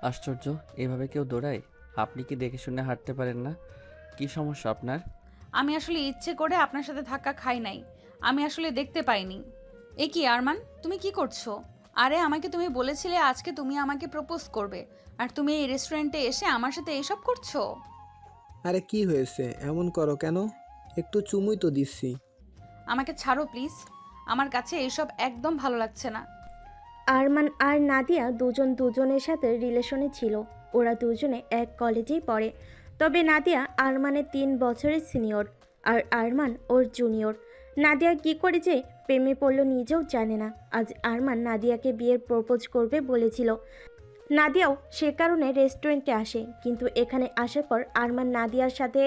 আশ্চর্য, এভাবে কেউ দৌড়ায়? আপনি কি দেখে শুনে হাঁটতে পারেন না? কি সমস্যা আপনার? আমি আসলে ইচ্ছে করে আপনার সাথে ধাক্কা খাই নাই। আমি আসলে দেখতে পাইনি। এ কি আরমান, তুমি কি করছো? আরে আমাকে তুমি বলেছিলে আজকে তুমি আমাকে প্রপোজ করবে, আর তুমি এই রেস্টুরেন্টে এসে আমার সাথে এসব করছো? আরে কি হয়েছে? এমন করো কেন? একটু চুমুই তো দিচ্ছি। আমাকে ছাড়ো প্লিজ। আমার কাছে এইসব একদম ভালো লাগছে না। আরমান আর নাদিয়া দুজন দুজনের সাথে রিলেশনে ছিল। ওরা দুজনে এক কলেজেই পড়ে। তবে নাদিয়া আরমানের 3 বছরের সিনিয়র, আর আরমান ওর জুনিয়র। নাদিয়া কি করে যে প্রেমে পড়লো নিজেও জানে না। আজ আরমান নাদিয়াকে বিয়ের প্রপোজ করবে বলেছিল। নাদিয়াও সে কারণে রেস্টুরেন্টে আসে, কিন্তু এখানে আসার পর আরমান নাদিয়ার সাথে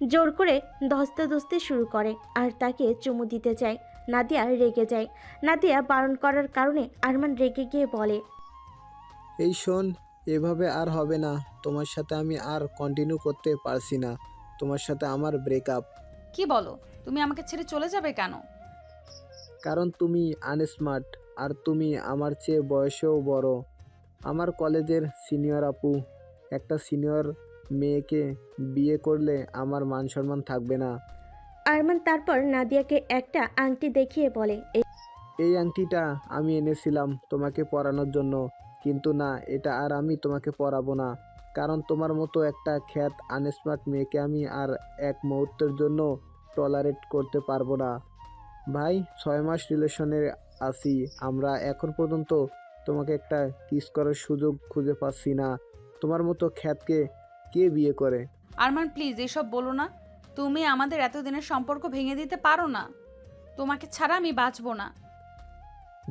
জোর করে ধস্তাধস্তি শুরু করে আর তাকে চুমু দিতে চায়। নাদিয়া রেগে যায়। নাদিয়া বারণ করার কারণে আরমান রেগে গিয়ে বলে, এই শোন, এভাবে আর হবে না। তোমার সাথে আমি আর কন্টিনিউ করতে পারছি না। তোমার সাথে আমার ব্রেকআপ। কি বলো? তুমি আমাকে ছেড়ে চলে যাবে কেন? কারণ তুমি আনস্মার্ট, আর তুমি আমার চেয়ে বয়সেও বড়। আমার কলেজের সিনিয়র আপু। একটা সিনিয়র মেয়েকে বিয়ে করলে আমার মান সম্মান থাকবে না। আরমান তারপর নাদিয়াকে একটা আংটি দেখিয়ে বলে, এই আংটিটা আমি এনেছিলাম তোমাকে পরানোর জন্য, কিন্তু না, এটা আর আমি তোমাকে পরাবো না। কারণ তোমার মতো একটা খ্যাত আনস্মার্ট মেয়েকে আমি আর এক মুহূর্তের জন্য টলারেট করতে পারবো না। ভাই, 6 মাস রিলেশনে আছি আমরা, এখন পর্যন্ত তোমাকে একটা কিস করার সুযোগ খুঁজে পাচ্ছি না। তোমার মতো খ্যাতকে কে বিয়ে করে? আরমান প্লিজ এসব বলো না। তুমি আমাদের এতদিনের সম্পর্ক ভেঙে দিতে পারো না। তোমাকে ছাড়া আমি বাঁচবো না।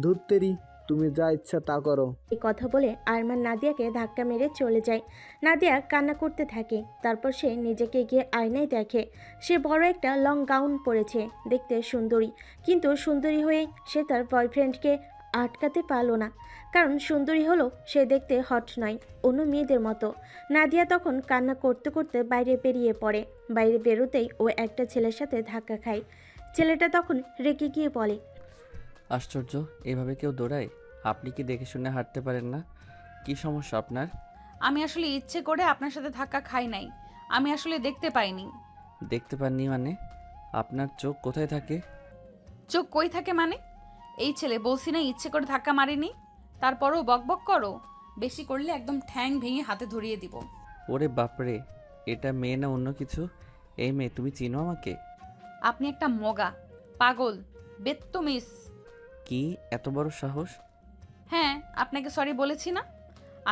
ধুত্তেরি, তুমি যা ইচ্ছা তা করো। এই কথা বলে আরমান নাদিয়াকে ধাক্কা মেরে চলে যায়। নাদিয়া কান্না করতে থাকে। তারপর সে নিজেকে গিয়ে আয়নায় দেখে। সে বড় একটা লং গাউন পরেছে, দেখতে সুন্দরী। কিন্তু সুন্দরী হয়ে সে তার বয়ফ্রেন্ডকে আটকাতে পারলো না। কারণ সুন্দরী হলো সে দেখতে হট নয়, অন্য মেয়েদের মতো। নাদিয়া তখন কান্না করতে করতে বাইরে বেরিয়ে পড়ে। বাইরে বেরোতেই ও একটা ছেলের সাথে ধাক্কা খায়। ছেলেটা তখন রেগে গিয়ে বলে, আশ্চর্য, এভাবে কেউ দৌড়ায়? আপনি কি দেখে শুনে হাঁটতে পারেন না? কি সমস্যা আপনার? আমি আসলে ইচ্ছে করে আপনার সাথে ধাক্কা খাই নাই। আমি আসলে দেখতে পাইনি। দেখতে পাননি মানে? আপনার চোখ কোথায় থাকে? চোখ কই থাকে মানে? এই ছেলে বলছি না ইচ্ছে করে ধাক্কা মারিনি। তারপরও বকবক করো। বেশি করলে একদম ঠ্যাং ভেঙে হাতে ধরিয়ে দিব। ওরে বাপরে, এটা মেয়ে না অন্য কিছু? এই মেয়ে, তুমি চিনো আমাকে? আপনি একটা মগা, পাগল, বেত্তমিস। কি এত বড় সাহস? হ্যাঁ, আপনাকে সরি বলেছি না?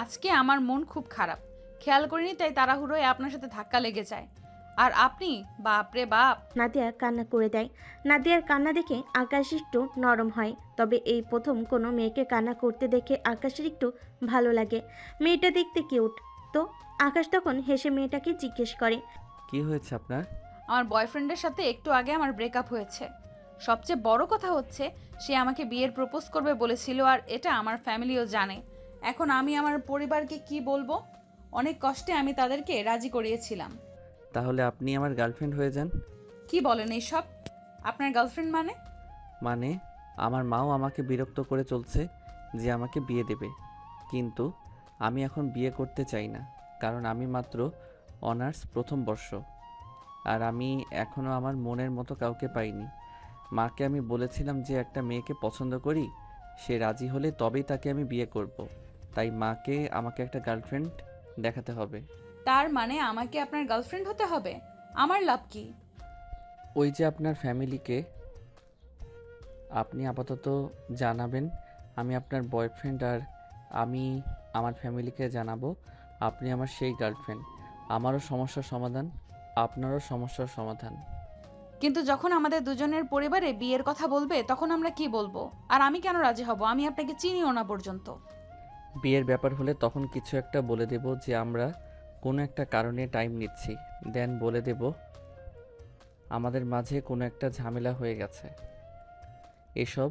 আজকে আমার মন খুব খারাপ। খেয়াল করিনি তাই তাড়াহুড়োয় আপনার সাথে ধাক্কা লেগে যায়। আর আপনি, বাপ রে বাপ। নাদিয়া কান্না করে দেয়। নাদিয়ার কান্না দেখে আকাশ একটু নরম হয়। তবে এই প্রথম কোনো মেয়েকে কান্না করতে দেখে আকাশের একটু ভালো লাগে। মেয়েটা দেখতে কিউট। তো আকাশ তখন হেসে মেয়েটাকে জিজ্ঞেস করে, কি হয়েছে আপনার? আমার বয়ফ্রেন্ডের সাথে একটু আগে আমার ব্রেকআপ হয়েছে। সবচেয়ে বড় কথা হচ্ছে সে আমাকে বিয়ের প্রপোজ করবে বলেছিল, আর এটা আমার ফ্যামিলিও জানে। এখন আমি আমার পরিবারকে কি বলবো? অনেক কষ্টে আমি তাদেরকে রাজি করিয়েছিলাম। তাহলে আপনি আমার গার্লফ্রেন্ড হয়ে যান। কি বলেন এইসব? আপনার গার্লফ্রেন্ড মানে? মানে, আমার মাও আমাকে বিরক্ত করে চলছে যে আমাকে বিয়ে দেবে, কিন্তু আমি এখন বিয়ে করতে চাই না। কারণ আমি মাত্র অনার্স প্রথম বর্ষ, আর আমি এখনও আমার মনের মতো কাউকে পাইনি। মাকে আমি বলেছিলাম যে একটা মেয়েকে পছন্দ করি, সে রাজি হলে তবেই তাকে আমি বিয়ে করব। তাই মাকে আমাকে একটা গার্লফ্রেন্ড দেখাতে হবে। তার মানে আমাকে আপনার গার্লফ্রেন্ড হতে হবে? আমার লাভ কি? ওই যে আপনার ফ্যামিলিকে আপনি আপাতত জানাবেন আমি আপনার বয়ফ্রেন্ড, আর আমি আমার ফ্যামিলিকে জানাবো আপনি আমার সেই গার্লফ্রেন্ড। আমারও সমস্যার সমাধান, আপনারও সমস্যার সমাধান। কিন্তু যখন আমাদের দুজনের পরিবারে বিয়ের কথা বলবে তখন আমরা কি বলবো? আর আমি কেন রাজি হব? আমি আপনাকে চিনিও না পর্যন্ত। বিয়ের ব্যাপার হলে তখন কিছু একটা বলে দেব যে আমরা কোনো একটা কারণে টাইম নিচ্ছি, দেন বলে দেব আমাদের মাঝে কোনো একটা ঝামেলা হয়ে গেছে। এসব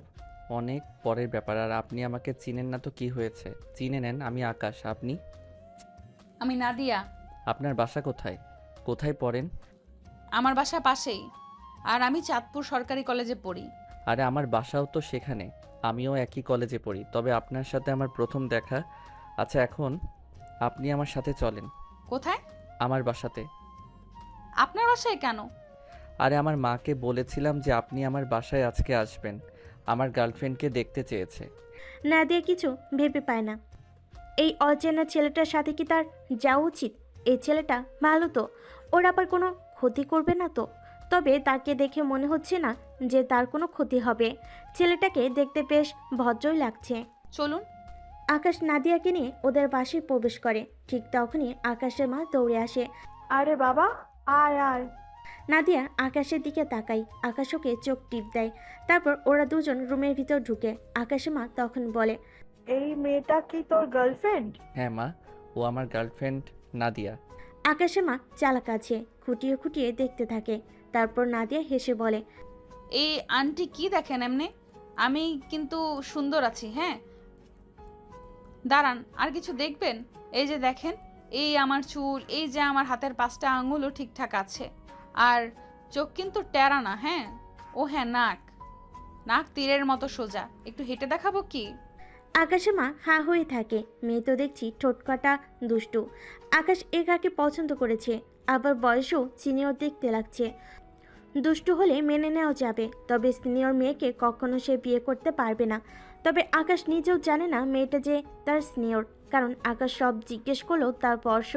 অনেক পরের ব্যাপার। আর আপনি আমাকে চিনেন না তো কি হয়েছে? চিনে নেন, আমি আকাশ। আপনি? আমি নাদিয়া। আপনার বাসা কোথায়? কোথায় পড়েন? আমার বাসা পাশেই। আর আমি চাঁদপুর সরকারি কলেজে পড়ি। আরে আমার বাসাও তো সেখানে, আমিও একই কলেজে পড়ি। তবে আপনার সাথে আমার প্রথম দেখা। আচ্ছা, এখন আপনি আমার সাথে চলেন। কোথায়? আমার বাসাতে। আপনার বাসায় কেন? আরে আমার মাকে বলেছিলাম যে আপনি আমার বাসায় আজকে আসবেন। আমার গার্লফ্রেন্ডকে দেখতে চেয়েছে। নাদিয়া কিছু ভেবে পায় না। এই অচেনা ছেলেটার সাথে কি তার যাওয়া উচিত? এই ছেলেটা ভালো তো, ওর আবার কোনো ক্ষতি করবে না তো? তবে তাকে দেখে মনে হচ্ছে না যে তার কোনো ক্ষতি হবে। ছেলেটাকে দেখতে বেশ ভদ্রই লাগছে। চলুন। আকাশ নাদিয়াকে নিয়ে ওদের বাসায় প্রবেশ করে। ঠিক তখনই আকাশের মা দৌড়ে আসে। আরে বাবা, আয় আয়। নাদিয়া আকাশের দিকে তাকায়। আকাশ ওকে চোখ টিপ দেয়। তারপর ওরা দুজন রুমের ভিতর ঢুকে। আকাশের মা তখন বলে, এই মেয়েটা কি তোর গার্লফ্রেন্ড? হ্যাঁ মা, ও আমার গার্লফ্রেন্ড নাদিয়া। আকাশের মা চালাক আছে, খুঁটিয়ে খুঁটিয়ে দেখতে থাকে। তারপর নাদিয়া হেসে বলে, এই আন্টি কি দেখেন এমনি? আমি কিন্তু সুন্দর আছি, হ্যাঁ। দাঁড়ান, আর কিছু দেখবেন? এই যে দেখেন, এই আমার চুল, এই যে আমার হাতের 5টা আঙুলও ঠিকঠাক আছে। আর চোখ কিন্তু টেরা না, হ্যাঁ। ও হ্যাঁ, নাক নাক তীরের মতো সোজা। একটু হেঁটে দেখাবো কি? আকাশের মা হাঁ হয়ে থাকে। মেয়ে তো দেখছি ঠোঁটকাটা দুষ্টু। আকাশ একাকে পছন্দ করেছে, আবার বয়সও সিনিয়র দেখতে লাগছে। দুষ্টু হলে মেনে নেওয়া যাবে, তবে সিনিয়র মেয়েকে কখনো সে বিয়ে করতে পারবে না। তবে আকাশ নিজেও জানে না মেয়েটা যে তার সিনিয়র, কারণ আকাশ সব জিজ্ঞেস করলেও তার বর্ষ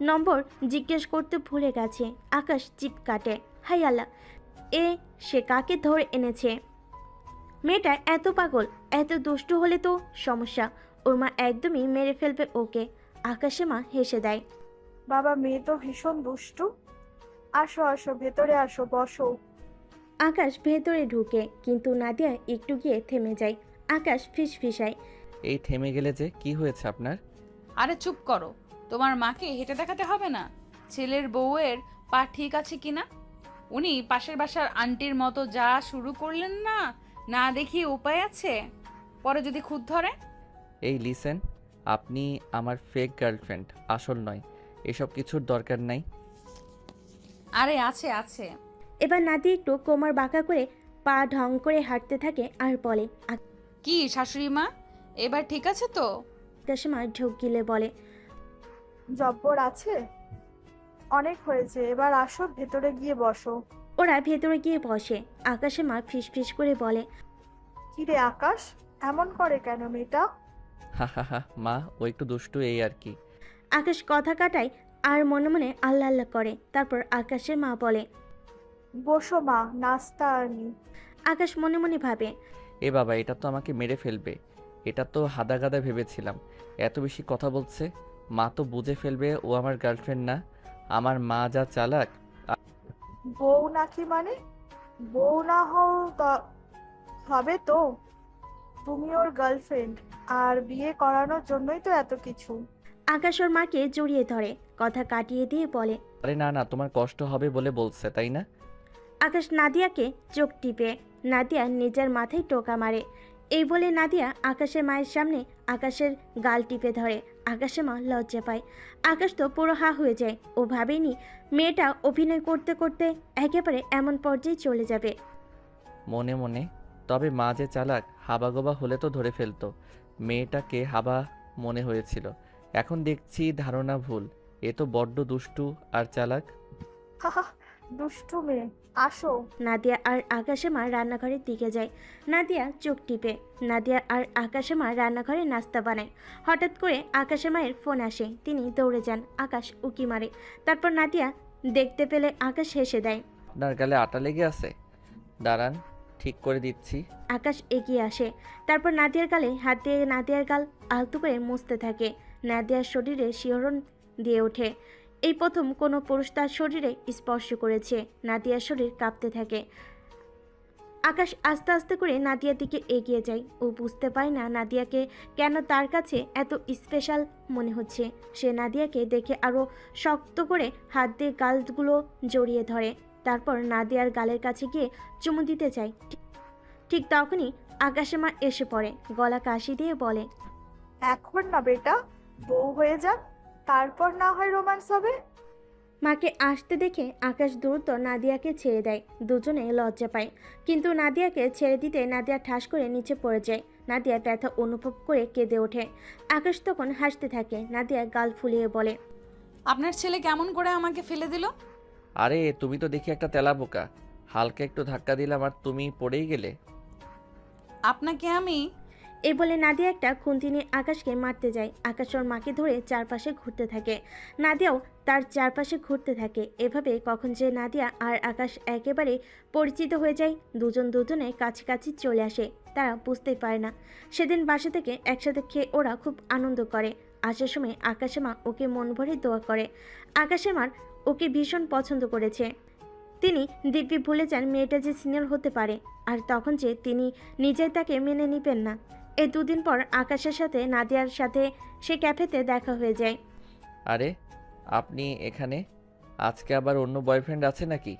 নম্বর জিজ্ঞেস করতে ভুলে গেছে। আকাশ চিপ কাটে, হাই আল্লাহ, এ সে কাকে ধরে এনেছে? মেয়েটা এত পাগল, এত দুষ্টু হলে তো সমস্যা। ওর মা একদমই মেরে ফেলবে ওকে। আকাশে মা হেসে দেয়। বাবা, মেয়ে তো ভীষণ দুষ্টু। আসো আসো, ভেতরে আসো, বসো। আকাশ ভেতরে ঢুকে, কিন্তু নাদিয়া একটু গিয়ে থেমে যায়। আকাশ ফিসফিসায়, এই থেমে গেলে যে কি হয়েছে আপনার? আরে চুপ করো। তোমার মাকে হেঁটে দেখাতে হবে না ছেলের বউয়ের পা ঠিক আছে কিনা? উনি পাশের বাসার আন্টির মতো যা শুরু করলেন না, না দেখি উপায় আছে, পরে যদি খুদ ধরে। এই লিসেন, আপনি আমার ফেক গার্লফ্রেন্ড, আসল নয়। এসব কিছুর দরকার নাই। আরে আছে আছে। এবার নাদিয়া একটু কোমর বাঁকা করে পা ঢং করে হাঁটতে থাকে আর বলে, কি শাশুড়ি মা, এবার ঠিক আছে তো? আকাশে মা ঢোক গিলে বলে, জব্বর আছে? অনেক হয়েছে, এবার আসো, ভেতরে গিয়ে বসো। ওরা ভেতরে গিয়ে বসে। আকাশে মা ফিসফিস করে বলে, কি রে আকাশ, এমন করে কেন মেয়েটা? হা হা হা মা, ও একটু দুষ্টু, এই আর কি। আকাশ কথা কাটায় আর মনে মনে আল্লাহ আল্লাহ করে। তারপর আকাশের মা বলে, বসো মা, নাস্তা আনি। আকাশ মনে মনে ভাবে, এ বাবা, এটা তো আমাকে মেরে ফেলবে। এটা তো হাদা গাদা ভেবেছিলাম। এত বেশি কথা বলছে। মা তো বুঝে ফেলবে ও আমার গার্লফ্রেন্ড না। আমার মা যা চালাক। বউ নাকি মানে? বউ না হও হবে তো। তুমি ওর গার্লফ্রেন্ড, আর বিয়ে করানোর জন্যই তো এত কিছু। আকাশ ওর মাকে জড়িয়ে ধরে, কথা কাটিয়ে দিয়ে বলে, আরে না না, তোমার কষ্ট হবে বলে বলছে, তাই না? আকাশ নাদিয়াকে চোখ টিপে। নাদিয়া নিজের মাথায় টোকা মারে। এই বলে নাদিয়া আকাশের মায়ের সামনে আকাশের গাল টিপে ধরে। আকাশের মা লজ্জা পায়। আকাশ তো পুরো হা হয়ে যায়। ও ভাবেনি মেয়েটা অভিনয় করতে করতে একেবারে এমন পর্যায়ে চলে যাবে। মনে মনে, তবে মা যে চালাক, হাবাগোবা হলে তো ধরে ফেলতো। মেয়েটাকে হাবা মনে হয়েছিল, এখন দেখছি ধারণা ভুল। এ তো বড্ড দুষ্টু আর চালাক। হাহা, দুষ্টু মেয়ে। আসো। নাদিয়া আর আকাশে মা রান্নাঘরের দিকে যায়। নাদিয়া চোখ টিপে। নাদিয়া আর আকাশে মা রান্নাঘরে নাস্তা বানায়। হঠাৎ করে আকাশে মায়ের ফোন আসে। তিনি দৌড়ে যান। আকাশ উকি মারে। তারপর নাদিয়া দেখতে পেলে আকাশ হেসে দেয়। আপনার গালে আটা লেগে আছে? দাঁড়ান, ঠিক করে দিচ্ছি। আকাশ এগিয়ে আসে। তারপর নাদিয়ার গালে হাত দিয়ে নাদিয়ার গাল আলতো করে মুছতে থাকে। নাদিয়ার শরীরে শিহরণ দিয়ে ওঠে। এই প্রথম কোনো পুরুষ তার শরীরে স্পর্শ করেছে। নাদিয়ার শরীর কাঁপতে থাকে। আকাশ আস্তে আস্তে করে নাদিয়ার দিকে এগিয়ে যায়। ও বুঝতে পারে না নাদিয়াকে কেন তার কাছে এত স্পেশাল মনে হচ্ছে। সে নাদিয়াকে দেখে আরও শক্ত করে হাত দিয়ে গালগুলো জড়িয়ে ধরে। তারপর নাদিয়ার গালের কাছে গিয়ে চুমু দিতে চায়। ঠিক তখনই আকাশে মা এসে পড়ে। গলা কাশি দিয়ে বলে, এখন না বেটা, বউ হয়ে যাক, তারপর না হয় রোম্যান্স হবে। মাকে আসতে দেখে আকাশ দ্রুত নাদিয়াকে ছেড়ে দেয়। দুজনে লজ্জা পায়, কিন্তু নাদিয়াকে ছেড়ে দিতে নাদিয়া ঠাস করে নিচে পড়ে যায়। নাদিয়া ব্যথা অনুভব করে কেঁদে ওঠে। আকাশ তখন হাসতে থাকে। নাদিয়া গাল ফুলিয়ে বলে, আপনার ছেলে কেমন করে আমাকে ফেলে দিল? আরে তুমি তো দেখি একটা তেলা বোকা। হালকা একটু ধাক্কা দিলাম আর তুমি পড়েই গেলে। আপনাকে আমি এই বলে নাদিয়া একটা খুন্তি নিয়ে আকাশকে মারতে যায়। আকাশ ওর মাকে ধরে চারপাশে ঘুরতে থাকে। নাদিয়াও তার চারপাশে ঘুরতে থাকে। এভাবে কখন যে নাদিয়া আর আকাশ একেবারে পরিচিত হয়ে যায়, দুজন দুজনের কাছাকাছি চলে আসে, তারা বুঝতেই পারে না। সেদিন বাসা থেকে একসাথে খেয়ে ওরা খুব আনন্দ করে। আসার সময় আকাশের মা ওকে মন ভরে দোয়া করে। আকাশের মার ওকে ভীষণ পছন্দ করেছে। তিনি দিব্যি ভুলে যান মেয়েটা যে সিনিয়র হতে পারে, আর তখন যে তিনি নিজেই তাকে মেনে নিবেন না। এই দুদিন পর আকাশের সাথে নাদিয়ার সাথে সে ক্যাফেতে দেখা হয়ে যায়। আরে আপনি এখানে? আজকে আবার অন্য বয়ফ্রেন্ড আছে নাকি?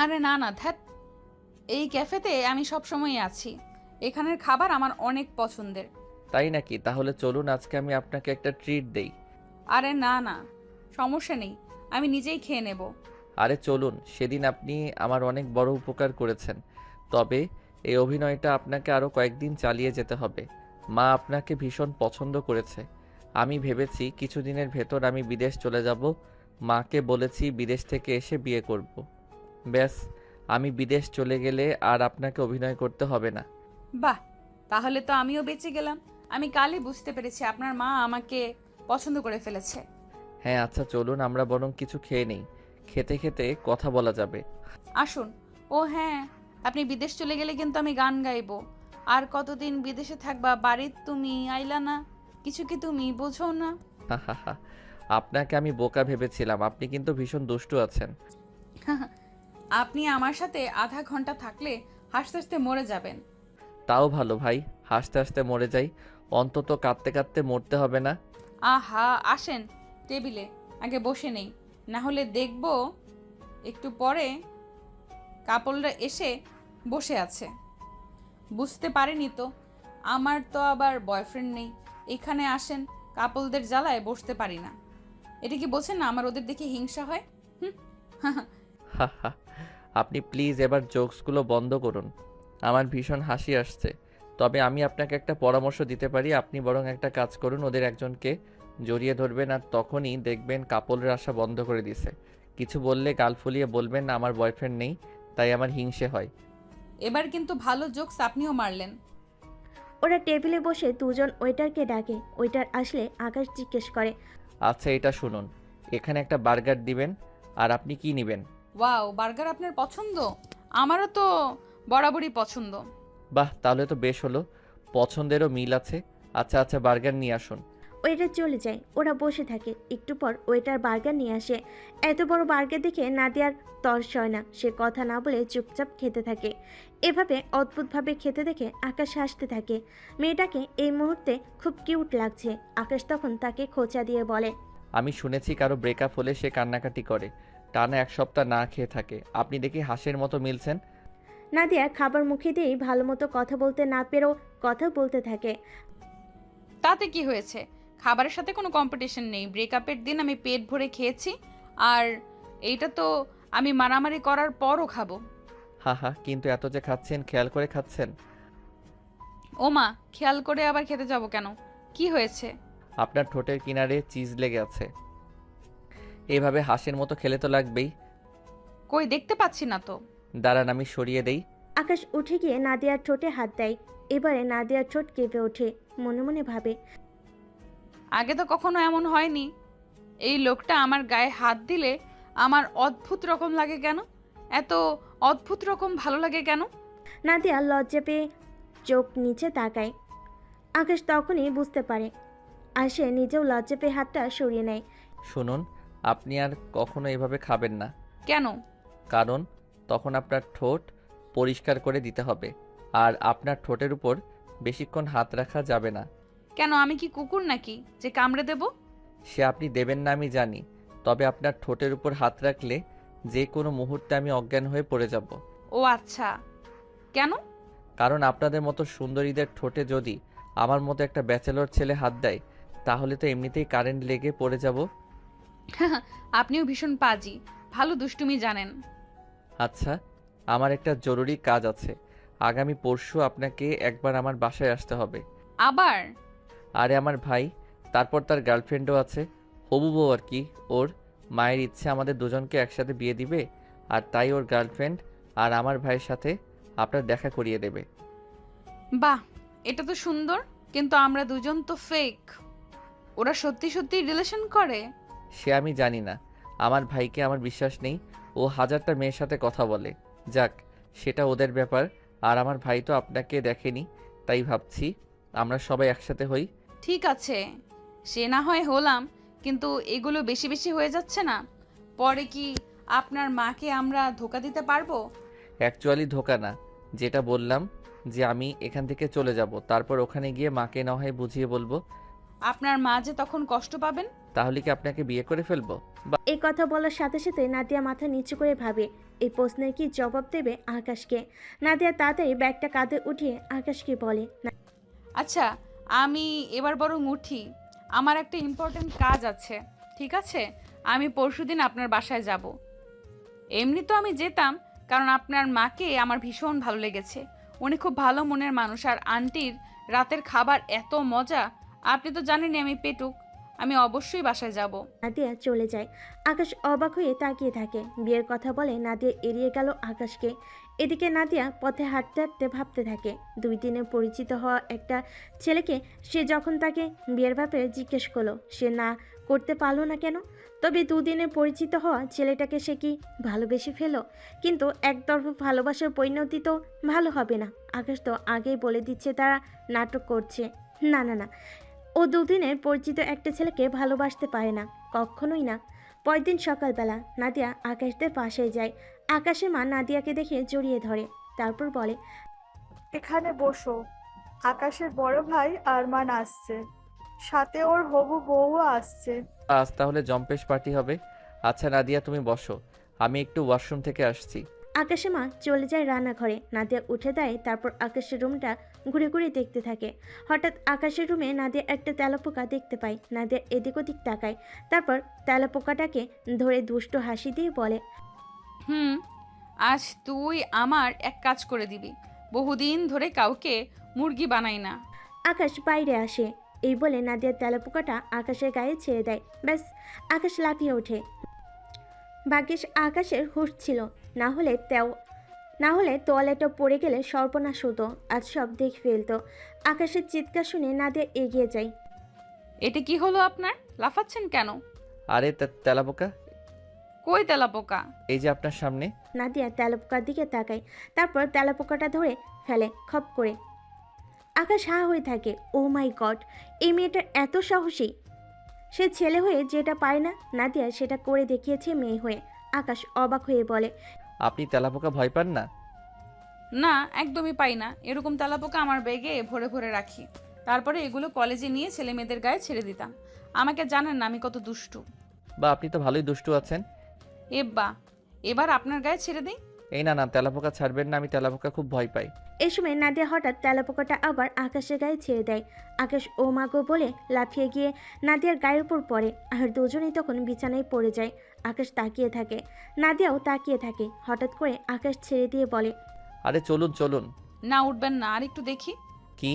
আরে না না, ধ্যাত, এই ক্যাফেতে আমি সব সময়ই আছি। এখানের খাবার আমার অনেক পছন্দের। তাই নাকি? তাহলে চলুন আজকে আমি আপনাকে একটা ট্রিট দেই। আরে না না, সমস্যা নেই, আমি নিজেই খেয়ে নেব। আরে চলুন, সেদিন আপনি আমার অনেক বড় উপকার করেছেন। তবে এই অভিনয়টা আপনাকে আরও কয়েকদিন চালিয়ে যেতে হবে। মা আপনাকে ভীষণ পছন্দ করেছে। আমি ভেবেছি কিছুদিনের ভেতর আমি বিদেশ চলে যাব। মাকে বলেছি বিদেশ থেকে এসে বিয়ে করব। ব্যাস, আমি বিদেশ চলে গেলে আর আপনাকে অভিনয় করতে হবে না। বাহ, তাহলে তো আমিও বেঁচে গেলাম। আমি কালই বুঝতে পেরেছি আপনার মা আমাকে পছন্দ করে ফেলেছে। হ্যাঁ আচ্ছা চলুন আমরা বরং কিছু খেয়ে নেই। খেতে খেতে কথা বলা যাবে। আসুন। ও হ্যাঁ, আপনি বিদেশ চলে গেলে কিন্তু আমি গান গাইবো। আর কতদিন বিদেশে থাকবা, বাড়ির তুমি আইলা না, কিছু কি তুমি বোঝো না? হাহাহা, আপনাকে আমি বোকা ভেবেছিলাম। আপনি কিন্তু ভীষণ দুষ্টু আছেন। আপনি আমার সাথে আধা ঘন্টা থাকলে হাসতে হাসতে মরে যাবেন। তাও ভালো ভাই, হাসতে হাসতে মরে যাই, অন্তত কাঁদতে কাঁদতে মরতে হবে না। আহা, আসেন টেবিলে আগে বসে নেই, না হলে দেখবো একটু পরে কাপড়রা এসে বসে আছে। বুঝতে পারেনি তো, আমার তো আবার বয়ফ্রেন্ড নেই। এখানে আসেন, কাপলদের জ্বালায় বসতে পারি না। এটা কি বলছেন না আমার ওদের দেখে হিংসা হয়? হুম। হাহা, আপনি প্লিজ এবার জোকসগুলো বন্ধ করুন। আমার ভীষণ হাসি আসছে। তবে আমি আপনাকে একটা পরামর্শ দিতে পারি। আপনি বরং একটা কাজ করুন, ওদের একজনকে জড়িয়ে ধরবেন আর তখনই দেখবেন কাপড়ের আসা বন্ধ করে দিছে। কিছু বললে গাল ফুলিয়ে বলবেন না আমার বয়ফ্রেন্ড নেই, তাই আমার হিংসে হয়। এবার কিন্তু ভালো জোকস আপনিও মারলেন। ওরা টেবিলে বসে দুজন ওয়েটারকে ডাকে। ওয়েটার আসলে আকাশ জিজ্ঞেস করে, আচ্ছা এটা শুনুন, এখানে একটা বার্গার দিবেন। আর আপনি কি নেবেন? ওয়াও, বার্গার আপনার পছন্দ? আমারও তো বরাবরই পছন্দ। বাহ, তাহলে তো বেশ হলো, পছন্দেরও মিল আছে। আচ্ছা আচ্ছা, বার্গার নিয়ে আসুন। ওয়েটার চলে যায়। ওরা বসে থাকে। একটু পর ওয়েটার বার্গার নিয়ে আসে। এত বড় বার্গার দেখে নাদিয়ার তর সয় না। সে কথা না বলে চুপচাপ খেতে থাকে। এভাবে অদ্ভুতভাবে খেতে দেখে আকাশ হাসতে থাকে। মেয়েটাকে এই মুহূর্তে খুব কিউট লাগছে। আকাশ তখন তাকে খোঁচা দিয়ে বলে, আমি শুনেছি কারো ব্রেকআপ হলে সে কান্নাকাটি করে, টানা 1 সপ্তাহ না খেয়ে থাকে। আপনি দেখি হাঁসের মতো মিলছেন। নাদিয়া খাবার মুখে দিয়েই ভালো মতো কথা বলতে না পেরেও কথা বলতে থাকে। তাতে কি হয়েছে? খাবারের সাথে কোনো কম্পিটিশন নেই। ব্রেকআপের দিন আমি পেট ভরে খেয়েছি, আর এইটা তো আমি মারামারি করার পরও খাবো। হা হা, কিন্তু এত যে খাচ্ছেন, খেয়াল করে খাচ্ছেন? ও মা, খেয়াল করে আবার খেতে যাব কেন? কি হয়েছে? আপনার ঠোঁটের কিনারে চিজ লেগে আছে। এইভাবে হাঁসের মতো খেলে তো লাগবেই। কই দেখতে পাচ্ছি না তো। দাঁড়ান আমি সরিয়ে দেই। আকাশ উঠে গিয়ে নাদিয়ার ঠোঁটে হাত দেয়। এবারে নাদিয়ার ঠোঁট কেঁপে ওঠে। মনে মনে ভাবে, আগে তো কখনো এমন হয়নি। এই লোকটা আমার গায়ে হাত দিলে আমার অদ্ভুত রকম লাগে কেন? এত অদ্ভুত রকম ভালো লাগে কেন? নাদিয়া লজ্জা পেয়ে চোখ নিচে তাকায়। আকাশ তখনই বুঝতে পারে, আর সে নিজেও লজ্জা পেয়ে হাতটা সরিয়ে নেয়। শুনুন, আপনি আর কখনো এভাবে খাবেন না। কেন? কারণ তখন আপনার ঠোঁট পরিষ্কার করে দিতে হবে। আর আপনার ঠোঁটের উপর বেশিক্ষণ হাত রাখা যাবে না। কেন, আমি কি কুকুর নাকি যে কামড়ে দেব? সে আপনি দেবেন না আমি জানি, তবে আপনার ঠোঁটের উপর হাত রাখলে যে কোনো মুহূর্তে আমি অজ্ঞান হয়ে পড়ে যাব। ও আচ্ছা, কেন? কারণ আপনাদের মতো সুন্দরীদের ঠোঁটে যদি আমার মতো একটা ব্যাচেলর ছেলে হাত দেয়, তাহলে তো এমনিতেই কারেন্ট লেগে পড়ে যাব। আপনিও ভীষণ পাজি, ভালো দুষ্টুমি জানেন। আচ্ছা, আমার একটা জরুরি কাজ আছে। আগামী পরশু আপনাকে একবার আমার বাসায় আসতে হবে। আবার? আরে আমার ভাই, তারপর তার গার্লফ্রেন্ডও আছে, হবু বউ আর কি। ওর মায়ের ইচ্ছে আমাদের দুজনকে একসাথে বিয়ে দিবে, আর তাই ওর গার্লফ্রেন্ড আর আমার ভাইয়ের সাথে আপনার দেখা করিয়ে দেবে। বাহ, এটা তো সুন্দর, কিন্তু আমরা দুজন তো ফেক। ওরা সত্যি সত্যি রিলেশন করে? সে আমি জানি না, আমার ভাইকে আমার বিশ্বাস নেই। ও হাজারটা মেয়ের সাথে কথা বলে। যাক, সেটা ওদের ব্যাপার। আর আমার ভাই তো আপনাকে দেখেনি, তাই ভাবছি আমরা সবাই একসাথে হই। ঠিক আছে, সে না হয় হলাম, কিন্তু এগুলো বেশি বেশি হয়ে যাচ্ছে না? পরে কি আপনার মাকে আমরা ধোকা দিতে পারবো? অ্যাকচুয়ালি ধোকা না, যেটা বললাম যে আমি এখান থেকে চলে যাব, তারপর ওখানে গিয়ে মাকে না হয় বুঝিয়ে বলবো। আপনার মা যে তখন কষ্ট পাবেন। তাহলে কি আপনাকে বিয়ে করে ফেলবো? এই কথা বলার সাথে সাথে নাদিয়া মাথা নিচু করে ভাবে এই প্রশ্নের কি জবাব দেবে আকাশকে। নাদিয়া তাড়াতাড়ি ব্যাগটা কাঁধে উঠিয়ে আকাশকে বলে, আচ্ছা, আমি এবার বরং উঠি, আমার একটা ইম্পর্ট্যান্ট কাজ আছে। ঠিক আছে, আমি পরশুদিন আপনার বাসায় যাব। এমনি তো আমি যেতাম, কারণ আপনার মাকে আমার ভীষণ ভালো লেগেছে। উনি খুব ভালো মনের মানুষ, আর আন্টির রাতের খাবার এত মজা। আপনি তো জানেনই আমি পেটুক, আমি অবশ্যই বাসায় যাব। নাদিয়া চলে যায়। আকাশ অবাক হয়ে তাকিয়ে থাকে। বিয়ের কথা বলে নাদিয়া এড়িয়ে গেল আকাশকে। এদিকে নাদিয়া পথে হাঁটতে হাঁটতে ভাবতে থাকে 2 দিনে পরিচিত হওয়া একটা ছেলেকে সে যখন তাকে বিয়ের ব্যাপারে জিজ্ঞেস করলো, সে না করতে পারলো না কেন? তবে 2 দিনে পরিচিত হওয়া ছেলেটাকে সে কি ভালোবেসে ফেলো? কিন্তু একতরফা ভালোবাসার পরিণতি তো ভালো হবে না। আকাশ তো আগেই বলে দিচ্ছে তারা নাটক করছে। না না না, ও 2 দিনের পরিচিত একটা ছেলেকে ভালোবাসতে পারে না, কখনোই না। পরের দিন সকালবেলা নাদিয়া আকাশদের পাশে যায়। আকাশের মা নাদিয়াকে দেখে জড়িয়ে ধরে, তারপর বলে, এখানে বসো। আকাশের বড় ভাই আরমান আসছে, সাথে ওর হবু বউও আসছে। আজ তাহলে জম্পেশ পার্টি হবে। আচ্ছা নাদিয়া, তুমি বসো, আমি একটু ওয়াশরুম থেকে আসছি। আকাশের মা চলে যায় রান্নাঘরে। নাদিয়া উঠে দেয়, তারপর আকাশের রুমটা ঘুরে ঘুরে দেখতে থাকে। হঠাৎ আকাশের রুমে নাদিয়া একটা তেলাপোকা দেখতে পায়। নাদিয়া এদিক ওদিক তাকায়, তারপর তেলাপোকাটাকে ধরে দুষ্ট হাসি দিয়ে বলে, আজ তুই আমার এক কাজ করে দিবি। বহুদিন ধরে কাউকে মুরগি বানাই না। আকাশ বাইরে আসে। এই বলে নাদিয়া তেলাপোকাটা আকাশের গায়ে ছেড়ে দেয়। ব্যাস, আকাশ লাফিয়ে ওঠে। ভাগ্যিস আকাশের হুঁশ ছিল, না হলে তোয়ালেটা পড়ে গেলে সর্বনাশ হতো। আজ সব দেখে ফেলতো। আকাশের চিৎকার শুনে নাদিয়া এগিয়ে যায়। এটা কি হলো আপনার? লাফাচ্ছেন কেন? আরে তেলাপোকা, কই তেলাপোকা? এই যে আপনার সামনে। নাদিয়া তেলাপোকার দিকে তাকায়, তারপর তেলাপোকাটা ধরে ফেলে খপ করে। আকাশ হা হয়ে থাকে। ও মাই গড, এই মেয়েটা এত সাহসী! সে ছেলে হয়ে যেটা পারে না, নাদিয়া সেটা করে দেখিয়েছে মেয়ে হয়ে। আকাশ অবাক হয়ে বলে, আপনি তেলাপোকা ভয় পান না? না, একদমই পাই না। এরকম তেলাপোকা আমার ব্যাগে ভরে ভরে রাখি, তারপরে এগুলো কলেজে নিয়ে ছেলে মেয়েদের গায়ে ছেড়ে দিতাম। আমাকে জানেন না আমি কত দুষ্টু। বা আপনি তো ভালোই দুষ্টু আছেন। এব্বা, এবার আপনার গায়ে ছেড়ে দিই। এই না না, তেলাপোকা ছাড়বেন না, আমি তেলাপোকা খুব ভয় পাই। এই সময় নাদিয়া হঠাৎ তেলাপোকাটা আবার আকাশের গায়ে ছেড়ে দেয়। আকাশ ও মাগো বলে লাফিয়ে গিয়ে নাদিয়ার গায়ের উপর পড়ে, আর দুজনেই তখন বিছানায় পড়ে যায়। আকাশ তাকিয়ে থাকে, নাদিয়াও তাকিয়ে থাকে। হঠাৎ করে আকাশ ছেড়ে দিয়ে বলে, আরে চলুন চলুন। না, উঠবেন না, আর একটু দেখি কি?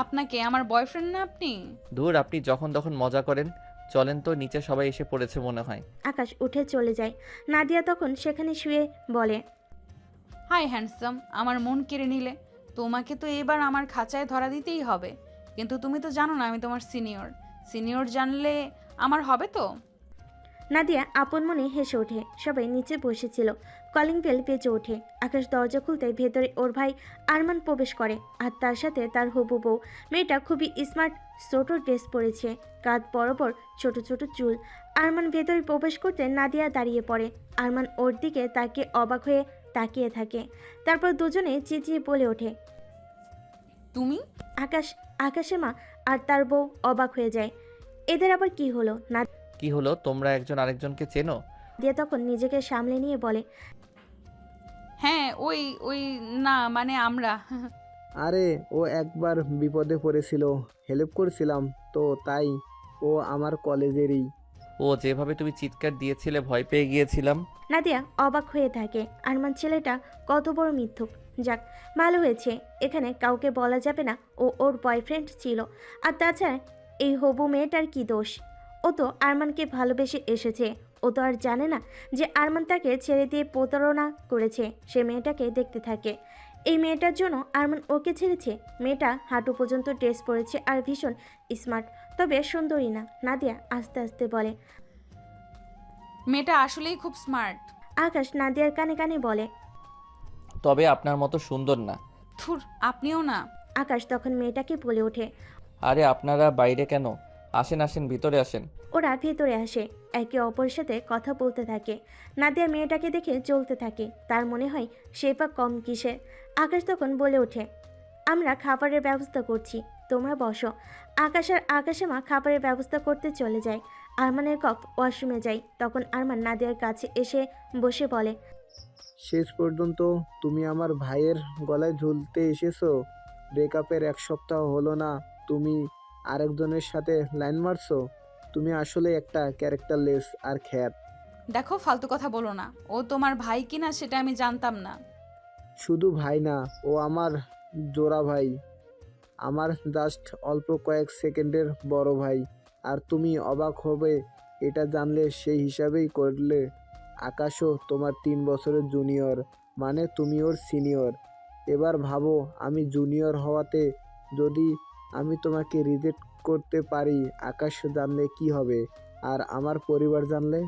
আপনাকে। আমার বয়ফ্রেন্ড না আপনি? ধুর, আপনি যখন তখন মজা করেন। চলেন তো, নিচে সবাই এসে পড়েছে মনে হয়। আকাশ উঠে চলে যায়। নাদিয়া তখন সেখানে শুয়ে বলে, হাই হ্যান্ডসাম, আমার মন কেড়ে নিলে। তোমাকে তো এবার আমার খাঁচায় ধরা দিতেই হবে, কিন্তু তুমি তো জানো না আমি তোমার সিনিয়র। সিনিয়র জানলে আমার হবে তো। নাদিয়া আপন মনে হেসে ওঠে। সবাই নিচে বসেছিল। কলিং বেল বেজে ওঠে। আকাশ দরজা খুলতে ভেতরে ওর ভাই আরমান প্রবেশ করে, আর তার সাথে তার হবু বউ। মেয়েটা খুবই স্মার্ট, ছোট ড্রেস পরেছে, কাঁধ বরাবর ছোট ছোট চুল। আরমান ভেতরে প্রবেশ করতে নাদিয়া দাঁড়িয়ে পড়ে। আরমান ওর দিকে তাকে অবাক হয়ে তাকিয়ে থাকে। তারপর দুজনে চেঁচিয়ে বলে ওঠে, তুমি? আকাশের মা আর তার বউ অবাক হয়ে যায়। এদের আবার কি হলো? কি হলো, তোমরা একজন আরেকজনকে চেনো? নাদিয়া তখন নিজেকে সামলে নিয়ে বলে, হ্যাঁ, ওই ওই না মানে আমরা। আরে ও একবার বিপদে পড়েছিল, হেল্প করছিলাম তো, তাই ও আমার কলেজেরই। ও, যেভাবে তুমি চিৎকার দিয়েছিলে ভয় পেয়ে গিয়েছিলাম। নাদিয়া অবাক হয়ে থাকে। আরমান ছেলেটা কত বড় মিথ্যুক। যাক, ভালো হয়েছে, এখানে কাউকে বলা যাবে না ও ওর বয়ফ্রেন্ড ছিল। আর তাছাড়া এই হবু মেয়েটার কি দোষ? ও তো আরমানকে ভালোবেসে এসেছে। ও তো আর জানে না যে আরমান তাকে ছেড়ে দিয়ে প্রতারণা করেছে। সে মেয়েটাকে দেখতে থাকে। এই মেয়েটার জন্য আরমান ওকে ছেড়েছে। মেয়েটা হাঁটু পর্যন্ত ড্রেস পরেছে আর ভীষণ স্মার্ট, তবে সুন্দরী না। নাদিয়া আস্তে আস্তে বলে। মেয়েটা আসলেই খুব স্মার্ট। আকাশ নাদিয়ার কানে কানে বলে। তবে আপনার মতো সুন্দর না। থুর, আপনিও না। আকাশ তখন মেয়েটাকে বলে ওঠে। আরে আপনারা বাইরে কেন? আসেন আসেন, ভিতরে আসেন। ওরা ভেতরে আসে, একে অপরের সাথে কথা বলতে থাকে। নাদিয়া মেয়েটাকে দেখে চলতে থাকে। তার মনে হয় সে বা কম কিসের। আকাশ তখন বলে ওঠে, আমরা খাবারের ব্যবস্থা করছি, তোমরা বসো। আকাশ আর আকাশে খাবারের ব্যবস্থা করতে চলে যায়। আরমানের কপ ওয়াশরুমে যায়। তখন আরমান নাদিয়ার কাছে এসে বসে বলে। শেষ পর্যন্ত তুমি আমার ভাইয়ের গলায় ঝুলতে এসেছো। ব্রেকআপের 1 সপ্তাহ হলো না, তুমি আরেকজনের সাথে লাইন মারছো। তুমি আসলে একটা ক্যারেক্টারলেস আর খ্যাত। দেখো, ফালতু কথা বলো না। ও তোমার ভাই কিনা সেটা আমি জানতাম না। শুধু ভাই না, ও আমার জোড়া ভাই। আমার জাস্ট অল্প কয়েক সেকেন্ডের বড় ভাই। আর তুমি অবাক হবে এটা জানলে, সেই হিসাবেই করলে। আকাশও তোমার 3 বছরের জুনিয়র, মানে তুমি ওর সিনিয়র। এবার ভাবো, আমি জুনিয়র হওয়াতে যদি আমি তোমাকে রিজেক্ট করতে পারি, আকাশ জানলে কি হবে? আর আমার পরিবার জানলে?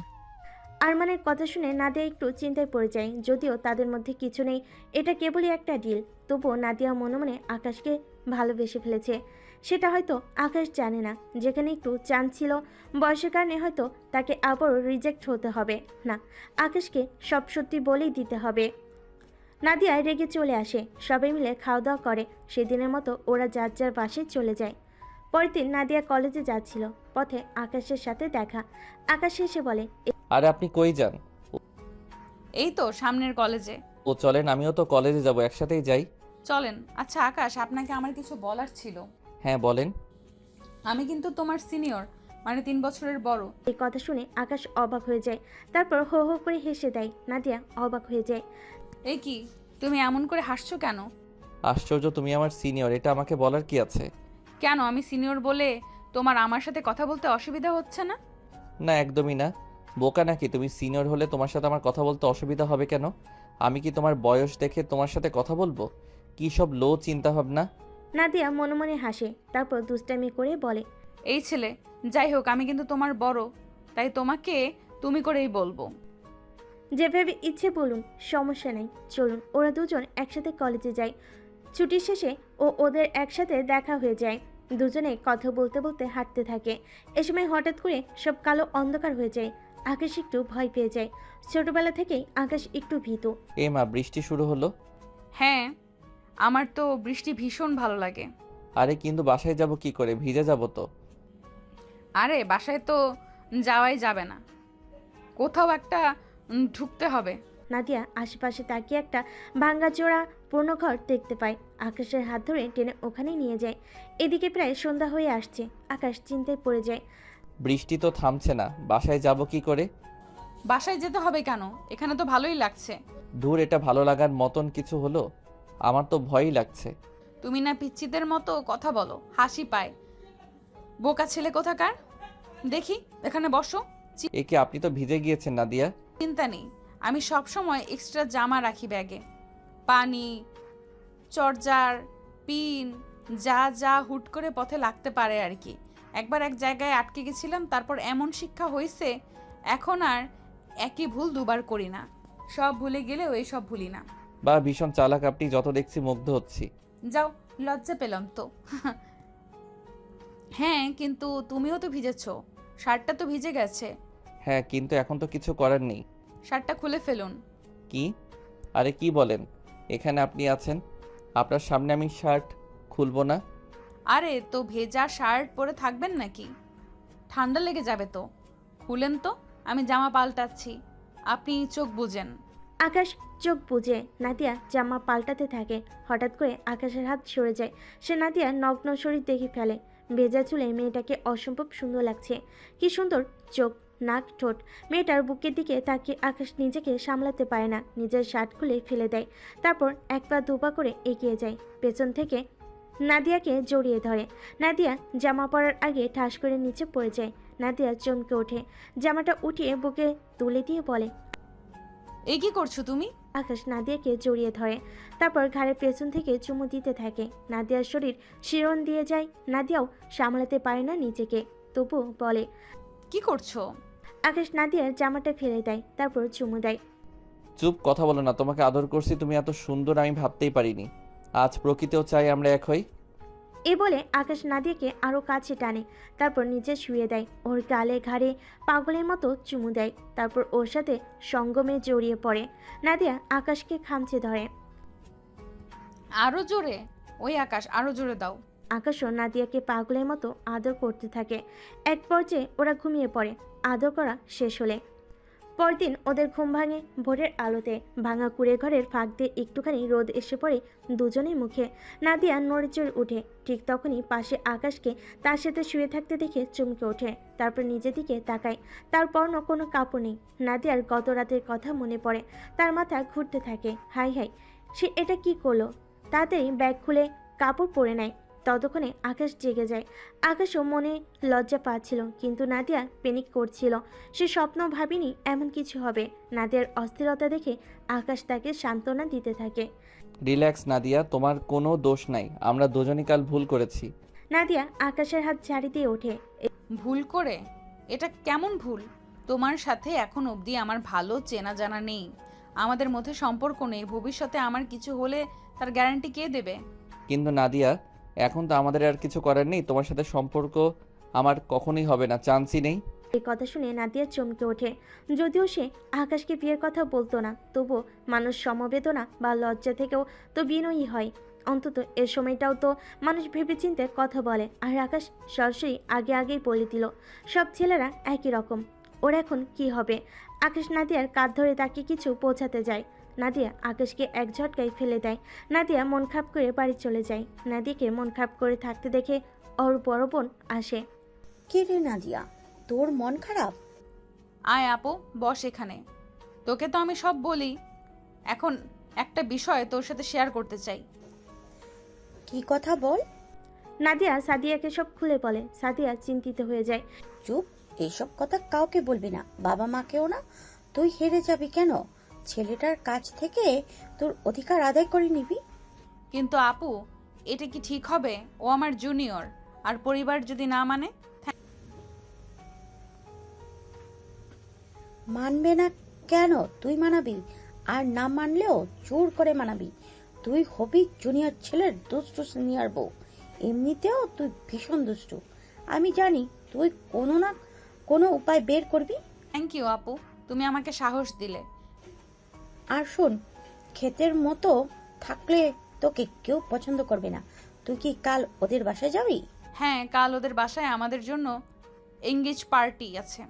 আরমানের কথা শুনে নাদিয়া একটু চিন্তায় পড়ে যায়। যদিও তাদের মধ্যে কিছু নেই, এটা কেবলই একটা ডিল। তবুও নাদিয়া মনে মনে আকাশকে ভালোবেসে ফেলেছে। সেটা হয়তো আকাশ জানে না। যেখানে একটু চান্স ছিল, বয়সের কারণে হয়তো তাকে আবারও রিজেক্ট হতে হবে না। আকাশকে সব সত্যি বলেই দিতে হবে। নাদিয়া রেগে চলে আসে। সবাই মিলে খাওয়া দাওয়া করে। সেদিনের মতো ওরা যার যার বাসায় চলে যায়। পরের দিন নাদিয়া কলেজে যাচ্ছিল। পথে আকাশের সাথে দেখা। আকাশ এসে বলে, আরে আপনি কই যান? এই তো সামনের কলেজে। ও চলেন, আমিও তো কলেজে যাব, একসাথেই যাই। চলেন। আচ্ছা আকাশ, আপনাকে আমার কিছু বলার ছিল। হ্যাঁ বলেন। আমি কিন্তু তোমার সিনিয়র, মানে 3 বছরের বড়। এই কথা শুনে আকাশ অবাক হয়ে যায়। তারপর হো হো করে হেসে দেয়। নাদিয়া অবাক হয়ে যায়। এই কি, তুমি এমন করে হাসছো কেন? আশ্চর্য, তুমি আমার সিনিয়র, এটা আমাকে বলার কি আছে? কেন, আমি সিনিয়র বলে তোমার আমার সাথে কথা বলতে অসুবিধা হচ্ছে না? না, একদমই না। বোকা নাকি তুমি? সিনিয়র হলে তোমার সাথে আমার কথা বলতে অসুবিধা হবে কেন? আমি কি তোমার বয়স দেখে তোমার সাথে কথা বলবো? কি সব লো চিন্তা ভাবনা। নাদিয়া মনে মনে হাসে। তারপর দুষ্টামি করে বলে, এই ছেলে, যাই হোক আমি কিন্তু তোমার বড়, তাই তোমাকে তুমি করেই বলবো। যেভাবে ইচ্ছে বলুন, সমস্যা নেই। চলুন। ওরা দুজন একসাথে কলেজে যায়। ছুটির শেষে ওদের একসাথে দেখা হয়ে যায়। দুজনে কথা বলতে বলতে হাঁটতে থাকে। এ সময় হঠাৎ করে সব কালো অন্ধকার হয়ে যায়। আকাশ একটু ভয় পেয়ে যায়। ছোটবেলা থেকেই আকাশ একটু ভীতু। এ মা, বৃষ্টি শুরু হলো। হ্যাঁ, আমার তো বৃষ্টি ভীষণ ভালো লাগে। আরে কিন্তু বাসায় যাব কি করে? ভিজে যাব তো। আরে বাসায় তো যাওয়াই যাবে না, কোথাও একটা ঢুকতে হবে। নাদিয়া আশেপাশে তাকিয়ে একটা ভাঙ্গাচোরা পুরনো ঘর দেখতে পায়। আকাশের হাত ধরে টেনে ওখানে নিয়ে যায়। এদিকে প্রায় সন্ধ্যা হয়ে আসছে। আকাশ চিন্তায় পড়ে যায়। বৃষ্টি তো থামছে না, বাসায় যাব কি করে? বাসায় যেতে হবে কেন? এখানে তো ভালোই লাগছে। দূর, এটা ভালো লাগার মতন কিছু হলো? আমার তো ভয়ই লাগছে। তুমি না পিচ্চিদের মতো কথা বলো, হাসি পায়। বোকা ছেলে কোথাকার। দেখি, এখানে বসো। এ কি, আপনি তো ভিজে গিয়েছেন নাদিয়া। চিন্তা নেই, আমি সব সময় এক্সট্রা জামা রাখি ব্যাগে। পানি, চার্জার, পিন, যা যা হুট করে পথে লাগতে পারে আর কি। একবার এক জায়গায় আটকে গেছিলাম, তারপর এমন শিক্ষা হয়েছে এখন আর একই ভুল দুবার করি না। সব ভুলে গেলেও সব ভুলি না। বা ভীষণ চালাক আপনি, যত দেখছি মুগ্ধ হচ্ছি। যাও, লজ্জা পেলাম তো। হ্যাঁ, কিন্তু তুমিও তো ভিজেছো, শার্টটা তো ভিজে গেছে। হ্যাঁ, কিন্তু এখন তো কিছু করার নেই। শার্টটা খুলে ফেলুন। কি? আরে কি বলেন? এখানে আপনি আছেন, আপনার সামনে আমি শার্ট খুলবো না? আরে তো ভেজা শার্ট পরে থাকবেন নাকি? ঠান্ডা লেগে যাবে তো। খুলেন তো, আমি জামা পাল্টাচ্ছি, আপনি চোখ বুজেন। আকাশ চোখ বুজে নাদিয়া জামা পাল্টাতে থাকে। হঠাৎ করে আকাশের হাত সরে যায়। সে নাদিয়ার নগ্ন শরীর দেখে ফেলে। ভেজা চুলে মেয়েটাকে অসম্ভব সুন্দর লাগছে। কি সুন্দর চোখ, নাক ঠোঁট। মেয়েটার বুকের দিকে তাকিয়ে আকাশ নিজেকে সামলাতে পারে না, নিজের শার্ট খুলে ফেলে দেয়। তারপর এক পা দুপা করে এগিয়ে যায়, পেছন থেকে নাদিয়াকে জড়িয়ে ধরে। নাদিয়া জামা পরার আগে ঠাস করে নিচে পড়ে যায়। নাদিয়া চমকে ওঠে, জামাটা উঠিয়ে বুকে তুলে দিয়ে বলে। এই কি করছো তুমি? আকাশ নাদিয়াকে জড়িয়ে ধরে, তারপর ঘাড়ের পেছন থেকে চুমু দিতে থাকে। নাদিয়ার শরীর শিরন দিয়ে যায়। নাদিয়াও সামলাতে পারে না নিজেকে, তবু বলে। কি করছো? আকাশ নাদিয়ার জামাটা ফেলে দেয়, তারপর চুমু দেয়। চুপ, কথা বলো না। তোমাকে আদর করছি, তুমি এত সুন্দর আমি ভাবতেই পারিনি। আজ প্রকৃতিও চাই আমরা এক হই। এ বলে আকাশ নাদিয়াকে আরো কাছে টানে, তারপর নিচে শুয়ে দেয়। ওর গালে ঘাড়ে পাগলের মতো চুমু দেয়, তারপর ওর সাথে সঙ্গমে জড়িয়ে পড়ে। নাদিয়া আকাশকে খামচে ধরে। আরো জোরে। ওই আকাশ, আরো জোরে দাও। আকাশও নাদিয়াকে পাগলের মতো আদর করতে থাকে। এক পর্যায়ে ওরা ঘুমিয়ে পড়ে। আদর করা শেষ হলে পরদিন ওদের ঘুম ভাঙে ভোরের আলোতে। ভাঙা কুড়ে ঘরের ফাঁক দিয়ে একটুখানি রোদ এসে পড়ে দুজনের মুখে। নাদিয়া নড়েচড়ে উঠে, ঠিক তখনই পাশে আকাশকে তার সাথে শুয়ে থাকতে দেখে চমকে ওঠে। তারপর নিজের দিকে তাকায়, তার পরনে কোনো কাপড় নেই। নাদিয়ার গত রাতের কথা মনে পড়ে, তার মাথা ঘুরতে থাকে। হাই হাই, সে এটা কি করলো? তাড়াতাড়ি ব্যাগ খুলে কাপড় পরে নেয়। ততক্ষণে আকাশ জেগে যায়। আকাশও মনে লজ্জা পাচ্ছিল, কিন্তু নাদিয়া প্যানিক করছিল। সে স্বপ্ন ভাবেনি এমন কিছু হবে। নাদিয়ার অস্থিরতা দেখে আকাশ তাকে সান্ত্বনা দিতে থাকে। রিল্যাক্স নাদিয়া, তোমার কোনো দোষ নাই। আমরা দুজনই কাল ভুল করেছি। নাদিয়া আকাশের হাত ঝাড়ি দিয়ে ওঠে। ভুল করে? এটা কেমন ভুল? তোমার সাথে এখন অবধি আমার ভালো চেনা জানা নেই, আমাদের মধ্যে সম্পর্ক নেই। ভবিষ্যতে আমার কিছু হলে তার গ্যারান্টি কে দেবে? কিন্তু নাদিয়া, এখন তো আমাদের আর কিছু করার নেই। তোমার সাথে সম্পর্ক আমার কখনোই হবে না, চান্সই নেই। এই কথা শুনে নাদিয়া চমকে ওঠে। যদিও সে আকাশকে বিয়ের কথা বলতো না, তবুও মানুষ সমবেদনা বা লজ্জা থেকেও তো বিনয়ী হয়। অন্তত এ সময়টাও তো মানুষ ভেবেচিন্তে কথা বলে। আর আকাশ সরাসরি আগেই বলে দিল, সব ছেলেরা একই রকম। ওর এখন কি হবে? আকাশ নাদিয়ার কাঁধ ধরে তাকে কিছু পৌঁছাতে যায়। নাদিয়া আকাশকে এক ঝটকায় ফেলে দেয়। নাদিয়া মন খারাপ করে বাড়ি চলে যায়। নাদিয়াকে মন খারাপ করে থাকতে দেখে ওর বড় বোন আসে। কে রে নাদিয়া, তোর মন খারাপ? আয় আপু, বস এখানে। তোকে তো আমি সব বলি, এখন একটা বিষয় তোর সাথে শেয়ার করতে চাই। কি কথা বল। নাদিয়া সাদিয়াকে সব খুলে বলে। সাদিয়া চিন্তিত হয়ে যায়। চুপ, এইসব কথা কাউকে বলবি না, বাবা মাকেও না। তুই হেরে যাবি কেন? ছেলেটার কাছ থেকে তোর অধিকার আদায় করে নিবি। কিন্তু আপু, এটা কি ঠিক হবে? ও আমার জুনিয়র, আর পরিবার যদি না মানে? মানবে না কেন? তুই মানাবি, আর না মানলেও জোর করে মানাবি। তুই হবি জুনিয়র ছেলের দুষ্টু সিনিয়র বউ। এমনিতেও তুই ভীষণ দুষ্টু। আমি জানি তুই কোনো না কোনো উপায় বের করবি। থ্যাংক ইউ আপু, তুমি আমাকে সাহস দিলে। আর শোন, ক্ষেতের মতো থাকলে তোকে কেউ পছন্দ করবে না। তুই কি কাল ওদের বাসায় যাবি? হ্যাঁ, কাল ওদের বাসায় আমাদের জন্য এঙ্গেজ পার্টি আছে।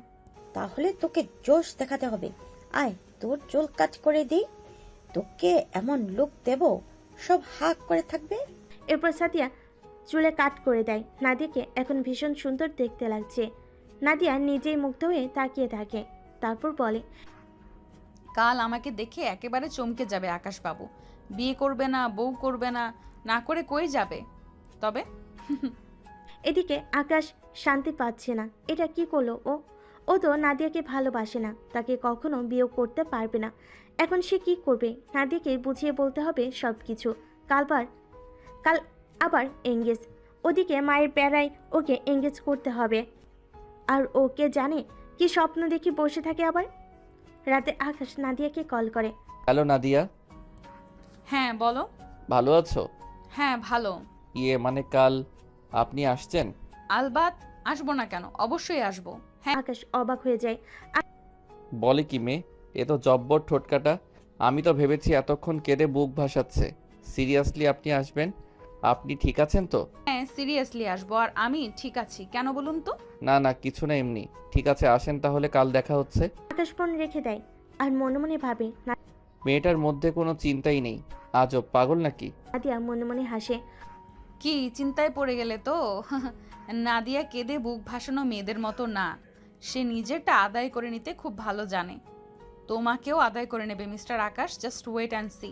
তাহলে তোকে জোশ দেখাতে হবে। আয়, তোর চুল কাট করে দিই। তোকে এমন লুক দেব, সব হাক করে থাকবে। এরপর সাদিয়া চুলে কাট করে দেয়। নাদিয়াকে এখন ভীষণ সুন্দর দেখতে লাগছে। নাদিয়া নিজেই মুগ্ধ হয়ে তাকিয়ে থাকে, তারপর বলে। কাল আমাকে দেখে একেবারে চমকে যাবে আকাশবাবু। বিয়ে করবে না, বউ করবে না, না করে কই যাবে তবে? এদিকে আকাশ শান্তি পাচ্ছে না। এটা কি করলো ও? ও তো নাদিয়াকে ভালোবাসে না, তাকে কখনো বিয়ে করতে পারবে না। এখন সে কি করবে? নাদিয়াকে বুঝিয়ে বলতে হবে সব কিছু। কাল আবার এঙ্গেজ। ওদিকে মায়ের প্যারায় ওকে এঙ্গেজ করতে হবে। আর ওকে জানে কি স্বপ্ন দেখি বসে থাকে আবার। রাতে আকাশ নাদিয়াকে কল করে। হ্যালো নাদিয়া, হ্যাঁ বলো। ভালো আছো? হ্যাঁ ভালো। মানে কাল আপনি আসছেন? আলবাত, আসবো না কেন, অবশ্যই আসবো। হ্যাঁ। আকাশ অবাক হয়ে যায়। বলে কি মেয়ে, এ তো জব্বর ঠোটকাটা। আমি তো ভেবেছি এতক্ষণ কেঁদে বুক ভাসাচ্ছে। সিরিয়াসলি আপনি আসবেন? আপনি ঠিক আছেন তো? হ্যাঁ, সিরিয়াসলি আসবো। আর আমি ঠিক আছি, কেন বলুন তো? না না, কিছু না, এমনি। ঠিক আছে, আসেন তাহলে, কাল দেখা হচ্ছে। আকাশ ফোন রেখে দেয় আর মনে মনে ভাবে, মেয়েটার মধ্যে কোনো চিন্তাই নেই। আজব, পাগল নাকি? নাদিয়া মনে মনে হাসে। কি চিন্তায় পড়ে গেলে তো? নাদিয়া কেঁদে বুক ভাসানো মেয়েদের মতো না। সে নিজেরটা আদায় করে নিতে খুব ভালো জানে। তোমাকেও আদায় করে নেবে mister Akash, just wait and see.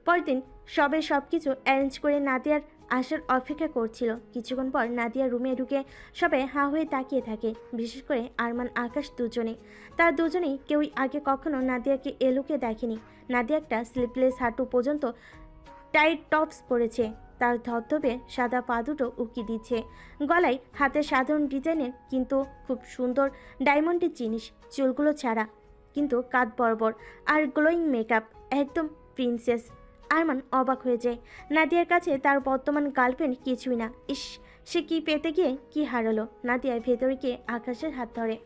পরদিন সবে সবকিছু অ্যারেঞ্জ করে নাদিয়ার আসার অপেক্ষা করছিল। কিছুক্ষণ পর নাদিয়ার রুমে ঢুকে সবাই হাঁ হয়ে তাকিয়ে থাকে, বিশেষ করে আরমান আকাশ দুজনে। তার দুজনেই কেউই আগে কখনো নাদিয়াকে এলুকে দেখেনি। নাদিয়া একটা স্লিপলেস হাঁটু পর্যন্ত টাইট টপস পরেছে, তার ধবধবে সাদা পা দুটো উকি দিচ্ছে। গলায় হাতে সাধারণ ডিজাইনের কিন্তু খুব সুন্দর ডায়মন্ডের জিনিস, চুলগুলো ছাড়া কিন্তু কাঁধ বরাবর, আর গ্লোয়িং মেকআপ, একদম প্রিন্সেস। আরমান অবাক হয়ে যায়। নাদিয়ার কাছে তার বর্তমান গার্লফ্রেন্ড কিছুই না। ইস, সে কি পেতে গিয়ে কি হারালো। নাদিয়া ভেতরে গিয়ে আকাশের হাত ধরে।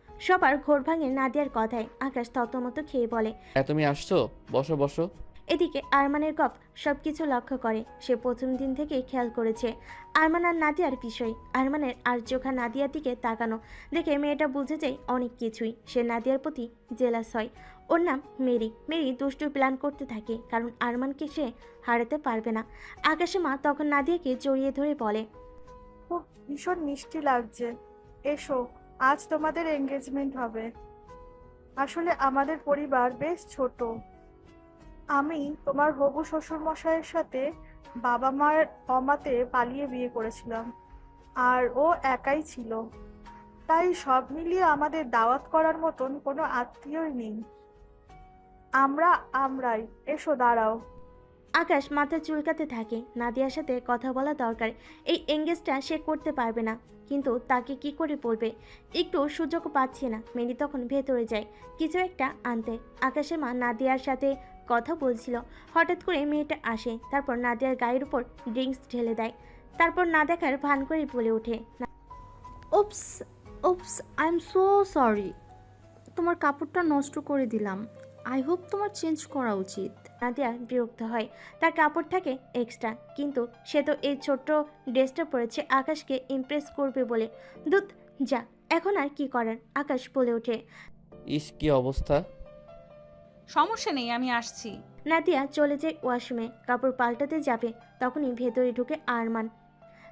সবার ঘোর ভাঙে নাদিয়ার কথায়। আকাশ ততমত খেয়ে বলে, তুমি আসছো, বসো বসো। এদিকে আরমানের গপ সবকিছু লক্ষ্য করে। সে প্রথম দিন থেকেই খেয়াল করেছে আরমান আর নাদিয়ার বিষয়। আরমানের আর চোখা নাদিয়ার দিকে তাকানো দেখে মেয়েটা বুঝে যায় অনেক কিছুই। সে নাদিয়ার প্রতি জেলাস হয়। ওর নাম মেরি। মেরি দুষ্টু প্ল্যান করতে থাকে, কারণ আরমানকে সে হারাতে পারবে না। আকাশে মা তখন নাদিয়াকে জড়িয়ে ধরে বলে, খুব ভীষণ মিষ্টি লাগছে। এসো, আজ তোমাদের এঙ্গেজমেন্ট হবে। আসলে আমাদের পরিবার বেশ ছোট। আমি তোমার হবু শ্বশুর মশাইয়ের সাথে বাবা মার অমাতে পালিয়ে বিয়ে করেছিলাম, আর ও একাই ছিল। তাই সব মিলিয়ে আমাদের দাওয়াত করার মতন কোনো আত্মীয়ই নেই। আমরাই। এসো, দাঁড়াও। আকাশ মাথা চুলকাতে থাকে। নাদিয়ার সাথে কথা বলা দরকার। এই এঙ্গেজটা সে করতে পারবে না, কিন্তু তাকে কি করে বলবে? একটু সুযোগ পাচ্ছে না। মেরি তখন ভেতরে যায় কিছু একটা আনতে। আকাশের মা নাদিয়ার সাথে কথা বলছিল। হঠাৎ করে মেয়েটা আসে, তারপর নাদিয়ার গায়ের উপর ড্রিঙ্কস ঢেলে দেয়। তারপর না দেখার ভান করে বলে ওঠে, ওপস ওপস, আই এম সো সরি, তোমার কাপড়টা নষ্ট করে দিলাম। আই হোপ তোমার চেঞ্জ করা উচিত। নাদিয়া বিরক্ত হয়। তার কাপড় থাকে এক্সট্রা, কিন্তু সে তো এই ছোট্ট ড্রেসটা পরেছে আকাশকে ইমপ্রেস করবে বলে। দুধ, যা, এখন আর কি করার। আকাশ বলে ওঠে। ইস কি অবস্থা। সমস্যা নেই, আমি আসছি। নাদিয়া চলে যায় ওয়াশরুমে, কাপড় পাল্টাতে যাবে, তখনই ভেতরে ঢুকে আরমান।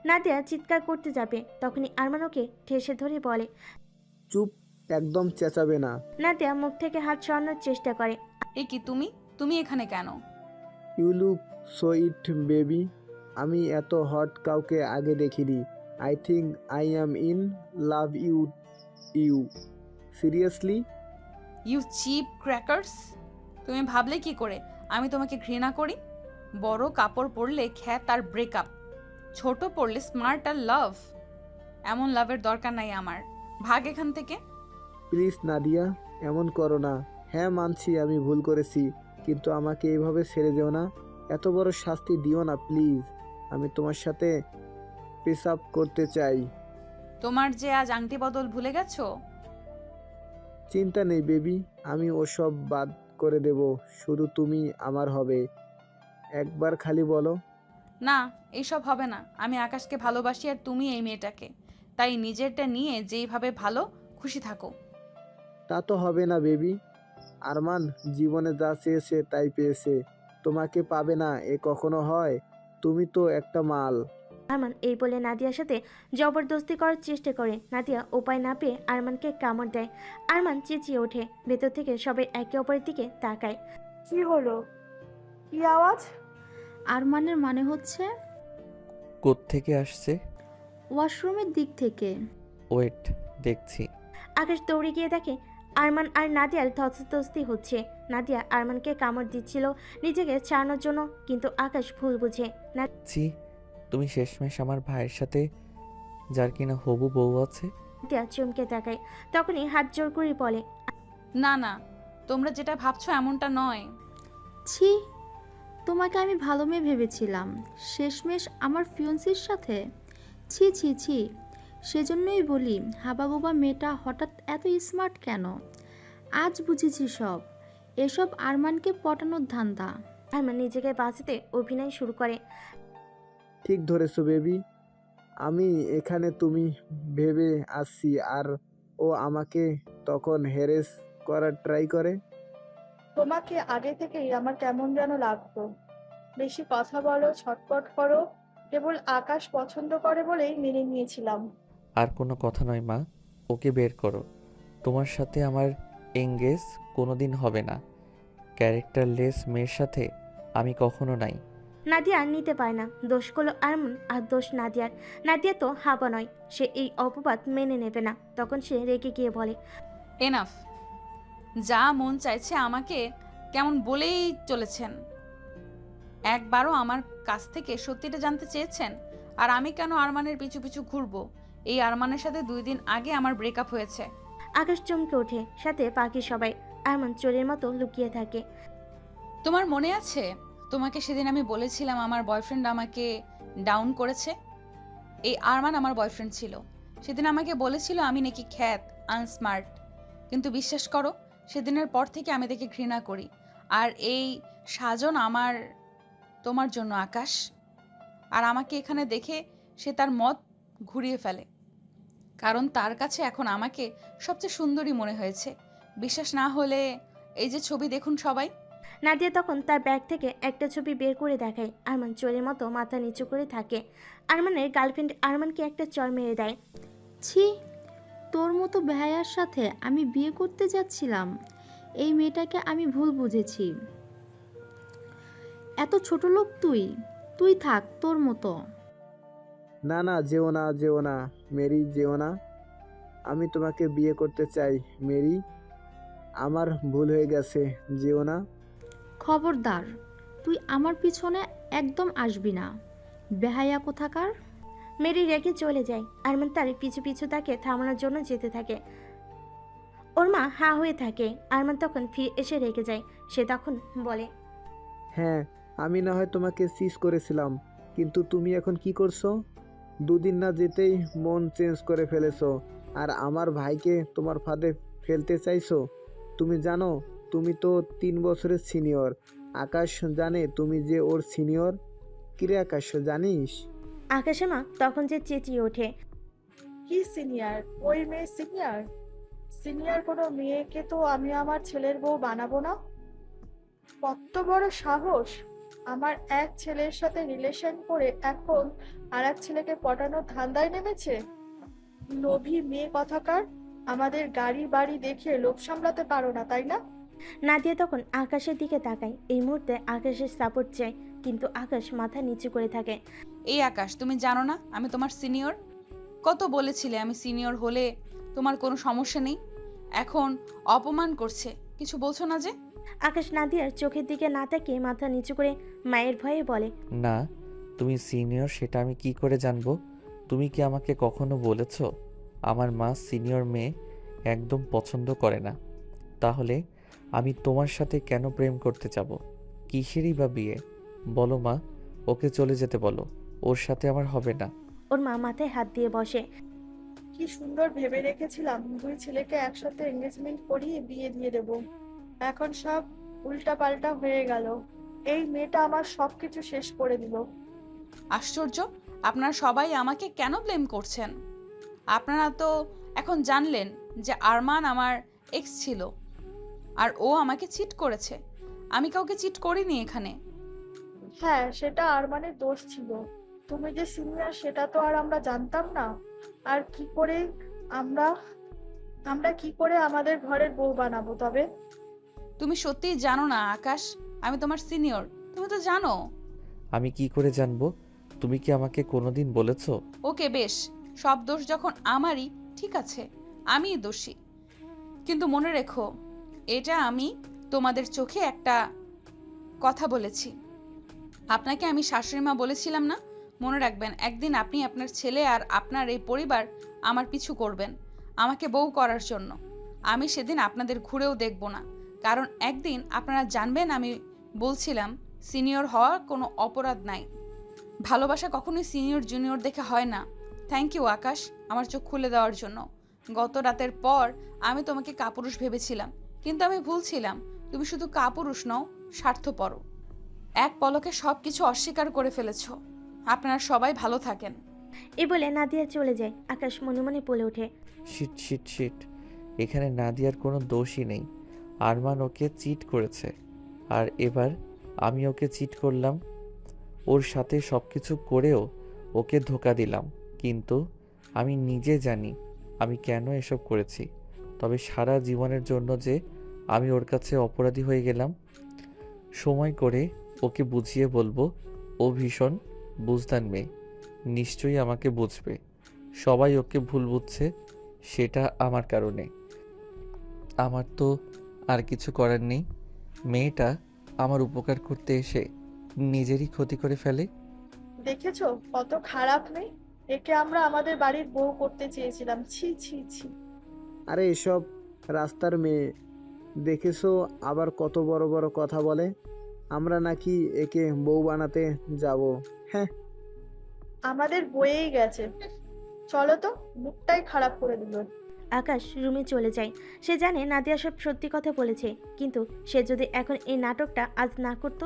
নাদিয়া চিৎকার করতে যাবে, তখনই আরমান ওকে ঠেসে ধরে বলে। চুপ, একদম চেঁচাবে না। নাদিয়া মুখ থেকে হাত সরানোর চেষ্টা করে। এ কি, তুমি এখানে কেন? You look so it baby. আমি এত হট কাউকে আগে দেখিনি। I think I am in love you seriously. You cheap crackers! তুমি ভাবলে কি করে আমি তোমাকে ঘৃণা করি? বড় কাপড় পরলে খ্যাত আর ব্রেকআপ, ছোট পরলে স্মার্ট আর লাভ। এমন লাভের দরকার নাই আমার। ভাগ এখান থেকে। প্লিজ নাদিয়া, এমন করো না। হ্যাঁ মানছি আমি ভুল করেছি, কিন্তু আমাকে এইভাবে ছেড়ে যেও না। এত বড় শাস্তি দিও না প্লিজ। আমি তোমার সাথে পেশাব করতে চাই। তোমার যে আজ আংটি বদল ভুলে গেছো? চিন্তা নেই বেবি, আমি ওসব বাদ করে দেব। শুধু তুমি আমার হবে। একবার খালি বলো। না, এইসব হবে না। আমি আকাশকে ভালোবাসি আর তুমি এই মেয়েটাকে। তাই নিজেরটা নিয়ে যেইভাবে ভালো খুশি থাকো। তা তো হবে না বেবি। আরমান জীবনে যা চেয়েছে তাই পেয়েছে। তোমাকে পাবে না এ কখনো হয়? তুমি তো একটা মাল। আরমান এই বলে নাদিয়ার সাথে জবরদস্তি করার চেষ্টা করে। নাদিয়া উপায় না পেয়ে আরমানকে কামড় দেয়। আরমান চেঁচিয়ে ওঠে। ভেতর থেকে সবাই একে অপরের দিকে তাকায়। কি হলো? কি আওয়াজ? আরমানের মানে হচ্ছে কোত্থেকে আসছে? ওয়াশরুমের দিক থেকে। ওয়েট, দেখছি। আকাশ দৌড়ে গিয়ে দেখে আরমান আর নাদিয়ার ধস্তাধস্তি হচ্ছে। নাদিয়া আরমানকে কামড় দিচ্ছিল নিজেকে ছাড়ানোর জন্য, কিন্তু আকাশ ভুল বুঝে। ছি, তুমি শেষমেশ আমার ভাইয়ের সাথে, যার কিনা হবু বউ আছে। নাদিয়া চমকে তাকায়, তখনই হাত জোর করে বলে, না না, তোমরা যেটা ভাবছো এমনটা নয়। ছি, তোমাকে আমি ভালো মেয়ে ভেবেছিলাম, শেষমেশ আমার ফিয়ন্সির সাথে। ছি ছি ছি, সেজন্যই বলি হাবাগোবা মেয়েটা হঠাৎ এত স্মার্ট কেন। আজ বুঝেছি সব। এসব আরমানকে পটানোর ধান্দা। আরমান নিজেকে বাঁচাতে অভিনয় শুরু করে। ঠিক ধরেছো বেবি। আমি এখানে তুমি ভেবে আসছি, আর ও আমাকে তখন হ্যারেস করার ট্রাই করে। তোমাকে আগে থেকেই আমার কেমন যেন লাগতো। বেশি কথা বলো, ছটপট করো। কেবল আকাশ পছন্দ করে বলেই মেনে নিয়েছিলাম। আর কোনো কথা নয় মা, ওকে বের করো। তোমার সাথে আমার এঙ্গেজ কোনোদিন হবে না। ক্যারেক্টারলেস মেয়ের সাথে আমি কখনো নাই। নাদিয়া নিতে পারে না। দোষগুলো আরমান আর দোষ নাদিয়ার। নাদিয়া তো হাবা নয়, সে এই অপবাদ মেনে নেবে না। তখন সে রেগে গিয়ে বলে, এনাফ। যা মন চাইছে আমাকে কেমন বলেই চলেছেন। একবারও আমার কাছ থেকে সত্যিটা জানতে চেয়েছেন? আর আমি কেন আরমানের পিছু পিছু ঘুরবো? এই আরমানের সাথে 2 দিন আগে আমার ব্রেকআপ হয়েছে। আকাশ চমকে ওঠে, সাথে বাকি সবাই। আরমান চোরের মতো লুকিয়ে থাকে। তোমার মনে আছে তোমাকে সেদিন আমি বলেছিলাম আমার বয়ফ্রেন্ড আমাকে ডাউন করেছে? এই আরমান আমার বয়ফ্রেন্ড ছিল। সেদিন আমাকে বলেছিল আমি নাকি খ্যাত, আনস্মার্ট। কিন্তু বিশ্বাস করো, সেদিনের পর থেকে আমি তাকে ঘৃণা করি। আর এই সাজন আমার তোমার জন্য আকাশ। আর আমাকে এখানে দেখে সে তার মত ঘুরিয়ে ফেলে, কারণ তার কাছে এখন আমাকে সবচেয়ে সুন্দরী মনে হয়েছে। বিশ্বাস না হলে এই যে ছবি দেখুন সবাই। নাদিয়া তখন তার ব্যাগ থেকে একটা ছবি বের করে দেখায়। আরমান চোরের মতো মাথা নিচু করে থাকে। আরমানের গার্লফ্রেন্ড আরমানকে একটা চড় মেরে দেয়। ছি, তোর মতো বেহায়ার সাথে আমি বিয়ে করতে যাচ্ছিলাম। এই মেয়েটাকে আমি ভুল বুঝেছি। এত ছোট লোক তুই। তুই থাক তোর মতো। না না, যেও না, যেও না মেরি, যেও না। আমি তোমাকে বিয়ে করতে চাই মেরি। আমার ভুল হয়ে গেছে, যেও না। খবরদার, তুই আমার পিছনে একদম আসবি না, বেহায়া কোথাকার। মেরি রেগে চলে যায়। আরমান তার পিছু পিছু তাকে থামানোর জন্য যেতে থাকে। ওর মা হা হয়ে থাকে। আরমান তখন ফিরে এসে রেগে যায়। সে তখন বলে, হ্যাঁ, আমি না হয় তোমাকে সিজ করেছিলাম, কিন্তু তুমি এখন কি করছো? 2 দিন না যেতেই মন চেঞ্জ করে ফেলেছো, আর আমার ভাইকে তোমার ফাঁদে ফেলতে চাইছো। তুমি জানো তুমি তো 3 বছরের সিনিয়র। আকাশ জানে তুমি যে ওর সিনিয়র। কিরে আকাশ, জানিস? আকাশের মা তখন যে চেঁচিয়ে ওঠে। কি সিনিয়র? ওই মেয়ে সিনিয়র? সিনিয়র কোনো মেয়েকে তো আমি আমার ছেলের বউ বানাবো না। কত বড় সাহস! আমার এক ছেলের সাথে রিলেশন করে এখন আর এক ছেলেকে পটানোর ধান্দায় নেমেছে। লোভী মেয়ে কথাকার! আমাদের গাড়ি বাড়ি দেখে লোভ সামলাতে পারো না, তাই না? নাদিয়া তখন আকাশের দিকে তাকায়। এই মুহূর্তে আকাশের সাপোর্ট চায়, কিন্তু আকাশ মাথা নিচু করে থাকে। এই আকাশ, তুমি জানো না আমি তোমার সিনিয়র? কত বলেছিলে আমি সিনিয়র হলে তোমার কোনো সমস্যা নেই। এখন অপমান করছে, কিছু বলছো না যে? আকাশ নাদিয়ার চোখের দিকে না তাকিয়ে মাথা নিচু করে মায়ের ভয়ে বলে, না, তুমি সিনিয়র সেটা আমি কি করে জানবো? তুমি কি আমাকে কখনো বলেছো আমার মা সিনিয়র মেয়ে একদম পছন্দ করে না? তাহলে আমি তোমার সাথে কেন প্রেম করতে যাব? কিসেরই বা বিয়ে? বলো মা, ওকে চলে যেতে বলো। ওর সাথে আমার হবে না। ওর মা মাথায় হাত দিয়ে বসে। কি সুন্দর ভেবে রেখেছিলাম 2 ছেলেকে একসাথে এঙ্গেজমেন্ট করিয়ে বিয়ে দিয়ে দেব। এখন সব উল্টা পাল্টা হয়ে গেল। এই মেয়েটা আমার সবকিছু শেষ করে দিল। আশ্চর্য, আপনারা সবাই আমাকে কেন ব্লেম করছেন? আপনারা তো এখন জানলেন যে আরমান আমার এক্স ছিল আর ও আমাকে চিট করেছে। আমি কাউকে চিট করিনি এখানে। হ্যাঁ, সেটা আরমানের দোষ ছিল। তুমি যে সিনিয়র সেটা তো আর আমরা জানতাম না। আর কি করে আমরা আমরা কি করে আমাদের ঘরের বউ বানাবো তবে? তুমি সত্যিই জানো না আকাশ, আমি তোমার সিনিয়র। তুমি তো জানো। আমি কি করে জানবো? তুমি কি আমাকে কোনোদিন বলেছো? ওকে বেশ, সব দোষ যখন আমারই, ঠিক আছে, আমিই দোষী। কিন্তু মনে রেখো, এটা আমি তোমাদের চোখে একটা কথা বলেছি। আপনাকে আমি শাশুড়ি মা বলেছিলাম না? মনে রাখবেন, একদিন আপনি আপনার ছেলে আর আপনার এই পরিবার আমার পিছু করবেন আমাকে বউ করার জন্য। আমি সেদিন আপনাদের ঘুরেও দেখব না, কারণ একদিন আপনারা জানবেন আমি বলছিলাম সিনিয়র হওয়ার কোনো অপরাধ নাই। ভালোবাসা কখনোই সিনিয়র জুনিয়র দেখে হয় না। থ্যাংক ইউ আকাশ, আমার চোখ খুলে দেওয়ার জন্য। গত রাতের পর আমি তোমাকে কাপুরুষ ভেবেছিলাম, কিন্তু আমি ভুল ছিলাম। তুমি শুধু কাপুরুষ নও, স্বার্থপরও। এক পলকে সব কিছু অস্বীকার করে ফেলেছো। আপনারা সবাই ভালো থাকেন। এ বলে নাদিয়া চলে যায়। আকাশ মনে মনে বলে ওঠে, শিট শিট শিট, এখানে নাদিয়ার কোনো দোষই নেই। আরমান ওকে চিট করেছে, আর এবার আমি ওকে চিট করলাম। ওর সাথে সব কিছু করেও ওকে ধোকা দিলাম। কিন্তু আমি নিজে জানি আমি কেন এসব করেছি। তবে সারা জীবনের জন্য যে আমি ওর কাছে অপরাধী হয়ে গেলাম। সময় করে ওকে বুঝিয়ে বলবো। ও ভীষণ বুঝদার মেয়ে, নিশ্চয়ই আমাকে বুঝবে। সবাই ওকে ভুল বুঝছে, সেটা আমার কারণে। আমার তো আর কিছু করার নেই। মেয়েটা আমার উপকার করতে এসে নিজেরই ক্ষতি করে ফেলে। দেখেছো কত খারাপ মেয়ে। একে আমরা আমাদের বাড়ির বউ করতে চেয়েছিলাম। ছি ছি ছি। আরে এসব রাস্তার মেয়ে, দেখেছো আবার কত বড় বড় কথা বলে। আমরা নাকি একে বউ বানাতে যাব? হ্যাঁ। আমাদের বয়েই গেছে। চলো তো, মুখটাই খারাপ করে দিল। আকাশ রুমে চলে যায়। সে জানে নাদিয়া সব সত্যি কথা বলেছে, কিন্তু সে যদি এখন এই নাটকটা আজ না করত,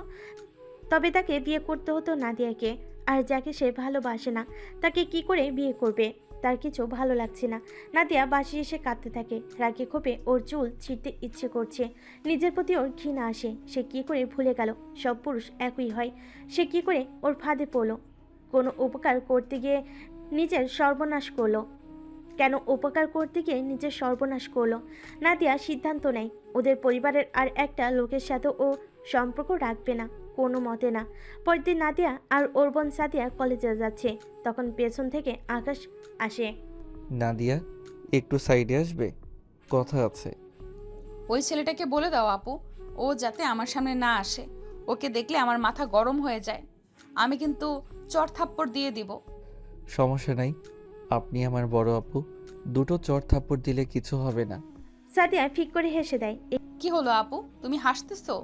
তবে তাকে বিয়ে করতে হতো নাদিয়াকে। আর যাকে সে ভালোবাসে না, তাকে কি করে বিয়ে করবে? তার কিছু ভালো লাগছে না। নাদিয়া বাসি এসে কাঁদতে থাকে। রাগে ক্ষোভে ওর চুল ছিঁড়তে ইচ্ছে করছে। নিজের প্রতি ওর ঘৃণা আসে। সে কি করে ভুলে গেল সব পুরুষ একই হয়? সে কি করে ওর ফাঁদে পড়লো? কোনো উপকার করতে গিয়ে নিজের সর্বনাশ করলো। কেন উপকার করতে গিয়ে নিজের সর্বনাশ করলো? নাদিয়া সিদ্ধান্ত নেয় ওদের পরিবারের আর একটা লোকের সাথে ও সম্পর্ক রাখবে না, কোনো মতে না। পরদিন নাদিয়া আর ওর বোন সাদিয়া কলেজে যাচ্ছে। তখন পেছন থেকে আকাশ আসে। নাদিয়া, একটু সাইডে আসবে, কথা আছে। ওই ছেলেটাকে বলে দাও আপু, ও যাতে আমার সামনে না আসে। ওকে দেখলে আমার মাথা গরম হয়ে যায়। আমি কিন্তু চড় থাপ্পড় দিয়ে দিব। সমস্যা নাই, আপনি আমার বড় আপু, দুটো চড় থাপ্পড় দিলে কিছু হবে না। সাদিয়া ফিক করে হেসে দেয়। কি হলো আপু, তুমি হাসতেছো?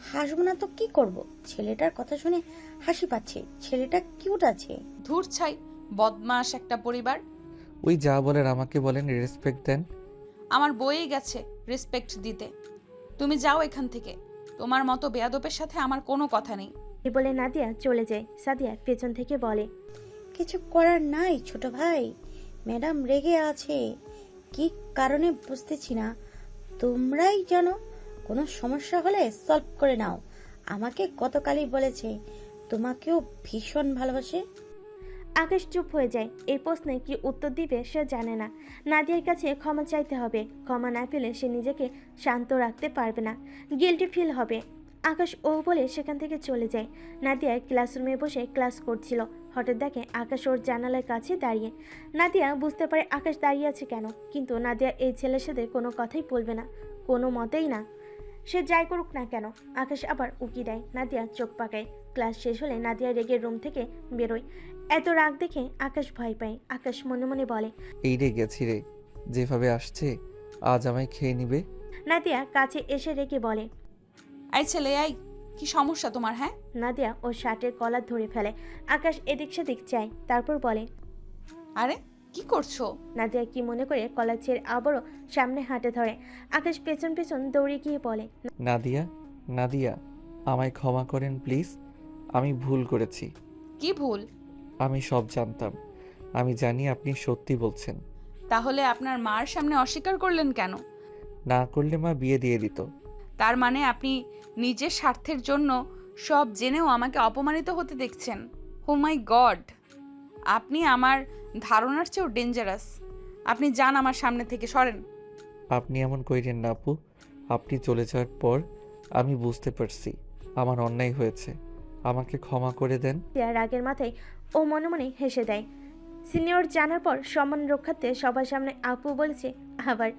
হাসবো না তো কি করব? ছেলেটার কথা শুনে হাসি পাচ্ছে। ছেলেটা কিউট আছে। ধুর ছাই, বদমাস একটা পরিবার। ওই যা বলেন আমাকে বলেন, রেসপেক্ট দেন। আমার বয়েই গেছে রেসপেক্ট দিতে। তুমি যাও এখান থেকে। তোমার মতো বেয়াদবের সাথে আমার কোনো কথা নেই। এই বলে নাদিয়া চলে যায়। সাদিয়া পেছন থেকে বলে, কিছু করার নাই ছোট ভাই, ম্যাডাম রেগে আছে। কি কারণে বুঝতেছি না। তোমরাই জানো, কোনো সমস্যা হলে সলভ করে নাও। আমাকে গতকালই বলেছে তোমাকেও ভীষণ ভালোবাসে। আকাশ চুপ হয়ে যায়। এই প্রশ্নে কি উত্তর দিবে সে জানে না। নাদিয়ার কাছে ক্ষমা চাইতে হবে। ক্ষমা না পেলে সে নিজেকে শান্ত রাখতে পারবে না, গিল্টি ফিল হবে। আকাশ ও বলে সেখান থেকে চলে যায়। নাদিয়া ক্লাসরুমে বসে ক্লাস করছিল। হঠাৎ দেখে আকাশ ওর জানালার কাছে দাঁড়িয়ে। নাদিয়া বুঝতে পারে আকাশ দাঁড়িয়ে আছে কেন, কিন্তু নাদিয়া এই ছেলের সাথে কোনো কথাই বলবে না, কোনো মতেই না। সে যাই করুক না কেন। আকাশ আবার উকি দেয়। নাদিয়া চোখ পাকায়। ক্লাস শেষ হলে নাদিয়া রেগে রুম থেকে বেরোয়। এত রাগ দেখে আকাশ ভয় পায়। আকাশ মনে মনে বলে, এই রে গেছি রে, যেভাবে আসছে আজ আমায় খেয়ে নিবে। নাদিয়া কাছে এসে রেগে বলে, এই ছেলে, এই কি সমস্যা তোমার? হ্যাঁ, নাদিয়া ওর শার্টের কলার ধরে ফেলে। আকাশ এদিক সেদিক চায়, তারপর বলে, আরে কি করছো? নাদিয়া কি মনে করে কলার ছেড়ে আবারও সামনে হাঁটে ধরে। আকাশ পেছন পেছন দৌড়ে গিয়ে বলে, নাদিয়া, নাদিয়া, আমায় ক্ষমা করেন প্লিজ। আমি ভুল করেছি। কি ভুল? আমি সব জানতাম। আমি জানি আপনি সত্যি বলছেন। তাহলে আপনার মার সামনে অস্বীকার করলেন কেন? না করলে মা বিয়ে দিয়ে দিত। তার মানে আপনি নিজের স্বার্থের জন্য সব জেনেও আমাকে অপমানিত হতে দেখছেন? ও মাই গড, আপনি আমার ধারণার চেয়েও ডেঞ্জারাস। আপনি যান আমার সামনে থেকে, সরেন। আপনি এমন কইরেন না আপু। আপনি চলে যাওয়ার পর আমি বুঝতে পারছি আমার অন্যায় হয়েছে। আমাকে ক্ষমা করে দেন। নাদিয়া রাগের মাথায় ও মনে মনে হেসে দেয়। সিনিয়র জানার পর সম্মান রক্ষার্থে সবার সামনে আপু বলেছে আবার।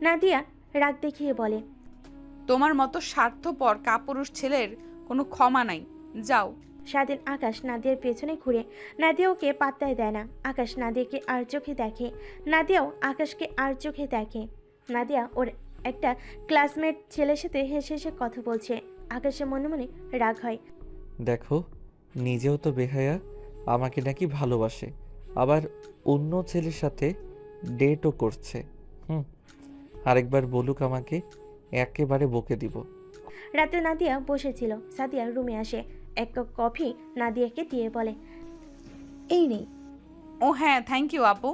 নাদিয়া রাগ দেখিয়ে বলে, তোমার মতো স্বার্থপর কাপুরুষ ছেলের কোনো ক্ষমা নাই। যাও। স্বাধীন আকাশ নাদিয়ার পেছনে ঘুরে। নাদিয়া ওকে পাত্তাই দেয় না। আকাশ নাদিয়াকে আর চোখে দেখে। নাদিয়াও আকাশকে আর চোখে দেখে। নাদিয়া ওর একটা ক্লাসমেট ছেলের সাথে হেসে হেসে কথা বলছে। আকাশের মনে মনে রাগ হয়। দেখো, নিজেও তো বেহায়া, আমাকে নাকি ভালোবাসে, আবার অন্য ছেলের সাথে ডেটও করছে। আরেকবার বলুক আমাকে, একেবারে বকে দিব। রাতে নাদিয়া বসেছিল। সাদিয়া রুমে আসে। এক কাপ কফি নাদিয়াকে দিয়ে বলে, এই নেই। ও হ্যাঁ, থ্যাংক ইউ আপু,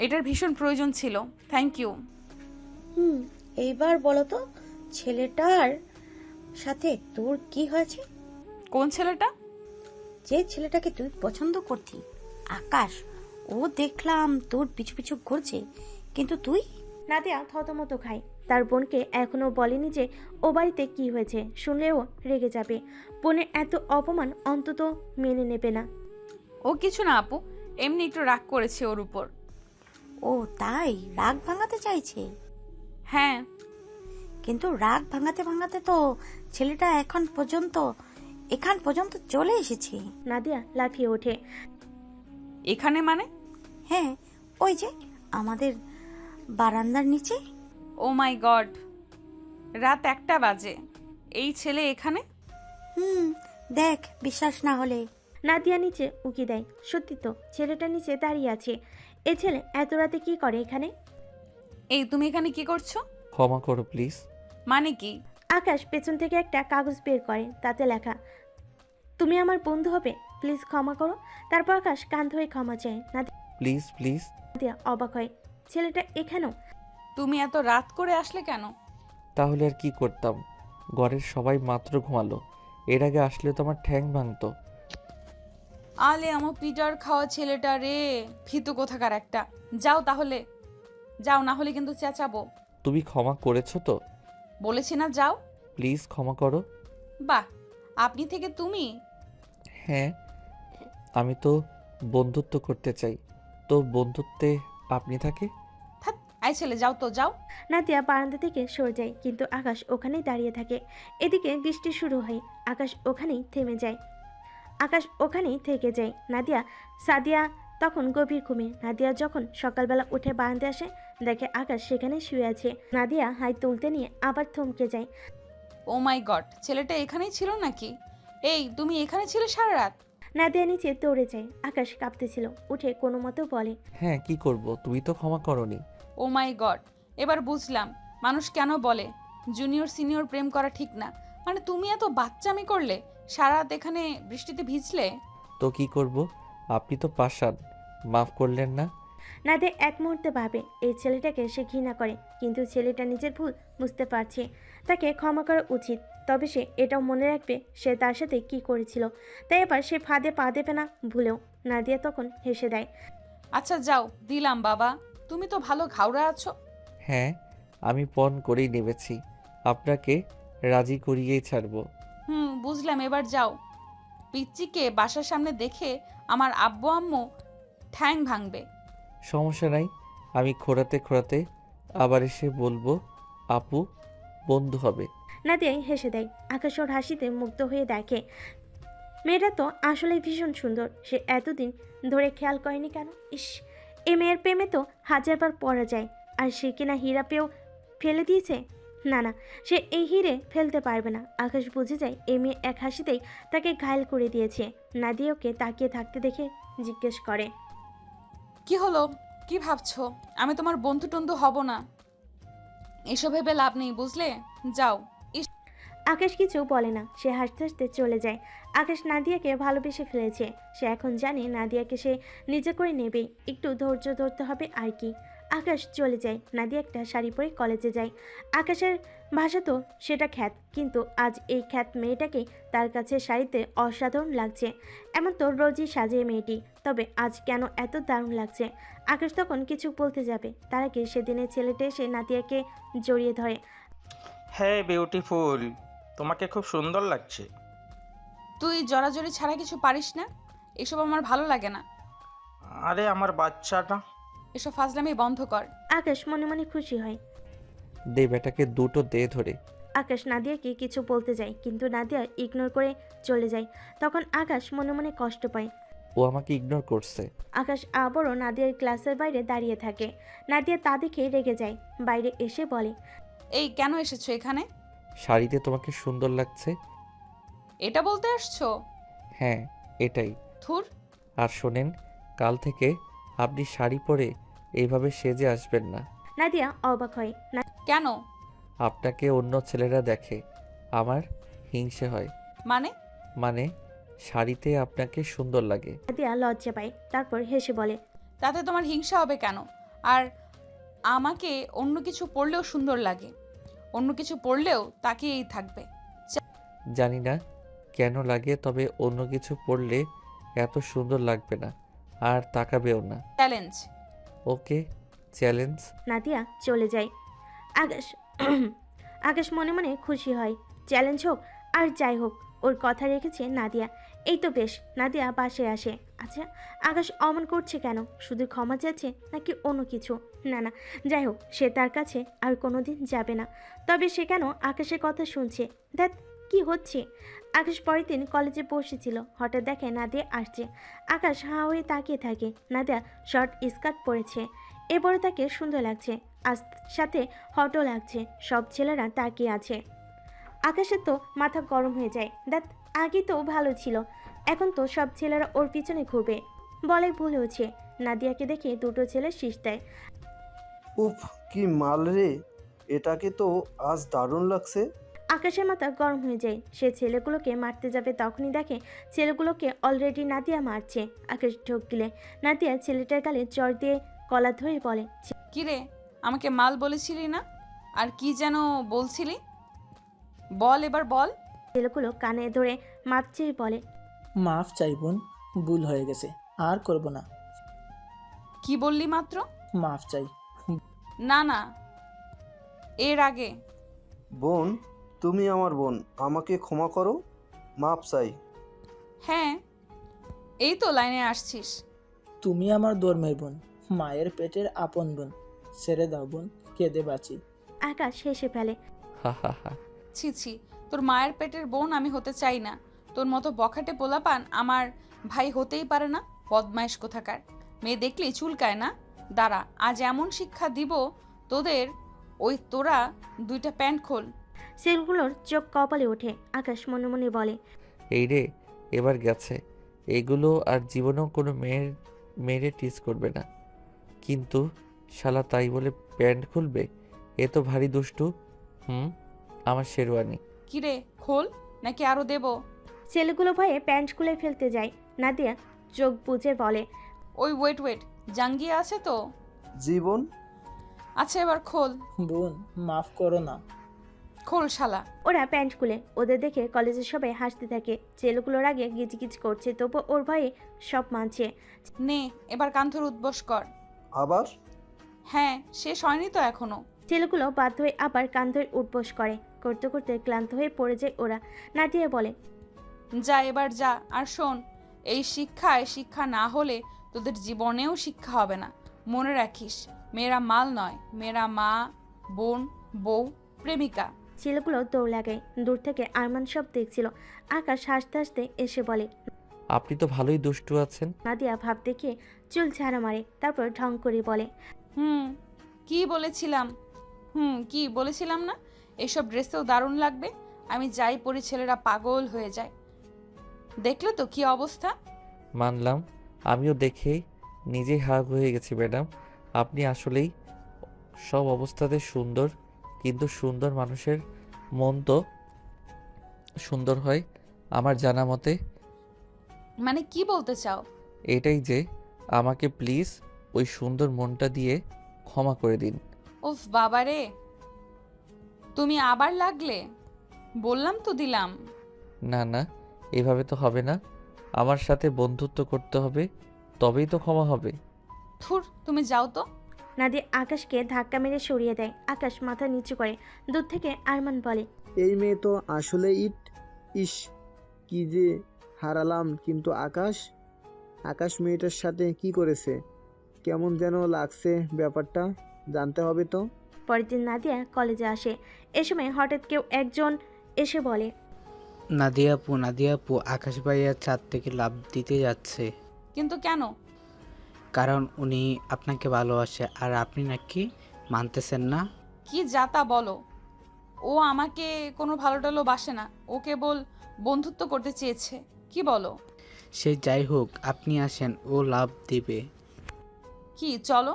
এটার ভীষণ প্রয়োজন ছিল। Thank you. এইবার বলো তো, ছেলেটার সাথে তোর কি হয়েছে? কোন ছেলেটা? যে ছেলেটাকে তুই পছন্দ করতি, আকাশ। ও দেখলাম তোর পিছু পিছু ঘুরছে, কিন্তু তুই? নাদিয়া থতমত খায়। তার বোনকে এখনো বলেনি যে ও বাড়িতে কি হয়েছে, শুনলেও রেগে যাবে। বোনের এত অপমান অন্তত মেনে নেবে না। ও কিছু না আপু, এমনি একটু রাগ করেছে ওর উপর। ও তাই রাগ ভাঙাতে চাইছে? হ্যাঁ। কিন্তু রাগ ভাঙাতে ভাঙাতে তো ছেলেটা এখান পর্যন্ত চলে এসেছে। নাদিয়া লাফিয়ে ওঠে। এখানে মানে? হ্যাঁ, ওই যে আমাদের বারান্দার নিচে। ও মাই গড, রাত 1টা বাজে, এই ছেলে এখানে? দেখ, বিশ্বাস না হলে। নাদিয়া নিচে উকি দেয়। সত্যি তো, ছেলেটা নিচে দাঁড়িয়ে আছে। এ ছেলে এত রাতে কি করে এখানে? এই তুমি এখানে কি করছো? ক্ষমা করো প্লিজ। মানে কি? আকাশ পেছন থেকে একটা কাগজ বের করে, তাতে লেখা, তুমি আমার বন্ধু হবে, প্লিজ ক্ষমা করো। তারপর আকাশ কান ধরে ক্ষমা চায়। Please please. নাদিয়া অবাক হয়, ছেলেটা এখানেও? তুমি এত রাত করে আসলে কেন? তাহলে আর কি করতাম, ঘরের সবাই মাত্র ঘুমালো, এর আগে আসলে তো আমার ঠ্যাং ভাঙতো। আলে আমার পিটার খাওয়া ছেলেটা রে, ফিতু কোথাকার একটা। যাও তাহলে, যাও, না হলে কিন্তু চেঁচাবো। তুমি ক্ষমা করেছো তো? বলেছি না যাও। প্লিজ ক্ষমা করো। বাহ, আপনি থেকে তুমি? হ্যাঁ, আমি তো বন্ধুত্ব করতে চাই, তো বন্ধুত্বে আপনি থাকে। থাক, আই ছেলে যাও তো, যাও। নাদিয়া বারান্দা থেকে সরে যায়, কিন্তু আকাশ ওখানেই দাঁড়িয়ে থাকে। এদিকে বৃষ্টি শুরু হয়, আকাশ ওখানেই থেকে যায়। সাদিয়া তখন গভীর ঘুমে। নাদিয়া যখন সকালবেলা উঠে বারান্দায় আসে, দেখে আকাশ সেখানে শুয়ে আছে। নাদিয়া হাই তুলতে নিয়ে আবার থমকে যায়। ও মাই গড, ছেলেটা এখানেই ছিল নাকি? এই তুমি এখানে ছিলে সারা রাত? নাদিয়া নিচে দৌড়ে যায়। আকাশ কাঁপতেছিল, উঠে কোনো মতো বলে, হ্যাঁ, কি করব, তুমি তো ক্ষমা করনি। ও মাই গড, এবার বুঝলাম মানুষ কেন বলে জুনিয়র সিনিয়র প্রেম করা ঠিক না। মানে তুমি এত বাচ্চামি করলে, সারা রাত এখানে বৃষ্টিতে ভিজলে। তো কি করব, আপনি তো পাষাণ, মাফ করলেন না। নাদিয়া এক মুহূর্তে ভাবে এই ছেলেটাকে সে ঘৃণা করে, কিন্তু ছেলেটা নিজের ভুল বুঝতে পারছে, তাকে ক্ষমা করা উচিত। তবে সে এটাও মনে রাখবে সে তার সাথে কি করেছিল, তাই এবার সে ফাঁদে পা দেবে না ভুলেও। নাদিয়া তখন হেসে দেয়। আচ্ছা যাও, দিলাম বাবা, তুমি তো ভালো ঘাউড়া আছো। হ্যাঁ, আমি পণ করেই নেমেছি, আপনাকে রাজি করিয়েই ছাড়বো। বুঝলাম, এবার যাও। পিচ্চিকে বাসার সামনে দেখে আমার আব্বু আম্মু ঠ্যাং ভাঙবে। সমস্যা নাই, আমি খোঁড়াতে খোঁড়াতে আবার এসে বলবো আপু বন্ধু হবে। নাদিয়াই হেসে দেয়। আকাশ ওর হাসিতে মুগ্ধ হয়ে দেখে মেয়েটা তো আসলে ভীষণ সুন্দর। সে এতদিন ধরে খেয়াল করেনি কেন? ইস, এ মেয়ের প্রেমে তো হাজারবার পড়া যায়, আর সে কিনা হীরা পেয়েও ফেলে দিয়েছে। না না, সে এই হিরে ফেলতে পারবে না। আকাশ বুঝে যায় এই মেয়ে এক হাসিতেই তাকে ঘায়েল করে দিয়েছে। নাদিয়া ওকে তাকিয়ে থাকতে দেখে জিজ্ঞেস করে, কি হলো, কি ভাবছো? আমি তোমার বন্ধু টন্ধু হব না, এসব ভেবে লাভ নেই, বুঝলে? যাও। আকাশ কিছু বলে না, সে হাসতে হাসতে চলে যায়। আকাশ নাদিয়াকে ভালোবেসে ফেলেছে। সে এখন জানে নাদিয়াকে সে নিজে করে নেবে, একটু ধৈর্য ধরতে হবে আর কি। আকাশ চলে যায়। নাদিয়া একটা শাড়ি পরে কলেজে যায়। আকাশের ভাষা তো সেটা খ্যাত, কিন্তু আজ এই খ্যাত মেয়েটাকে তার কাছে শাড়িতে অসাধারণ লাগছে। এমন তো রোজই সাজে মেয়েটি, তবে আজ কেন এত দারুণ লাগছে? আকাশ তখন কিছু বলতে যাবে, তার আগে সেদিনের ছেলেটা এসে নাদিয়াকে জড়িয়ে ধরে। হ্যাঁ বিউটিফুল, তোমাকে খুব সুন্দর লাগছে। তুই জড়াজড়ি ছাড়া কিছু পারিস না, এসব আমার ভালো লাগে না। আরে আমার বাচ্চাটা। এসব ফাজলামি বন্ধ কর। আকাশ মনে মনে খুশি হয়। দে বেটাকে দুটো দে ধরে। আকাশ নাদিয়াকে কিছু বলতে যায়, কিন্তু নাদিয়া ইগনোর করে চলে যায়। তখন আকাশ মনে মনে কষ্ট পায়। ও আমাকে ইগনোর করছে। আকাশ আবারও নাদিয়ার ক্লাসের বাইরে দাঁড়িয়ে থাকে। নাদিয়া তা দেখে রেগে যায়, বাইরে এসে বলে, এই কেন এসেছো এখানে? শাড়িতে তোমাকে সুন্দর লাগছে। এটা বলতে আসছো? হ্যাঁ, এটাই। থুর। আর শোনেন, কাল থেকে আপনি শাড়ি পরে এইভাবে সেজে আসবেন না। নাদিয়া অবাক হয়। কেন? আপনাকে অন্য ছেলেরা দেখে, আমার হিংসে হয়। মানে শাড়িতে আপনাকে সুন্দর লাগে। নাদিয়া লজ্জা পায়, তারপর হেসে বলে, তাতে তোমার হিংসা হবে কেন? আর আমাকে অন্য কিছু পড়লেও সুন্দর লাগে, অন্য কিছু পড়লেও তাকিয়েই থাকবে। জানি না কেন লাগে, তবে অন্য কিছু পরলে এত সুন্দর লাগবে না। আর তাকাবেও না। চ্যালেঞ্জ। ওকে, চ্যালেঞ্জ। নাদিয়া চলে যায়। আকাশ আকাশ মনে মনে খুশি হয়। চ্যালেঞ্জ হোক আর যাই হোক, ওর কথা রেখেছে নাদিয়া। এই তো বেশ। নাদিয়া পাশে আসে। আচ্ছা, আকাশ অমন করছে কেন? শুধু ক্ষমা চাইছে নাকি অন্য কিছু? না না, যাই হোক, সে তার কাছে আর কোনোদিন যাবে না। তবে সে কেন আকাশের কথা শুনছে? ধ্যাত, কি হচ্ছে? আকাশ পরের দিন কলেজে বসেছিল, হঠাৎ দেখে নাদিয়া আসছে। আকাশ হাঁ হয়ে তাকিয়ে থাকে। নাদিয়া শর্ট স্কার্ট পরেছে, এবারও তাকে সুন্দর লাগছে, আজ সাথে হটও লাগছে। সব ছেলেরা তাকিয়ে আছে। আকাশের তো মাথা গরম হয়ে যায়। দেখ, আগে তো ভালো ছিল, এখন তো সব ছেলেরা ওর পিছনে ঘুরবে। বলে ভুল হচ্ছে। নাদিয়াকে দেখে দুটো ছেলে শীষ দেয়। উফ, কি মাল রে! এটাকে তো আজ দারুণ লাগছে। আকাশের মাথা গরম হয়ে যায়। সে ছেলেগুলোকে মারতে যাবে, তখনই দেখে ছেলেগুলোকে অলরেডি নাদিয়া মারছে। আকাশ ঢোক গিলে নাদিয়া ছেলেটার গালে জ্বর দিয়ে গলা ধরে বলে, কিরে, আমাকে মাল বলেছিলি না? আর কি যেন বলছিলি? বল, এবার বল। ছেলেগুলো কানে ধরে মাপছে বলে, মাফ চাই বোন, ভুল হয়ে গেছে, আর করব না। কি বললি মাত্র? মাফ চাই। না না, এর আগে। বোন, তুমি আমার বোন, আমাকে ক্ষমা করো। মাপ চাই। হ্যাঁ, এই তো লাইনে আসছিস। তুমি আমার ধর্মের বোন, মায়ের পেটের আপন বোন। ছেড়ে দাও বোন, কেঁদে বাঁচি। আকাশ হেসে ফেলে। হা হা হা। ছি ছি, তোর মায়ের পেটের বোন আমি হতে চাই না। তোর মতো বখাটে পোলাপান আমার ভাই হতেই পারে না। বদমাইশ কোথাকার। মেয়ে দেখলেই চুলকায় না? দাঁড়া, আজ এমন শিক্ষা দিব তোদের। ওই তোরা দুইটা প্যান্ট খোল। ছেলেগুলোর চোখ কপালে ওঠে। আকাশ মনে মনে বলে, এই রে, এবার গেছে। এগুলো আর জীবনেও কোনো মেয়েরে টিজ করবে না। কিন্তু শালা তাই বলে প্যান্ট খুলবে? এ তো ভারী দুষ্টু। আমার শেরওয়ানি। কিরে, খোল নাকি আরো দেব? ছেলেগুলো ভয়ে প্যান্ট খুলে ফেলতে যায়। নাদিয়া চোখ বুজে বলে, ওই ওয়েট ওয়েট, জাঙ্গিয়া আছে তো? জীবন, আচ্ছা, এবার খোল। বোন, মাফ করো না। খোল শালা। ওরা প্যান্ট খুলে। ওদের দেখে কলেজের সবাই হাসতে থাকে। ছেলেগুলোর আগে গিজগিজ করছে, তবু ওর ভয়ে সব মানছে। নে, এবার কান ধরে উদ্বোস কর। আবার? হ্যাঁ, শেষ হয়নি তো এখনো। ছেলেগুলো বাধ্য হয়ে আবার কান ধরে উঠবোস করে। করতে করতে ক্লান্ত হয়ে পড়ে যায় ওরা। নাদিয়া বলে, যা, এবার যা। আর শোন, এই শিক্ষায় শিক্ষা না হলে তোদের জীবনেও শিক্ষা হবে না। মনে রাখিস, মেয়েরা মাল নয়, মেয়েরা মা, বোন, বউ, প্রেমিকা। ছেলেগুলো দৌড় লাগায়। দূর থেকে আরমান সব দেখছিল। আকাশ হাসতে হাসতে এসে বলে, আপনি তো ভালোই দুষ্টু আছেন। নাদিয়া ভাব দেখিয়ে চুল ঝাড়া মারে, তারপর ঢং করে বলে, কি বলেছিলাম? কি বলেছিলাম না? এইসব ড্রেসেও দারুণ লাগবে। আমি যাই পরি ছেলেরা পাগল হয়ে যায়। দেখলে তো কি অবস্থা। মানলাম, আমিও দেখেই নিজেই হাগ হয়ে গেছি ম্যাডাম। আপনি আসলেই সব অবস্থাতে সুন্দর, কিন্তু সুন্দর মানুষের মন তো সুন্দর হয় আমার জানা মতে। মানে কি বলতে চাও? এটাই যে আমাকে প্লিজ ওই সুন্দর মনটা দিয়ে ক্ষমা করে দিন। উফ বাবারে, তুমি আবার লাগলে? বললাম তো দিলাম। না না, এভাবে তো হবে না। আমার সাথে বন্ধুত্ব করতে হবে, তবেই তো ক্ষমা হবে। থুর, তুমি যাও তো। নাদিয়া আকাশকে ধাক্কা মেরে সরিয়ে দেয়। আকাশ মাথা নিচু করে। দূর থেকে আরমান বলে, এই মেয়ে তো আসলে ইস, কি যে হারালাম। কিন্তু আকাশ মেয়েটার সাথে কি করেছে? কেমন যেন লাগছে ব্যাপারটা, জানতে হবে তো। পরের দিন নাদিয়া কলেজে আসে। এ সময় হঠাৎ কেউ একজন এসে বলে, নাদিয়া আপু, আকাশ ভাইয়া ছাদ থেকে লাফ দিতে যাচ্ছে। কিন্তু কেন? কারণ উনি আপনাকে ভালোবাসে, আর আপনি নাকি মানতেছেন না। কি যাতা বলো। ও আমাকে কোনো ভালো টালো বাসে না, ও কেবল বন্ধুত্ব করতে চেয়েছে। কি বলো? সে যাই হোক, আপনি আসেন, ও লাফ দিবে। কি, চলো।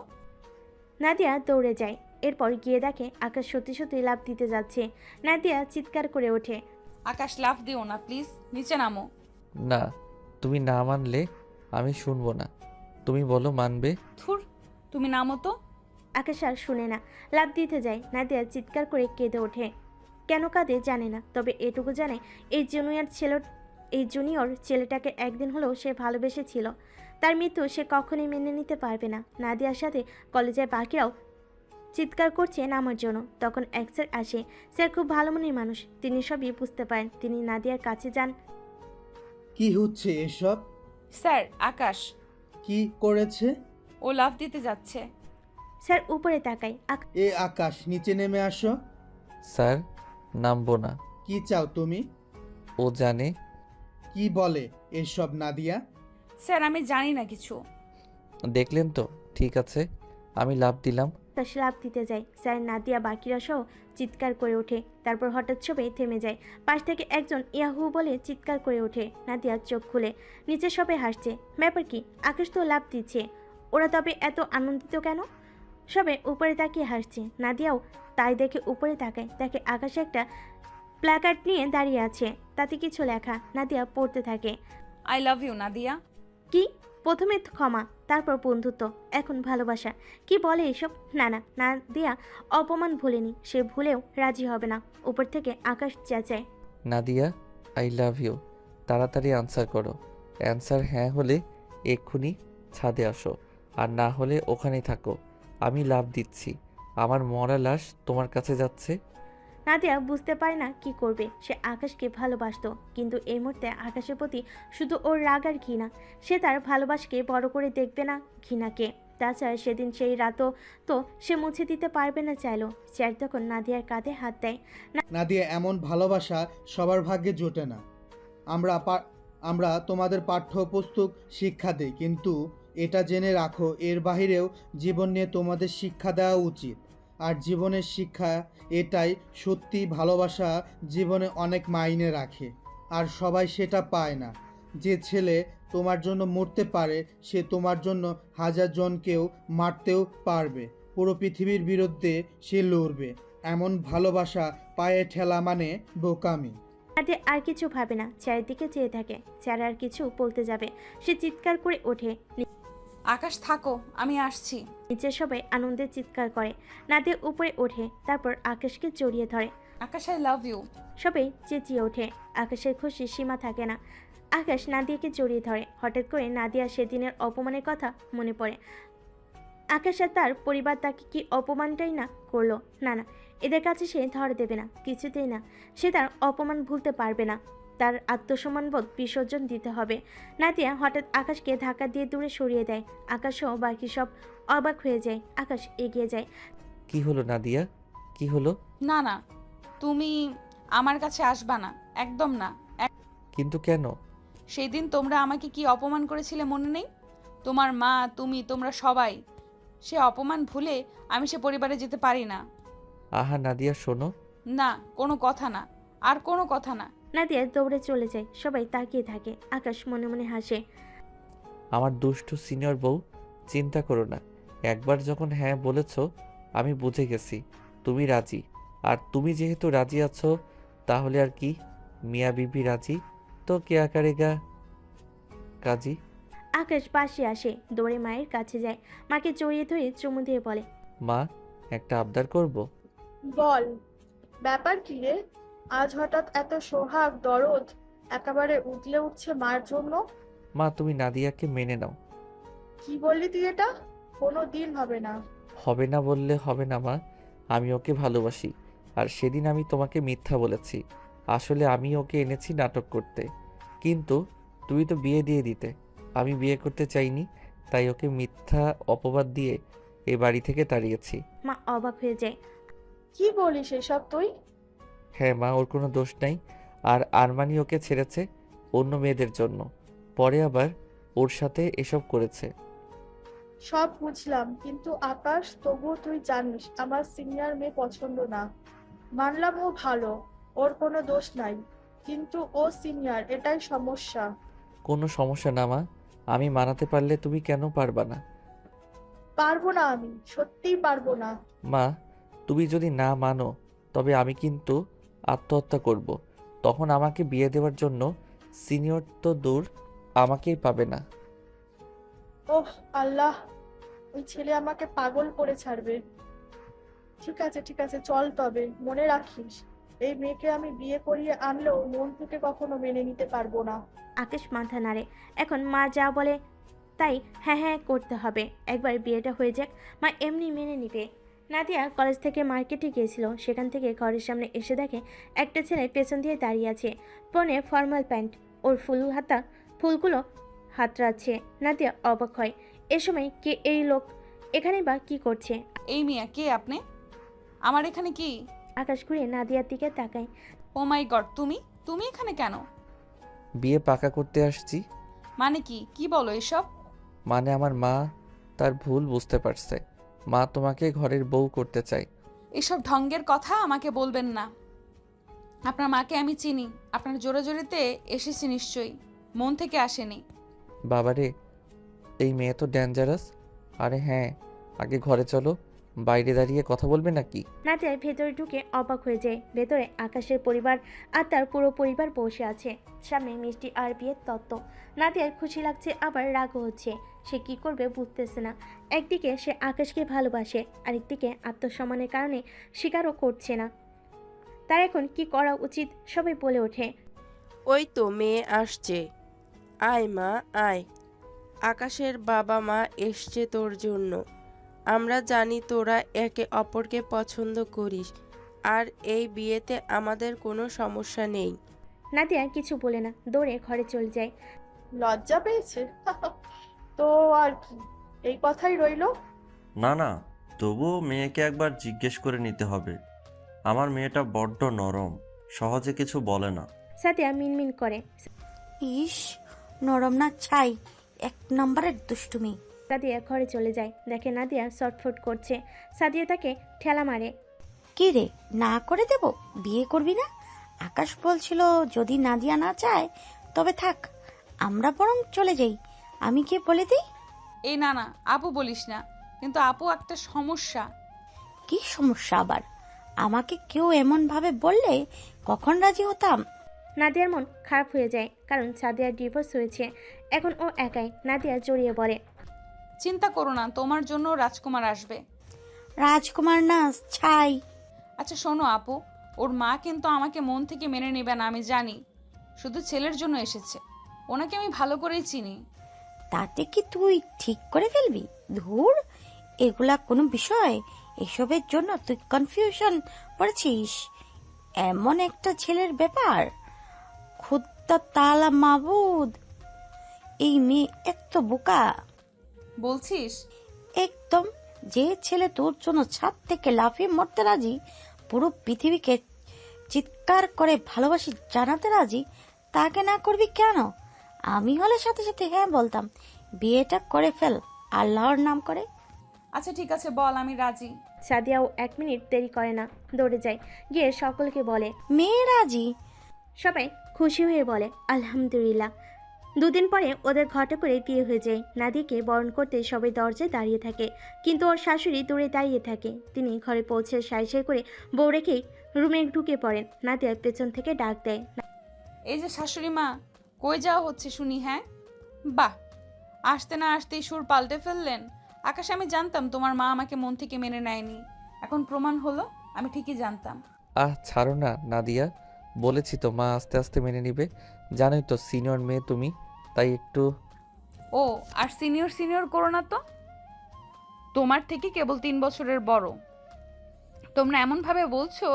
নাদিয়া দৌড়ে যায়। এরপর গিয়ে দেখে আকাশ সত্যি সত্যি লাফ দিতে যাচ্ছে। নাদিয়া চিৎকার করে ওঠে, আকাশ, লাফ দিও না প্লিজ, নিচে নামো। না, তুমি না মানলে আমি শুনবো না। তুমি বলো মানবে। থুর, তুমি নামো তো। আকাশ আর শুনে না, লাফ দিতে যায়। নাদিয়া চিৎকার করে কেঁদে ওঠে। কেন কাঁদে জানে না, তবে এটুকু জানে এই জুনিয়র ছেলেটাকে একদিন হলেও সে ভালোবেসেছিল। তার মৃত্যু সে কখনোই মেনে নিতে পারবে না। নাদিয়ার সাথে কলেজের বাকিরাও চিৎকার করছে নামার জন্য। তখন এক স্যার আসে। স্যার খুব ভালো মনের মানুষ, তিনি সবই বুঝতে পারেন। তিনি নাদিয়ার কাছে যান। কি হচ্ছে এসব? স্যার, আকাশ কি করেছে? ও লাফ দিতে যাচ্ছে। স্যার উপরে তাকায়। এ আকাশ, নিচে নেমে আসো। স্যার, নামবো না। কি চাও তুমি? ও জানে। কি বলে এসব নাদিয়া? স্যার, আমি জানি না কিছু। দেখলেন তো, ঠিক আছে, আমি লাফ দিলাম। আকাশ লাফ দিতে যায়। স্যার, নাদিয়া, বাকিরা সহ চিৎকার করে ওঠে। তারপর হঠাৎ সবাই থেমে যায়। পাশ থেকে একজন ইয়াহু বলে চিৎকার করে ওঠে। নাদিয়া চোখ খুলে। নিচে সবাই হাসছে। ব্যাপার কি? আকাশ তো লাফ দিচ্ছে। ওরা তবে এত আনন্দিত কেন? সবাই উপরে তাকিয়ে হাসছে। নাদিয়াও তাই দেখে উপরে তাকায়। দেখে আকাশে একটা প্ল্যাকার্ড নিয়ে দাঁড়িয়ে আছে, তাতে কিছু লেখা। নাদিয়া পড়তে থাকে। I love you Nadia. কি? প্রথমে ক্ষমা, তারপর বন্ধুত্ব, এখন ভালোবাসা। কি বলে এসব? না না, নাদিয়া অপমান ভুলেনি, সে ভুলেও রাজি হবে না। উপর থেকে আকাশ চেঁচায়। Nadia, I love you. তাড়াতাড়ি আনসার করো। অ্যান্সার হ্যাঁ হলে এক্ষুনি ছাদে আসো, আর না হলে ওখানেই থাকো। আমি লাভ দিচ্ছি। আমার মরা লাশ তোমার কাছে যাচ্ছে। নাদিয়া বুঝতে পারে না কি করবে। সে আকাশকে ভালোবাসতো, কিন্তু এই মুহূর্তে আকাশের প্রতি শুধু ওর রাগ আর ঘৃণা। সে তার ভালোবাসাকে বড় করে দেখবে না ঘৃণাকে। তাছাড়া সেদিন সেই রাতও তো সে মুছে দিতে পারবে না চাইলেও। স্যার তখন নাদিয়ার কাঁধে হাত দেয়। নাদিয়া, এমন ভালোবাসা সবার ভাগ্যে জোটে না। আমরা তোমাদের পাঠ্যপুস্তক শিক্ষা দেই, কিন্তু এটা জেনে রাখো, এর বাহিরেও জীবন নিয়ে তোমাদের শিক্ষা দেওয়া উচিত। আর জীবনের শিক্ষা এটাই, সত্যি ভালোবাসা জীবনে অনেক মাইনে রাখে, আর সবাই সেটা পায় না। যে ছেলে তোমার জন্য মরতে পারে, সে তোমার জন্য হাজার জনকেও মারতেও পারবে। পুরো পৃথিবীর বিরুদ্ধে সে লড়বে। এমন ভালোবাসা পায়ে ঠেলা মানে বোকামি। নাদিয়া আর কিছু ভাবে না, চারিদিকে চেয়ে থাকে। স্যার আর কিছু বলতে যাবে, সে চিৎকার করে ওঠে। আকাশ থাকো, আমি আসছি। নিচে সবাই আনন্দে চিৎকার করে। নাদিয়া উপরে ওঠে, তারপর আকাশকে জড়িয়ে ধরে। আকাশ, আই লাভ ইউ। সবাই চেঁচিয়ে ওঠে। আকাশের খুশি সীমা থাকে না। আকাশ নাদিয়াকে জড়িয়ে ধরে। হঠাৎ করে নাদিয়া সেদিনের অপমানের কথা মনে পড়ে। আকাশ আর তার পরিবার তাকে কি অপমানটাই না করলো? না না, এদের কাছে সে ধরে দেবে না, কিছুতেই না। সে তার অপমান ভুলতে পারবে না। তার আত্মসম্মানবোধ বিসর্জন দিতে হবে। নাদিয়া হঠাৎ আকাশকে ধাক্কা দিয়ে দূরে সরিয়ে দেয়। আকাশও বাকি সব অবাক হয়ে যায়। আকাশ এগিয়ে যায়। কি হলো নাদিয়া, কি হলো? না না, তুমি আমার কাছে আসবা না, একদম না। কিন্তু কেন? সেই দিন তোমরা আমাকে কি অপমান করেছিলে মনে নেই? তোমার মা, তুমি, তোমরা সবাই। সে অপমান ভুলে আমি সে পরিবারে যেতে পারি না। আহা নাদিয়া, শোনো। না, কোনো কথা না, আর কোনো কথা না। নাদিয়া দৌড়ে চলে যায়। সবাই তাকিয়ে থাকে। আকাশ মনে মনে হাসে। আমার দুষ্টু সিনিয়র বউ, চিন্তা করো না। একবার যখন হ্যাঁ বলেছ, আমি বুঝে গেছি তুমি রাজি। আর তুমি যেহেতু রাজি আছো, তাহলে আর কি? মিয়া বিবি রাজি তো কে আকারেগা কাজী। আকাশ পাশে আসে, দৌড়ে মায়ের কাছে যায়। মাকে জড়িয়ে ধরে চুমু দিয়ে বলে। মা, একটা আবদার করব। বল, ব্যাপার কি রে? আজ হঠাৎ এত সোহাগ দরদ একেবারে উতলে উঠছে মার জন্য। মা, তুমি নাদিয়াকে মেনে নাও। কি বললি তুই এটা? কোনো দিন হবে না। হবে না বললে হবে না মা, আমি ওকে ভালোবাসি। আর সেদিন আমি তোমাকে মিথ্যা বলেছি। আসলে আমি ওকে এনেছি নাটক করতে, কিন্তু তুমি তো বিয়ে দিয়ে দিতে। আমি বিয়ে করতে চাইনি, তাই ওকে মিথ্যা অপবাদ দিয়ে এ বাড়ি থেকে তাড়িয়েছি। মা অবাক হয়ে যায়। কি বলিস এসব তুই? হ্যাঁ মা, ওর কোনো দোষ নাই। আর আরমানি ওকে ছেড়েছে অন্য মেয়েদের জন্য, পরে আবার ওর সাথে এসব করেছে। সব বুঝলাম, কিন্তু আকাশ, তবুও তুই জানিস আমার সিনিয়র মেয়ে পছন্দ না। মানলাম ও ভালো, ওর কোনো দোষ নাই, কিন্তু ও সিনিয়র, এটাই সমস্যা। কোনো সমস্যা না মা, আমি মানাতে পারলে তুমি কেন পারবা না? পারবো না, আমি সত্যিই পারবো না। মা, তুমি যদি না মানো, তবে আমি কিন্তু আত্মহত্যা করব। তখন আমাকে বিয়ে দেওয়ার জন্য সিনিয়র তো দূর, আমাকেই পাবে না। ওহ আল্লাহ, ওই ছেলে আমাকে পাগল করে ছাড়বে। ঠিক আছে ঠিক আছে, চল, তবে মনে রাখিস, এই মেয়েকে আমি বিয়ে করিয়ে আনলেও মন থেকে কখনো মেনে নিতে পারবো না। আকাশ মাথা নাড়ে। এখন মা যা বলে তাই হ্যাঁ হ্যাঁ করতে হবে। একবার বিয়েটা হয়ে যাক, মা এমনি মেনে নিবে। নাদিয়া কলেজ থেকে মার্কেটে গিয়েছিল, সেখান থেকে ঘরের সামনে এসে দেখে একটা ছেলে পেছন দিয়ে দাঁড়িয়ে আছে, পরনে ফর্মাল প্যান্ট, ওর ফুলগুলো হাতড়াচ্ছে। নাদিয়া অবাক হয়, এ সময় কে এই লোক, এখানে বা কি করছে? এই মিয়া, কে আপনি? আমার এখানে কি? আকাশ ঘুরে নাদিয়ার দিকে তাকায়। ও মাই গড, তুমি তুমি এখানে কেন? বিয়ে পাকা করতে আসছি। মানে কি কি বলো এসব? মানে আমার মা তার ভুল বুঝতে পারছে। মা তোমাকে ঘরের বউ করতে চায়। এসব ঢঙ্গের কথা আমাকে বলবেন না। আপনার মাকে আমি চিনি, আপনার জোরে জোরেতে এসেছি নিশ্চয়ই, মন থেকে আসেনি। বাবারে, এই মেয়ে তো ডেঞ্জারাস। আরে হ্যাঁ, আগে ঘরে চলো, বাইরে দাঁড়িয়ে কথা বলবে নাকি? নাদিয়া ভেতরে ঢুকে অবাক হয়ে যায়। ভেতরে আকাশের পরিবার আর তার পুরো পরিবার বসে আছে। সামনে মিষ্টি আর বিয়ের তত্ত্ব। নাদিয়ার খুশি লাগছে, আবার রাগও হচ্ছে। সে কি করবে বুঝতেছে না। একদিকে সে আকাশকে ভালোবাসে, আরেকদিকে আত্মসম্মানের কারণে স্বীকারও করছে না। তার এখন কি করা উচিত সবাই বলে ওঠে। ওই তো মেয়ে আসছে, আয় মা আয়। আকাশের বাবা মা এসছে তোর জন্য। আমরা জানি তোরা একে অপরকে পছন্দ করিস, আর এই বিয়েতে আমাদের কোনো সমস্যা নেই। নাদিয়া কিছু বলে না, দৌড়ে ঘরে চলে যায়। লজ্জা পেয়েছে? তো আর কি, এই কথাই রইলো। না না, তবুও মেয়েকে একবার জিজ্ঞেস করে নিতে হবে। আমার মেয়েটা বড্ড নরম, সহজে কিছু বলে না। সাদিয়া মিনমিন করে। ইস, নরম না চাই, এক নম্বরের দুষ্টুমি। সাদিয়া ঘরে চলে যায়, দেখে নাদিয়া শর্টফট করছে। সাদিয়া তাকে ঠেলা মারে। কি রে, না করে দেব? বিয়ে করবি না? আকাশ বলছিল যদি নাদিয়া না চায় তবে থাক, আমরা বরং চলে যাই। আমি কি বলে দিই? এই না না, আপু বলিস না, কিন্তু আপু একটা সমস্যা। কি সমস্যা আবার? আমাকে কেউ এমন ভাবে বললে কখন রাজি হতাম। নাদিয়ার মন খারাপ হয়ে যায়, কারণ সাদিয়ার ডিভোর্স হয়েছে। এখন ও একাই। নাদিয়া জড়িয়ে বলে, চিন্তা করো না, তোমার জন্য রাজকুমার আসবে। রাজকুমার না, ছাই। আচ্ছা শোনো আপু, ওর মা কিন্তু আমাকে মন থেকে মেনে নেবে না, আমি জানি। শুধু ছেলের জন্য এসেছে, ওনাকে আমি ভালো করেই চিনি। তাতে কি তুই ঠিক করে ফেলবি? ধুর, এগুলা কোনো বিষয়? এসবের জন্য তুই কনফিউশন পড়েছিস? এমন একটা ছেলের ব্যাপার, খুদ্দা তালা মাবুদ, এই মেয়ে এত বোকা। বলছিস? একদম। যে ছেলে তোর জন্য ছাদ থেকে লাফিয়ে মরতে রাজি, পুরো পৃথিবীকে চিৎকার করে ভালোবাসি জানাতে রাজি, তাকে না করবি কেন? আমি হলে সাথে সাথে হ্যাঁ বলতাম। বিয়েটা করে ফেল আল্লাহর নাম করে। আচ্ছা ঠিক আছে, বল, আমি রাজি। সাদিয়াও 1 মিনিট দেরি করে না, দৌড়ে যায়, গিয়ে সকলকে বলে মেয়ে রাজি। সবাই খুশি হয়ে বলে আলহামদুলিল্লাহ। 2 দিন পরে ওদের ঘটা করে বিয়ে হয়ে যায়। নাদিয়াকে বরণ করতে সবাই দরজায় দাঁড়িয়ে থাকে, কিন্তু ওর শাশুড়ি দূরে দাঁড়িয়ে থাকে। তিনি ঘরে পৌঁছে সাই সাই করে বউ রেখেই রুমে ঢুকে পড়েন। নাদিয়া পেছন থেকে ডাক দেয়, এই যে শাশুড়ি মা, কই যাওয়া হচ্ছে শুনি? হ্যাঁ, বাহ, আসতে না আসতেই সুর পাল্টে ফেললেন। আকাশ, আমি জানতাম তোমার মা আমাকে মন থেকে মেনে নেয়নি, এখন প্রমাণ হলো আমি ঠিকই জানতাম। ছাড়ো না নাদিয়া, বলেছি তো মা আস্তে আস্তে মেনে নিবে। জানোই তো সিনিয়র মেয়ে তুমি, তাই একটু। ও, আর সিনিয়র সিনিয়র করো না তো, তোমার থেকে কেবল 3 বছরের বড়। তোমরা এমনভাবে বলছো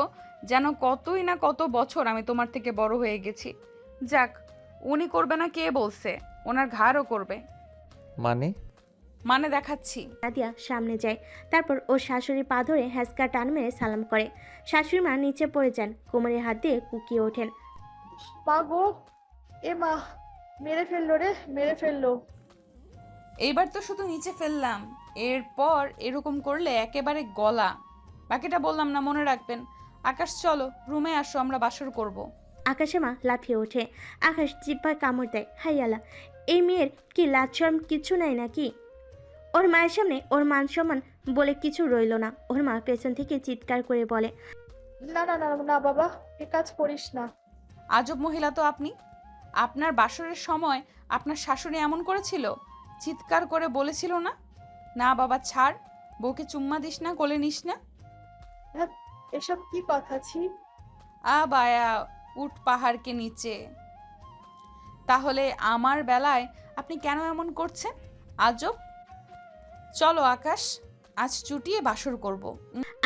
যেন কতই না কত বছর আমি তোমার থেকে বড় হয়ে গেছি। যাক, উনি করবে না কে বলছে? ওনার ঘাড়ও করবে। মানে দেখাচ্ছি। নাদিয়া সামনে যায়, তারপর ওর শাশুড়ির পা ধরে হ্যাঁচকা টান মেরে সালাম করে। শাশুড়ি মা নিচে পড়ে যান, কোমরে হাত দিয়ে কুকিয়ে ওঠেন। মা গো, এ মা, মেরে ফেললো রে, মেরে ফেললো। এইবার তো শুধু নিচে ফেললাম, এরপর এরকম করলে একেবারে গলা। বাকিটা বললাম না, মনে রাখবেন। আকাশ চলো রুমে আসো, আমরা বাসর করব। আকাশে মা লাফিয়ে ওঠে। আকাশ জিব্বায় কামড় দেয়। হাইয়ালা, এই মেয়ের কি লাজ শরম কিছু নাই নাকি? ওর মায়ের সামনে ওর মান সম্মান বলে কিছু রইল না। ওর মা পেছন থেকে চিৎকার করে বলে, না না না না বাবা, এ কাজ করিস না। আজব মহিলা তো আপনি। আপনার বাসরের সময় আপনার শাশুড়ি এমন করেছিল, চিৎকার করে বলেছিল না, না বাবা ছাড়, বউকে চুম্মা দিস না, কোলে নিস না। হ্যাঁ, এসব কি কথা ছি? বায়া, উঠ পাহাড়কে নিচে। তাহলে আমার বেলায় আপনি কেন এমন করছেন? আজব। চলো আকাশ, আজ চুটিয়ে বাসর করব।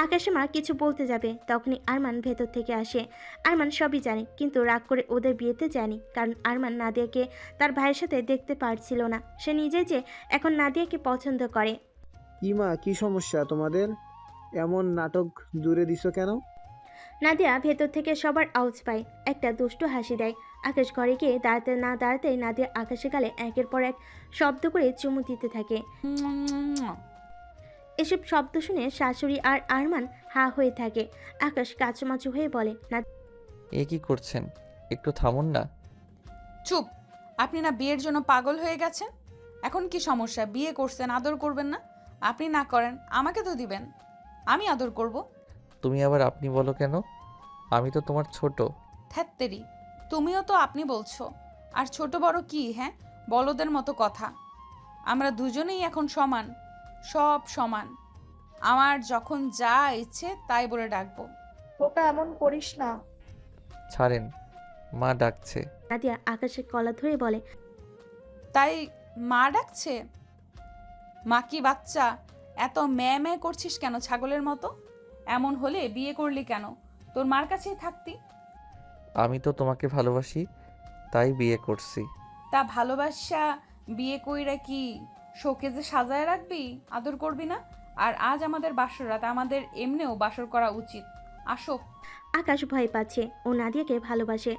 আকাশের মা কিছু বলতে যাবে তখনই আরমান ভেতর থেকে আসে। আরমান সবই জানে, কিন্তু রাগ করে ওদের বিয়েতে যায়নি, কারণ আরমান নাদিয়াকে তার ভাইয়ের সাথে দেখতে পারছিল না। সে নিজে যে এখন নাদিয়াকে পছন্দ করে। কি মা, কি সমস্যা তোমাদের? এমন নাটক জুড়ে দিছো কেন? নাদিয়া ভেতর থেকে সবার আওয়াজ পায়, একটা দুষ্টু হাসি দেয়। আকাশ ঘরে গিয়ে দাঁড়াতে না দাঁড়াতেই নাদিয়া আকাশের গালে একের পর এক শব্দ করে চুমু দিতে থাকে। এসব শব্দ শুনে শাশুড়ি আর আরমান হা হয়ে থাকে। আকাশ কাচুমাচু হয়ে বলে, এ কি করছেন? একটু থামুন না। চুপ। আপনি না বিয়ের জন্য পাগল হয়ে গেছেন? এখন কি সমস্যা? বিয়ে করছেন, আদর করবেন না? আপনি না করেন, আমাকে তো দিবেন, আমি আদর করব। তুমি আবার আপনি বলো কেন? আমি তো তোমার ছোট। ধ্যাত্তেরি, তুমিও তো আপনি বলছো। আর ছোট বড় কি, হ্যাঁ? বলদের মতো কথা। আমরা দুজনেই এখন সমান, সব সমান। আমার যখন যা ইচ্ছে তাই বলে ডাকবো। ওটা এমন করিস না। ছাড়েন, মা ডাকছে। নাদিয়া আকাশের কলা ধরে বলে, তাই মা ডাকছে? মা কি বাচ্চা? এত ম্যাঁ ম্যাঁ করছিস কেন ছাগলের মতো? এমন হলে বিয়ে করলি কেন? তোর মার কাছেই থাকতি। আমি তো তোমাকে ভালোবাসি, তাই বিয়ে করছি। তা ভালোবাসা বিয়ে কইরা কি শোকেজে সাজায় রাখবি? আদর করবি না? আর আজ আমাদের বাসর রাত, আমাদের এমনিও বাসর করা উচিত। আসো। আকাশ ভয় পাচ্ছে, ও নাদিয়াকে ভালোবাসে,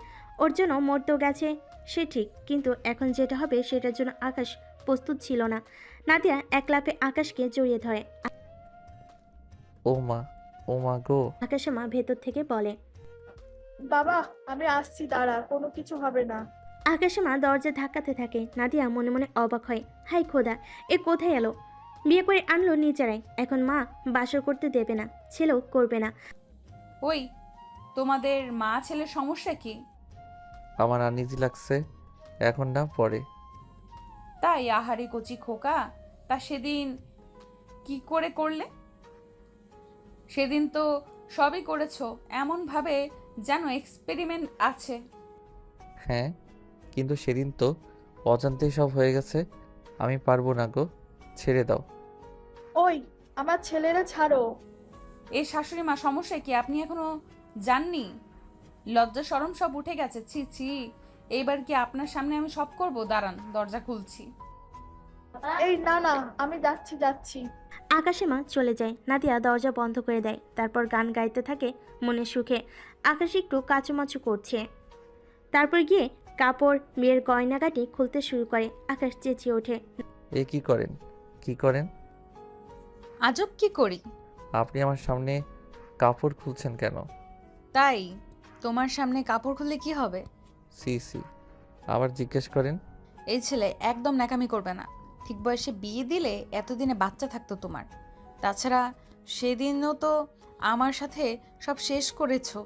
ওর জন্য মরতেও গেছে সে ঠিক, কিন্তু এখন যেটা হবে সেটার জন্য আকাশ প্রস্তুত ছিল না। নাদিয়া এক লাফে আকাশকে জড়িয়ে ধরে। ও মা গো। আকাশের মা ভেতর থেকে বলে, বাবা, আমি আসছি, দাঁড়া, কোনো কিছু হবে না। আকাশের মা দরজা ধাক্কাতে থাকে। নাদিয়া মনে মনে অবাক হয়, হাই খোদা, এ কোথায় এলো? বিয়ে করে আনলো নিজেরাই, এখন মা বাসর করতে দেবে না, ছেলেও করবে না। ওই, তোমাদের মা ছেলের সমস্যা কি? আমার আনইজি লাগছে, এখন না পরে। তাই? আহারে কচি খোকা, তা সেদিন কি করে করলে? সেদিন তো সবই করেছো এমন ভাবে যেন এক্সপেরিমেন্ট আছে। হ্যাঁ, কিন্তু সেদিন তো অজান্তেই সব হয়ে গেছে। আমি পারবো না গো, ছেড়ে দাও। ওই, আমার ছেলেরা ছাড়ো। এই শাশুড়ি মা সমস্যা কি আপনি এখনো জাননি? লজ্জা শরম সব উঠে গেছে? ছি ছি, এইবার কি আপনার সামনে আমি সব করব? দাঁড়ান, দরজা খুলছি। এই না না, আমি যাচ্ছি যাচ্ছি। আকাশে মা চলে যায়। নাদিয়া দরজা বন্ধ করে দেয়, তারপর গান গাইতে থাকে মনে সুখে। আকাশ একটু কাচুমাচু করছে, তারপর গিয়ে কাপড় মেয়ের গয়নাগাটি খুলতে শুরু করে। আকাশ চেঁচিয়ে ওঠে, এ কি করেন? কি করেন? আজব কি করি? আপনি আমার সামনে কাপড় খুলছেন কেন? তাই? তোমার সামনে কাপড় খুললে কি হবে? সি সি, আবার জিজ্ঞেস করেন? এই ছেলে একদম ন্যাকামি করবে না। ঠিক বয়সে বিয়ে দিলে এতদিনে বাচ্চা থাকতো তোমার। তাছাড়া সেদিনও তো আমার সাথে সব শেষ করেছো।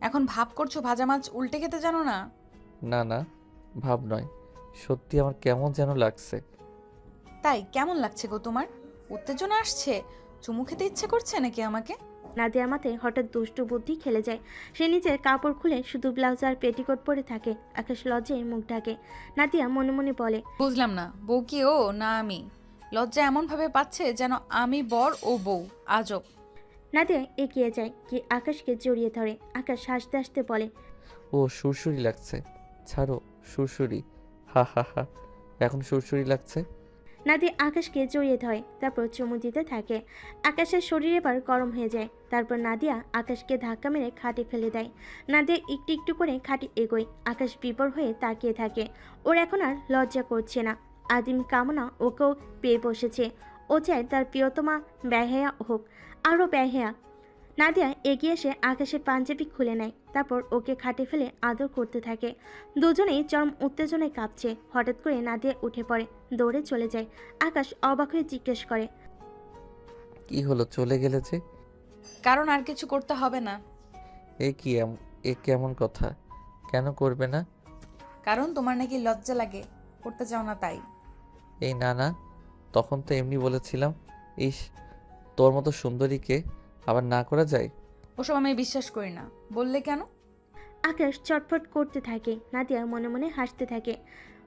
এখন ভাব করছো ভাজা মাছ উল্টে খেতে জানো না? না না, ভাব নয়, সত্যি আমার কেমন যেন লাগছে। তাই? কেমন লাগছে গো তোমার? উত্তেজনা আসছে? চুমু খেতে ইচ্ছে করছে নাকি আমাকে? নাদিয়ার মাথায় হঠাৎ দুষ্টু বুদ্ধি খেলে যায়। সে নিজের কাপড় খুলে শুধু ব্লাউজ আর পেটিকোট পরে থাকে। আকাশ লজ্জায় মুখ ঢাকে। নাদিয়া মনে মনে বলে, বুঝলাম না, বউ কি ও না আমি? লজ্জা এমন ভাবে পাচ্ছে যেন আমি বর ও বউ। আজব। নাদিয়া এগিয়ে যায়, কি আকাশকে জড়িয়ে ধরে। আকাশ হাসতে হাসতে বলে, ও সুরসুরি লাগছে, ছাড়ো। সুরসুরি, হা হা হা, এখন সুরসুরি লাগছে। নাদিয়া আকাশকে জড়িয়ে ধরে, তারপর চুমু দিতে থাকে। আকাশের শরীর এবার গরম হয়ে যায়। তারপর নাদিয়া আকাশকে ধাক্কা মেরে খাটে ফেলে দেয়। নাদিয়া একটু একটু করে খাটে এগোয়। আকাশ বিপর হয়ে তাকিয়ে থাকে। ওর এখন আর লজ্জা করছে না। আদিম কামনা ওকেও পেয়ে বসেছে। ও চায় তার প্রিয়তমা ব্যহেয়া হোক, আরও ব্যহেয়া। নাদিয়া এগিয়ে এসে আকাশের পাঞ্জাবি খুলে নেয়, তারপর ওকে খাটে ফেলে আদর করতে থাকে। দুজনেই চরম উত্তেজনায় কাঁপছে। হঠাৎ করে নাদিয়া উঠে পড়ে, দৌড়ে চলে যায়। আকাশ অবাক হয়ে জিজ্ঞেস করে, কি হলো, চলে গেলে যে? কারণ আর কিছু করতে হবে না। এ কেমন কথা? কেন করবে না? কারণ তোমার নাকি লজ্জা লাগে, করতে চাও না তাই। এই না না, তখন তো এমনি বলেছিলাম। ইস, তোর মতো সুন্দরীকে আবার না করা যায়? ওসব আমি বিশ্বাস করি না। বললে কেন? আকাশ চটফট করতে থাকে। নাদিয়া মনে মনে হাসতে থাকে।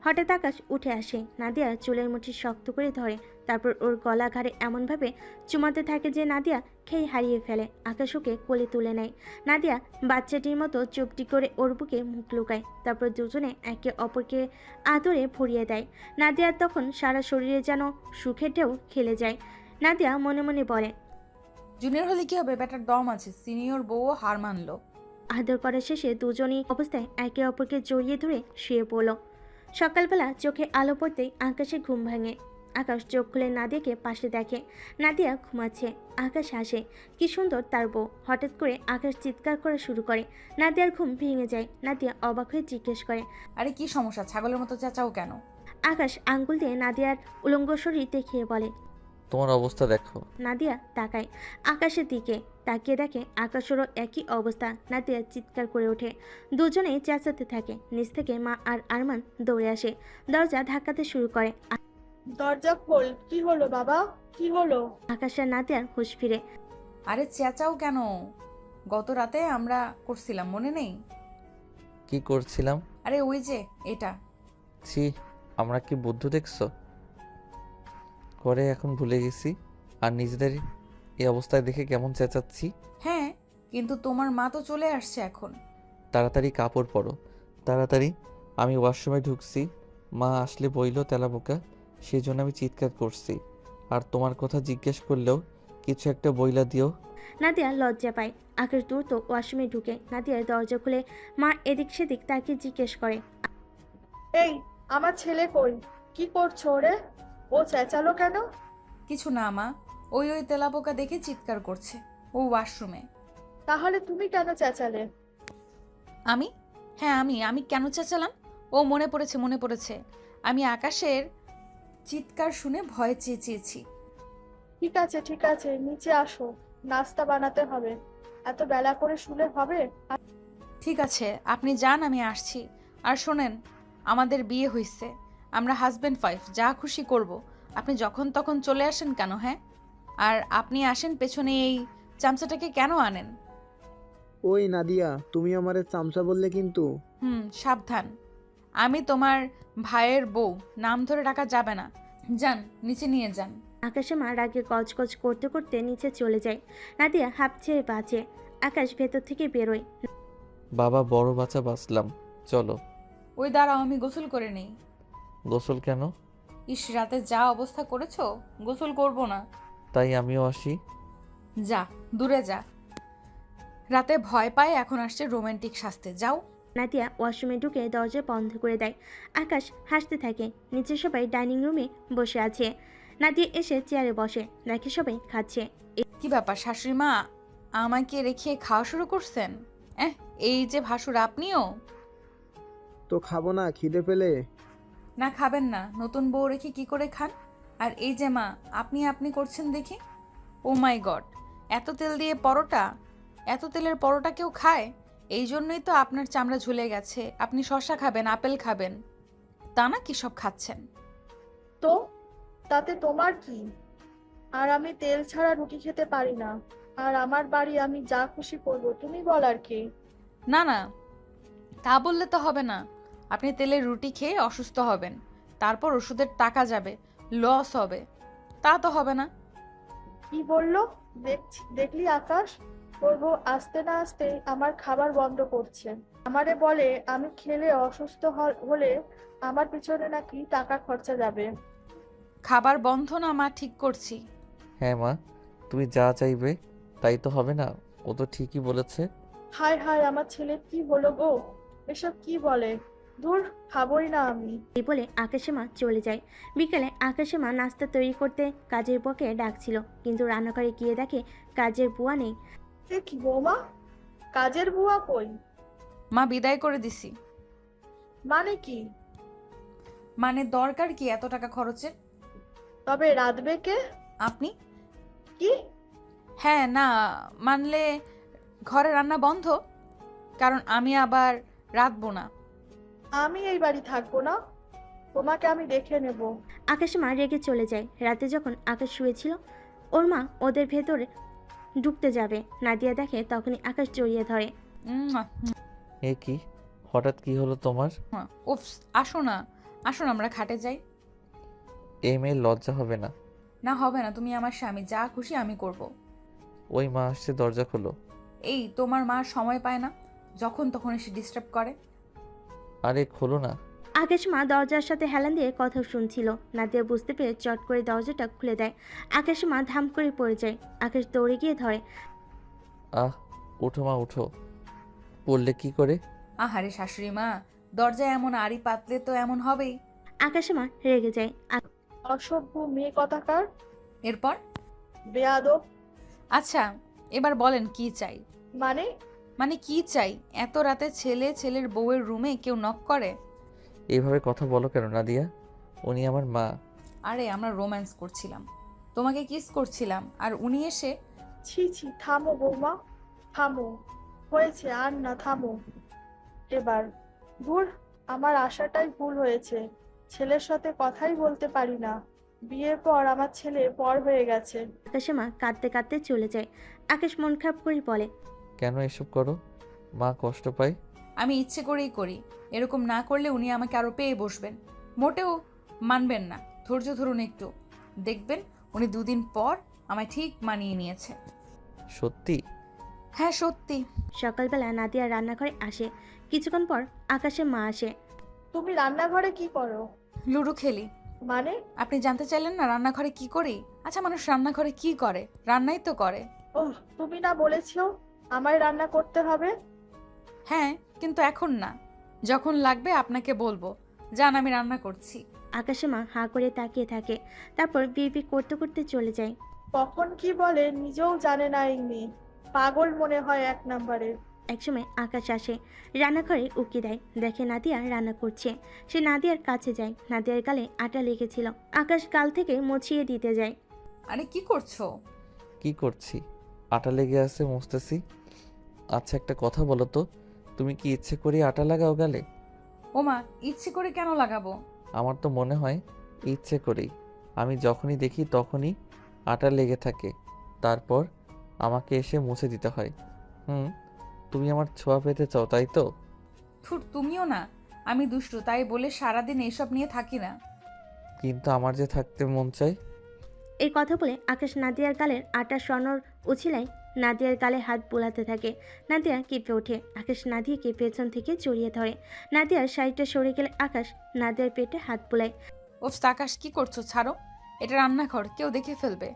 হঠাৎ আকাশ উঠে আসে, নাদিয়া চুলের মুঠি শক্ত করে ধরে, তারপর ওর গলা ঘাড়ে এমনভাবে চুমাতে থাকে যে নাদিয়া খেই হারিয়ে ফেলে। আকাশ ওকে কোলে তুলে নেয়। নাদিয়া বাচ্চাটির মতো চুপটি করে ওর বুকে মুখ লুকায়, তারপর দুজনে একে অপরকে আদরে ভরিয়ে দেয়। নাদিয়ার তখন সারা শরীরে যেন সুখের ঢেউ খেলে যায়। নাদিয়া মনে মনে বলে, জুনিয়র হলে কি হবে, ব্যাটার দম আছে, সিনিয়র বউও হার মানলো। আদর করা শেষে দুজনই অবস্থায় একে অপরকে জড়িয়ে ধরে শুয়ে পড়ল। সকালবেলা চোখে আলো পড়তেই আকাশে ঘুম ভাঙে। আকাশ চোখ খুলে নাদিয়াকে পাশে দেখে। নাদিয়া ঘুমাচ্ছে। আকাশ হাসে, কি সুন্দর তার বউ। হঠাৎ করে আকাশ চিৎকার করা শুরু করে। নাদিয়ার ঘুম ভেঙে যায়। নাদিয়া অবাক হয়ে জিজ্ঞেস করে, আরে কি সমস্যা, ছাগলের মতো চেঁচাও কেন? আকাশ আঙ্গুল দিয়ে নাদিয়ার উলঙ্গ শরীর দেখিয়ে বলে। তোমার অবস্থা দেখো। নাদিয়া তাকায় আকাশের দিকে, তাকিয়ে দেখে আকাশেরও একই অবস্থা। নাদিয়া চিৎকার করে ওঠে। দুজনেই চেঁচাতে থাকে। নিচ থেকে মা আর আরমান দৌড়ে আসে, দরজা ধাক্কাতে শুরু করে। দরজা খোল। কি হলো বাবা, কি হলো? আকাশ আর নাদিয়ার হুঁশ ফিরে। আরে চেঁচাও কেন? গত রাতে আমরা করছিলাম, মনে নেই? কি করছিলাম? আরে ওই যে এটা। ছি, আমরা কি বুদ্ধ দেখছো করে এখন ভুলে গেছি। আর নিজেদের এই অবস্থায় দেখে কেমন চেঁচাচ্ছি। হ্যাঁ, কিন্তু তোমার মা তো চলে আসছে এখন। তাড়াতাড়ি কাপড় পরো, তাড়াতাড়ি। আমি ওয়াশরুমে ঢুকছি, মা আসলে বইল তেলাবোকা, সেই জন্য আমি চিৎকার করছি। আর তোমার কথা জিজ্ঞেস করলেও কিছু একটা বইলা দিও। নাদিয়া লজ্জা পায়। আকাশ দ্রুত ওয়াশরুমে ঢুকে নাদিয়ার দরজা খুলে মা এদিক সেদিক তাকে জিজ্ঞেস করে। এই, আমার ছেলে কই? কি করছো ওরে? ও চেঁচালো কেন? কিছু না মা, ওই তেলাপোকা দেখে চিৎকার করছে, ও ওয়াশরুমে। তাহলে তুমি কেন চেঁচালে? আমি? হ্যাঁ আমি কেন চেঁচালাম? ও মনে পড়েছে, মনে পড়েছে। আমি আকাশের চিৎকার শুনে ভয়ে চেঁচিয়েছি। ঠিক আছে, নিচে আসো, নাস্তা বানাতে হবে। এত বেলা করে শুলে হবে? ঠিক আছে, আপনি যান, আমি আসছি। আর শোনেন, আমাদের বিয়ে হয়েছে, আমরা হাজব্যান্ড ওয়াইফ, যা খুশি করব। আপনি যখন তখন চলে আসেন কেন? হ্যাঁ, আর আপনি আসেন পেছনে এই চামচাটাকে কেন আনেন? ওই নাদিয়া, তুমি আমারে চামচা বললে কিন্তু। সাবধান, আমি তোমার ভাইয়ের বউ, নাম ধরে ডাকা যাবে না। যান, নিচে নিয়ে যান। আকাশে মা রাগে গজগজ করতে করতে নিচে চলে যায়। নাদিয়া হাঁপ ছেড়ে বাঁচে। আকাশ ভেতর থেকে বেরোয়। বাবা, বড় বাচ্চা বাঁচলাম, চলো। ওই দাঁড়াও, আমি গোসল করে নেই। গোসল কেন? ইস, রাতে যা অবস্থা করেছো, গোসল করব না। তাই আমিও আসি। যা, দূরে যা। রাতে ভয় পায়, এখন আসছে রোমান্টিক সাজতে, যাও। নাদিয়া ওয়াশরুমে ঢুকে দরজা বন্ধ করে দেয়। আকাশ হাসতে থাকে। নিচে সবাই ডাইনিং রুমে বসে আছে। নাদিয়া এসে চেয়ারে বসে, দেখে সবাই খাচ্ছে। কি ব্যাপার শাশুড়ি মা, আমাকে রেখে খাওয়া শুরু করছেন? এই যে ভাসুর, আপনিও? তো খাবো না, খিদে পেলে? না, খাবেন না, নতুন বউ রেখে কি করে খান? আর এই যে মা, আপনি করছেন দেখি। ও মাই গড, এত তেল দিয়ে পরোটা, এত তেলের পরোটা কেউ খায়? এই জন্যই তো আপনার চামড়া ঝুলে গেছে। আপনি শসা খাবেন, আপেল খাবেন, তা না কি সব খাচ্ছেন? তো তাতে তোমার কি? আর আমি তেল ছাড়া রুটি খেতে পারি না। আর আমার বাড়ি, আমি যা খুশি করব, তুমি বলার কি? না না, তা বললে তো হবে না। আপনি তেলের রুটি খেয়ে অসুস্থ হবেন, তারপর ওষুধের টাকা যাবে, লস হবে, তা তো হবে না। কি বললো? দেখলি আকাশ, করবো আসতে না আসতে আমার খাবার বন্ধ করছে। আমারে বলে আমি খেলে অসুস্থ হলে আমার পিছনে নাকি টাকা খরচা যাবে। খাবার বন্ধ না মা, ঠিক করছি। হ্যাঁ মা, তুমি যা চাইবে তাই তো হবে না? ও তো ঠিকই বলেছে। হায় হায়, আমার ছেলে কি হলো গো? এসব কি বলে? ধুর, খাবোই না আমি। এই বলে আকাশে মা চলে যায়। বিকেলে আকাশে মা নাস্তা তৈরি করতে কাজের বুয়াকে ডাকছিল, কিন্তু রান্নাঘরে গিয়ে দেখে কাজের বুয়া নেই। এ কি বৌমা, কাজের বুয়া কই? মা বিদায় করে দিছি। মানে কি? মানে দরকার কি এত টাকা খরচের? তবে রাঁধবে কে? আপনি। কি? হ্যাঁ, না মানলে ঘরে রান্না বন্ধ, কারণ আমি আবার রাঁধবো না। আমি এই বাড়ি থাকবো না, তোমাকে আমি দেখে নেব। আকাশে মা রেগে চলে যায়। রাতে যখন আকাশ শুয়েছিল, ওর মা ওদের ভেতরে ঢুকতে যাবে। নাদিয়া দেখে, তখনই আকাশ জড়িয়ে ধরে। এ কি, হঠাৎ কি হলো তোমার? উফ, আসো না, আসুন আমরা খাটে যাই। এই মেয়ের লজ্জা হবে না? না হবে না, তুমি আমার স্বামী, যা খুশি আমি করব। ওই মা আসছে, দরজা খোলো। এই তোমার মা সময় পায় না, যখন তখন এসে ডিস্টার্ব করে। আরে খোলো না। আকাশ মা দরজার সাথে হেলান দিয়ে কথা শুনছিল। নাদিয়া বুঝতে পেরে চট করে দরজাটা খুলে দেয়। আকাশ মা ধাম করে পড়ে যায়। আকাশ দৌড়ে গিয়ে ধরে। আহ, উঠো মা উঠো। পড়লে কি করে? আহারে শাশুড়ি মা, দরজায় এমন আড়ি পাতলে তো এমন হবেই। আকাশ মা রেগে যায়। অসভ্য মেয়ে কথাকার, এরপর? বেয়াদব। আচ্ছা, এবার বলেন কি চাই? মানে? মানে কি চাই? এত রাতে ছেলের বউয়ের রুমে কেউ নক করে? এইভাবে কথা বলো কেন নাদিয়া? উনি আমার মা। আরে আমরা রোম্যান্স করছিলাম, তোমাকে কিস করছিলাম, আর উনি এসে। ছি ছি, থামো বৌমা, থামো। হয়েছে, আর না, থামো এবার। দূর, আমার আশাটাই ভুল হয়েছে। ছেলের সাথে কথাই বলতে পারি না। বিয়ের পর আমার ছেলে পর হয়ে গেছে। আকাশ মা কাঁদতে কাঁদতে চলে যায়। আকাশ মন খারাপ করে বলে। কেন এসব করো? মা কষ্ট পায়। আমি ইচ্ছে করেই করি, এরকম না করলে উনি আমাকে আরো পেয়ে বসবেন। মোটেও মানবেন না, ধৈর্য ধরুন একটু, দেখবেন উনি দুদিন পর আমায় ঠিক মানিয়ে নিয়েছে। সত্যি? হ্যাঁ সত্যি। সকালবেলা নাদিয়া রান্নাঘরে আসে। কিছুক্ষণ পর আকাশের মা আসে। তুমি রান্নাঘরে কি করো? লুডো খেলি। মানে? আপনি জানতে চাইলেন না রান্নাঘরে কি করি? আচ্ছা, মানুষ রান্নাঘরে কি করে? রান্নাই তো করে। ওহ, তুমি না বলেছো আমায় রান্না করতে হবে? হ্যাঁ, কিন্তু এখন না, যখন লাগবে আপনাকে বলবো। জান, আমি রান্না করছি। আকাশের মা হাঁ করে তাকিয়ে থাকে। তারপর বিড়বিড় করতে করতে চলে যায়। কখন কি বলে নিজেও জানে না এই মেয়ে। পাগল মনে হয় এক নম্বরে। একসময় আকাশ আসে, রান্নাঘরে উকি দেয়, দেখে নাদিয়া রান্না করছে। সে নাদিয়ার কাছে যায়। নাদিয়ার গালে আটা লেগেছিল। আকাশ গাল থেকে মুছিয়ে দিতে যায়। আরে কি করছো? কি করছি? আটা লেগে আছে, মুছতেছি। আচ্ছা একটা কথা বলো তো, তুমি কি ইচ্ছে করে আটা লাগাও গালে? ওমা, ইচ্ছে করে কেন লাগাবো? আমার তো মনে হয় ইচ্ছে করেই। আমি যখনই দেখি তখনই আটা লেগে থাকে, তারপর আমাকে এসে মুছে দিতে হয়। তুমি আমার ছোঁয়া পেতে চাও, তাই তো? থুর, তুমিও না। আমি দুষ্টু তাই বলে সারাদিন এসব নিয়ে থাকি না। কিন্তু আমার যে থাকতে মন চাই। এই কথা বলে আকাশ নাদিয়ার গালের আটা সরানোর উছিলায় নাদিয়ার গালে হাত বোলাতে থাকে। নাদিয়া কেঁপে ওঠে। আকাশ নাদিয়াকে পেছন থেকে জড়িয়ে ধরে। নাদিয়ার শাড়িটা সরে গেলে আকাশ নাদিয়ার পেটে হাত বোলায়। ওফ আকাশ, কি করছো? ছাড়ো, এটা রান্নাঘর, কেউ দেখে ফেলবে।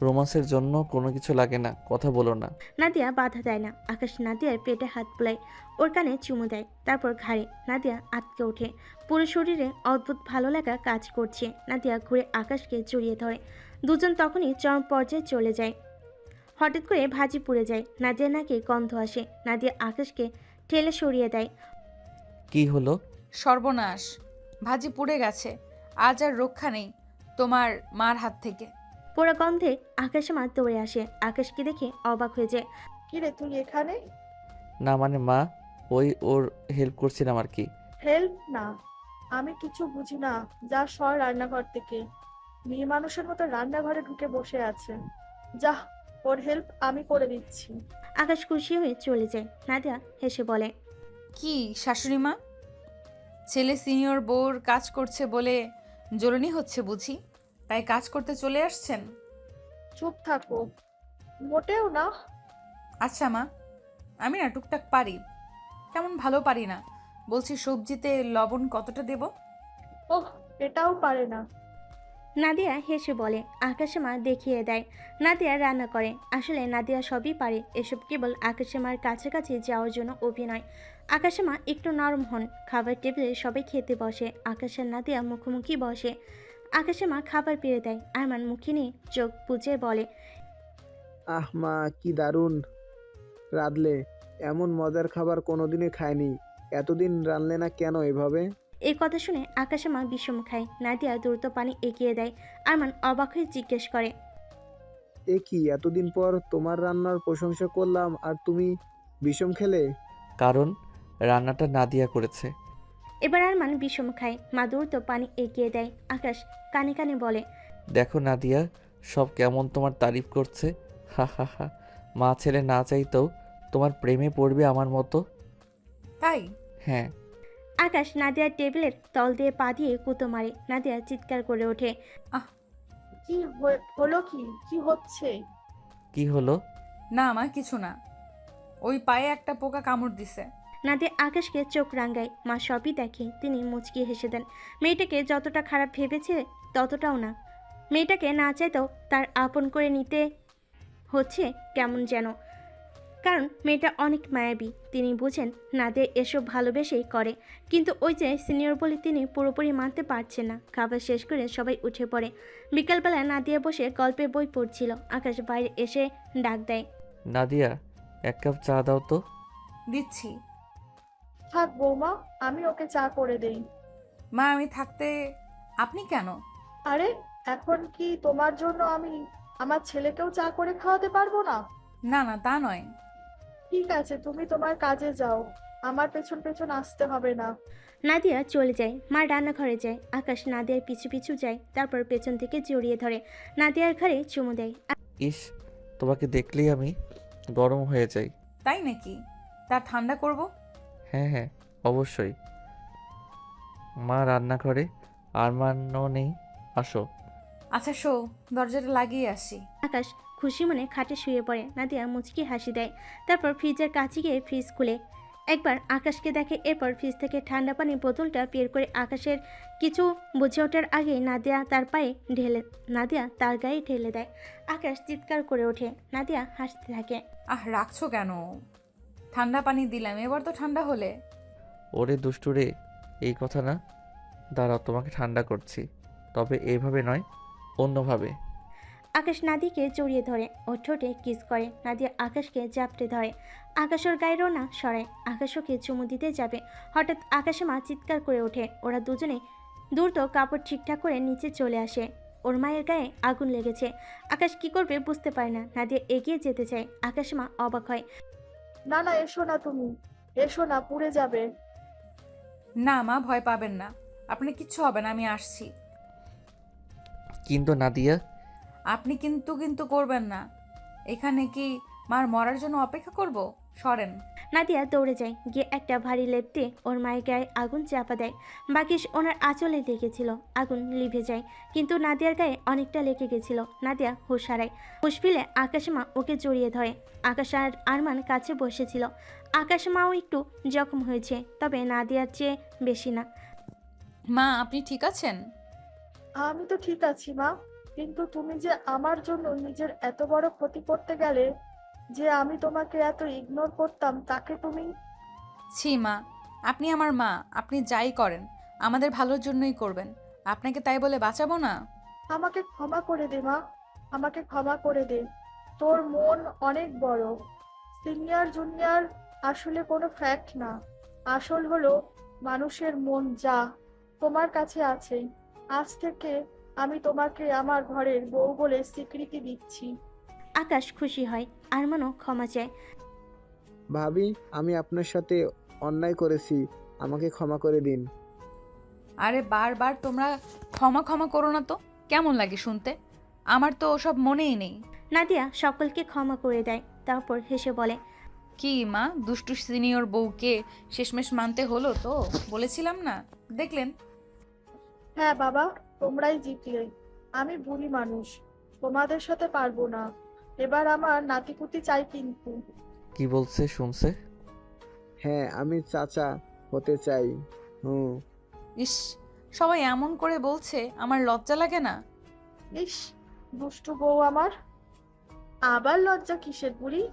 রোমান্সের জন্য কোনো কিছু লাগে না, কথা বলো না। নাদিয়া বাধা দেয় না। আকাশ নাদিয়ার পেটে হাত বোলায়, ওর কানে চুমু দেয়, তারপর ঘাড়ে। নাদিয়া আটকে ওঠে। পুরো শরীরে অদ্ভুত ভালো লাগা কাজ করছে। নাদিয়া ঘুরে আকাশকে জড়িয়ে ধরে। দুজন তখনই চরম পর্যায়ে চলে যায়। হঠাৎ করে ভাজি পুড়ে যায়। নাদিয়া নাকে গন্ধ আসে। নাদিয়া আকাশকে ঠেলে সরিয়ে দেয়। কি হলো? সর্বনাশ, ভাজি পুড়ে গেছে। আজ আর রক্ষা নেই তোমার মার হাত থেকে। পোড়া গন্ধে আকাশে মা দৌড়ে আসে। আকাশকে দেখে অবাক হয়ে যায়। কিরে, তুই এখানে? না মানে মা, ওর হেল্প করছিলাম আর কি। হেল্প না, আমি কিছু বুঝি না। যা সর রান্নাঘর থেকে। মেয়ে মানুষের মতো রান্নাঘরে ঢুকে বসে আছে। যা, ওর হেল্প আমি করে দিচ্ছি। আকাশ খুশি হয়ে চলে যায়। নাদিয়া হেসে বলে। কি শাশুড়ি মা, ছেলে সিনিয়র বউর কাজ করছে বলে জ্বলনি হচ্ছে বুঝি, তাই কাজ করতে চলে আসছেন? চুপ থাকো। মোটেও না। আচ্ছা মা, আমি না টুকটাক পারি, তেমন ভালো পারি না। বলছি সবজিতে লবণ কতটা দেব? ওহ, এটাও পারে না। নাদিয়া হেসে বলে। আকাশে মা দেখিয়ে দেয়। নাদিয়া রান্না করে। আসলে নাদিয়া সবই পারে। এসব কেবল আকাশে মার কাছাকাছি যাওয়ার জন্য অভিনয়। আকাশে মা একটু নরম হন। খাবার টেবিলে সবাই খেতে বসে। আকাশের নাদিয়া মুখোমুখি বসে। আকাশে মা খাবার পেরে দেয়। আরমান মুখে নিয়ে চোখ বুজে বলে। আহ মা, কি দারুণ রাঁধলে। এমন মজার খাবার কোনোদিনই খায়নি। এতদিন রাঁধলে না কেন এভাবে? এই কথা শুনে আকাশে মা বিষম খায়। নাদিয়া দ্রুত পানি এগিয়ে দেয়। আরমান অবাক হয়ে জিজ্ঞেস করে। এ কি, এতদিন পর তোমার রান্নার প্রশংসা করলাম আর তুমি বিষম খেলে? কারণ রান্নাটা নাদিয়া করেছে। এবার আরমান বিষম খায়। মা দ্রুত পানি এগিয়ে দেয়। আকাশ কানে কানে বলে। দেখো নাদিয়া, সব কেমন তোমার তারিফ করছে। হা হা হা। মা ছেলে না চাইতেও তোমার প্রেমে পড়বে আমার মতো। তাই? হ্যাঁ। আকাশ নাদিয়ার টেবিলের তল দিয়ে পা দিয়ে কুতো মারে। নাদিয়া চিৎকার করে ওঠে। কি হলো? কি হচ্ছে? কি হলো? না মা, কিছু না, ওই পায়ে একটা পোকা কামড় দিছে। নাদিয়া আকাশকে চোখ রাঙায়। মা সবই দেখে। তিনি মুচকি হেসে দেন। মেয়েটাকে যতটা খারাপ ভেবেছে ততটাও না। মেয়েটাকে না চাইতেও তার আপন করে নিতে হচ্ছে কেমন যেন, কারণ মেয়েটা অনেক মায়াবী। তিনি বুঝেন নাদিয়া এসব ভালোবেসেই করে, কিন্তু ওই যে সিনিয়র বলে তিনি পুরোপুরি মানতে পারছেন না। খাবার শেষ করে সবাই উঠে পড়ে। বিকালবেলা নাদিয়া বসে গল্পের বই পড়ছিল। আকাশ বাইরে এসে ডাক দেয়। নাদিয়া, এক কাপ চা দাও তো। দিচ্ছি। থাক বৌমা, আমি ওকে চা করে দেই। মা, আমি থাকতে আপনি কেন? আরে, এখন কি তোমার জন্য আমি আমার ছেলেকেও চা করে খাওয়াতে পারবো না? না না, তা নয়। ঠিক আছে, তুমি তোমার কাজে যাও, আমার পেছন পেছন আসতে হবে না। নাদিয়া চলে যায়। মা রান্নাঘরে যায়। আকাশ নাদিয়ার পিছু পিছু যায়। তারপর পেছন থেকে জড়িয়ে ধরে নাদিয়ার ঘাড়ে চুমু দেয়। ইস, তোমাকে দেখলেই আমি গরম হয়ে যাই। তাই নাকি? তা ঠান্ডা করব? হ্যাঁ হ্যাঁ, অবশ্যই। মা রান্নাঘরে, আরমানও নেই, আসো। আচ্ছা শো, দরজাটা লাগিয়ে আসি। আকাশ খুশি মনে খাটে শুয়ে পড়ে। নাদিয়া মুচকি হাসি দেয়। তারপর ফ্রিজের কাছে গিয়ে ফ্রিজ খুলে একবার আকাশকে দেখে। এরপর ফ্রিজ থেকে ঠান্ডা পানির বোতলটা বের করে আকাশের কিছু বুঝে ওঠার আগে নাদিয়া তার গায়ে ঢেলে দেয়। আকাশ চিৎকার করে ওঠে। নাদিয়া হাসতে থাকে। রাখছো কেন? ঠান্ডা পানি দিলাম, এবার তো ঠান্ডা হলে। ওরে দুষ্টুরে, এই কথা না। দাঁড়াও, তোমাকে ঠান্ডা করছি, তবে এইভাবে নয়, অন্যভাবে। আকাশ নাদিয়াকে জড়িয়ে ধরে। ওর ঠোঁটে কিস করে। নাদিয়া আকাশকে জাপটে ধরে। আকাশ ওর গায়ের না সরায়। আকাশ ওকে চুমু দিতে যাবে, হঠাৎ আকাশে মা চিৎকার করে ওঠে। ওরা দুজনে দ্রুত কাপড় ঠিকঠাক করে নিচে চলে আসে। ওর মায়ের গায়ে আগুন লেগেছে। আকাশ কি করবে বুঝতে পারে না। নাদিয়া এগিয়ে যেতে চায়। আকাশ মা অবাক হয়। না না, এসো না, তুমি এসো না, পুড়ে যাবে। না মা, ভয় পাবেন না, আপনার কিচ্ছু হবে না, আমি আসছি। কিন্তু নাদিয়া। আপনি কিন্তু কিন্তু করবেন না। এখানে কি মার মরার জন্য অপেক্ষা করব? সরেন। নাদিয়া দৌড়ে যায়। গিয়ে একটা ভারী লেপ দিয়ে ওর মায়ের গায়ে আগুন চাপা দেয়। বাকি ওনার আঁচলে লেগেছিল। আগুন লিভে যায়, কিন্তু নাদিয়ার গায়ে অনেকটা লেগে গেছিল। নাদিয়া হুঁশ হারায়। হুঁশ ফিরে আকাশমা ওকে জড়িয়ে ধরে। আকাশ আর আরমান কাছে বসেছিল। আকাশমাও একটু জখম হয়েছে, তবে নাদিয়ার চেয়ে বেশি না। মা, আপনি ঠিক আছেন? আমি তো ঠিক আছি মা, কিন্তু তুমি যে আমার জন্য নিজের এত বড় ক্ষতি করতে গেলে, যে আমি তোমাকে এত ইগনোর করতাম, তাকে তুমি। ছি মা, আপনি আমার মা, আপনি যাই করেন আমাদের ভালোর জন্যই করবেন। আপনাকে তাই বলে বাঁচাবো না? আমাকে ক্ষমা করে দে মা, আমাকে ক্ষমা করে দে। তোর মন অনেক বড়। সিনিয়র জুনিয়র আসলে কোনো ফ্যাক্ট না, আসল হলো মানুষের মন, যা তোমার কাছে আছে। আজ থেকে আমি তোমাকে আমার ঘরের বউ বলে স্বীকৃতি দিচ্ছি। আকাশ খুশি হয়। আরমানও ক্ষমা চায়। ভাবি, আমি আপনার সাথে অন্যায় করেছি, আমাকে ক্ষমা করে দিন। আরে বারবার তোমরা ক্ষমা ক্ষমা করো না তো, কেমন লাগে শুনতে? আমার তো ওসব মনেই নেই। নাদিয়া সকলকে ক্ষমা করে দেয়। তারপর হেসে বলে। কি মা, দুষ্টু সিনিয়র বউকে শেষমেশ মানতে হলো তো? বলেছিলাম না, দেখলেন? হ্যাঁ বাবা, তোমরাই জিতলে। আমি বুড়ি মানুষ, তোমাদের সাথে পারবো না। এবার আমার নাতিপুতি চাই কিন্তু। কি বলছে শুনছে? হ্যাঁ, আমি চাচা হতে চাই। ইস, সবাই এমন করে বলছে, আমার লজ্জা লাগে না? ইস, দুষ্টু বউ আমার। আবার লজ্জা কিসের বুড়ি?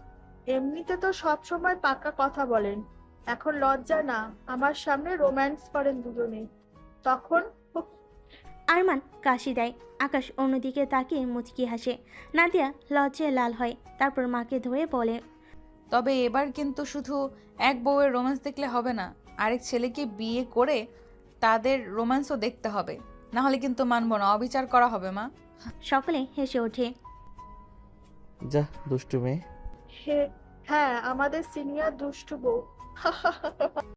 এমনিতে তো সব সময় পাকা কথা বলেন, এখন লজ্জা না, আমার সামনে রোম্যান্স করেন দুজনে, তখন। আরমান কাশি দেয়। আকাশ অন্যদিকে তাকিয়ে মুচকি হাসে। নাদিয়া লজ্জায় লাল হয়। তারপর মাকে ধরে বলে। তবে এবার কিন্তু শুধু এক বউয়ের রোম্যান্স দেখলে হবে না, আরেক ছেলেকে বিয়ে করে তাদের রোম্যান্সও দেখতে হবে, না হলে কিন্তু মানবো না, অবিচার করা হবে মা। সকলে হেসে ওঠে। যা দুষ্টু মেয়ে। হ্যাঁ, আমাদের সিনিয়র দুষ্টু বউ।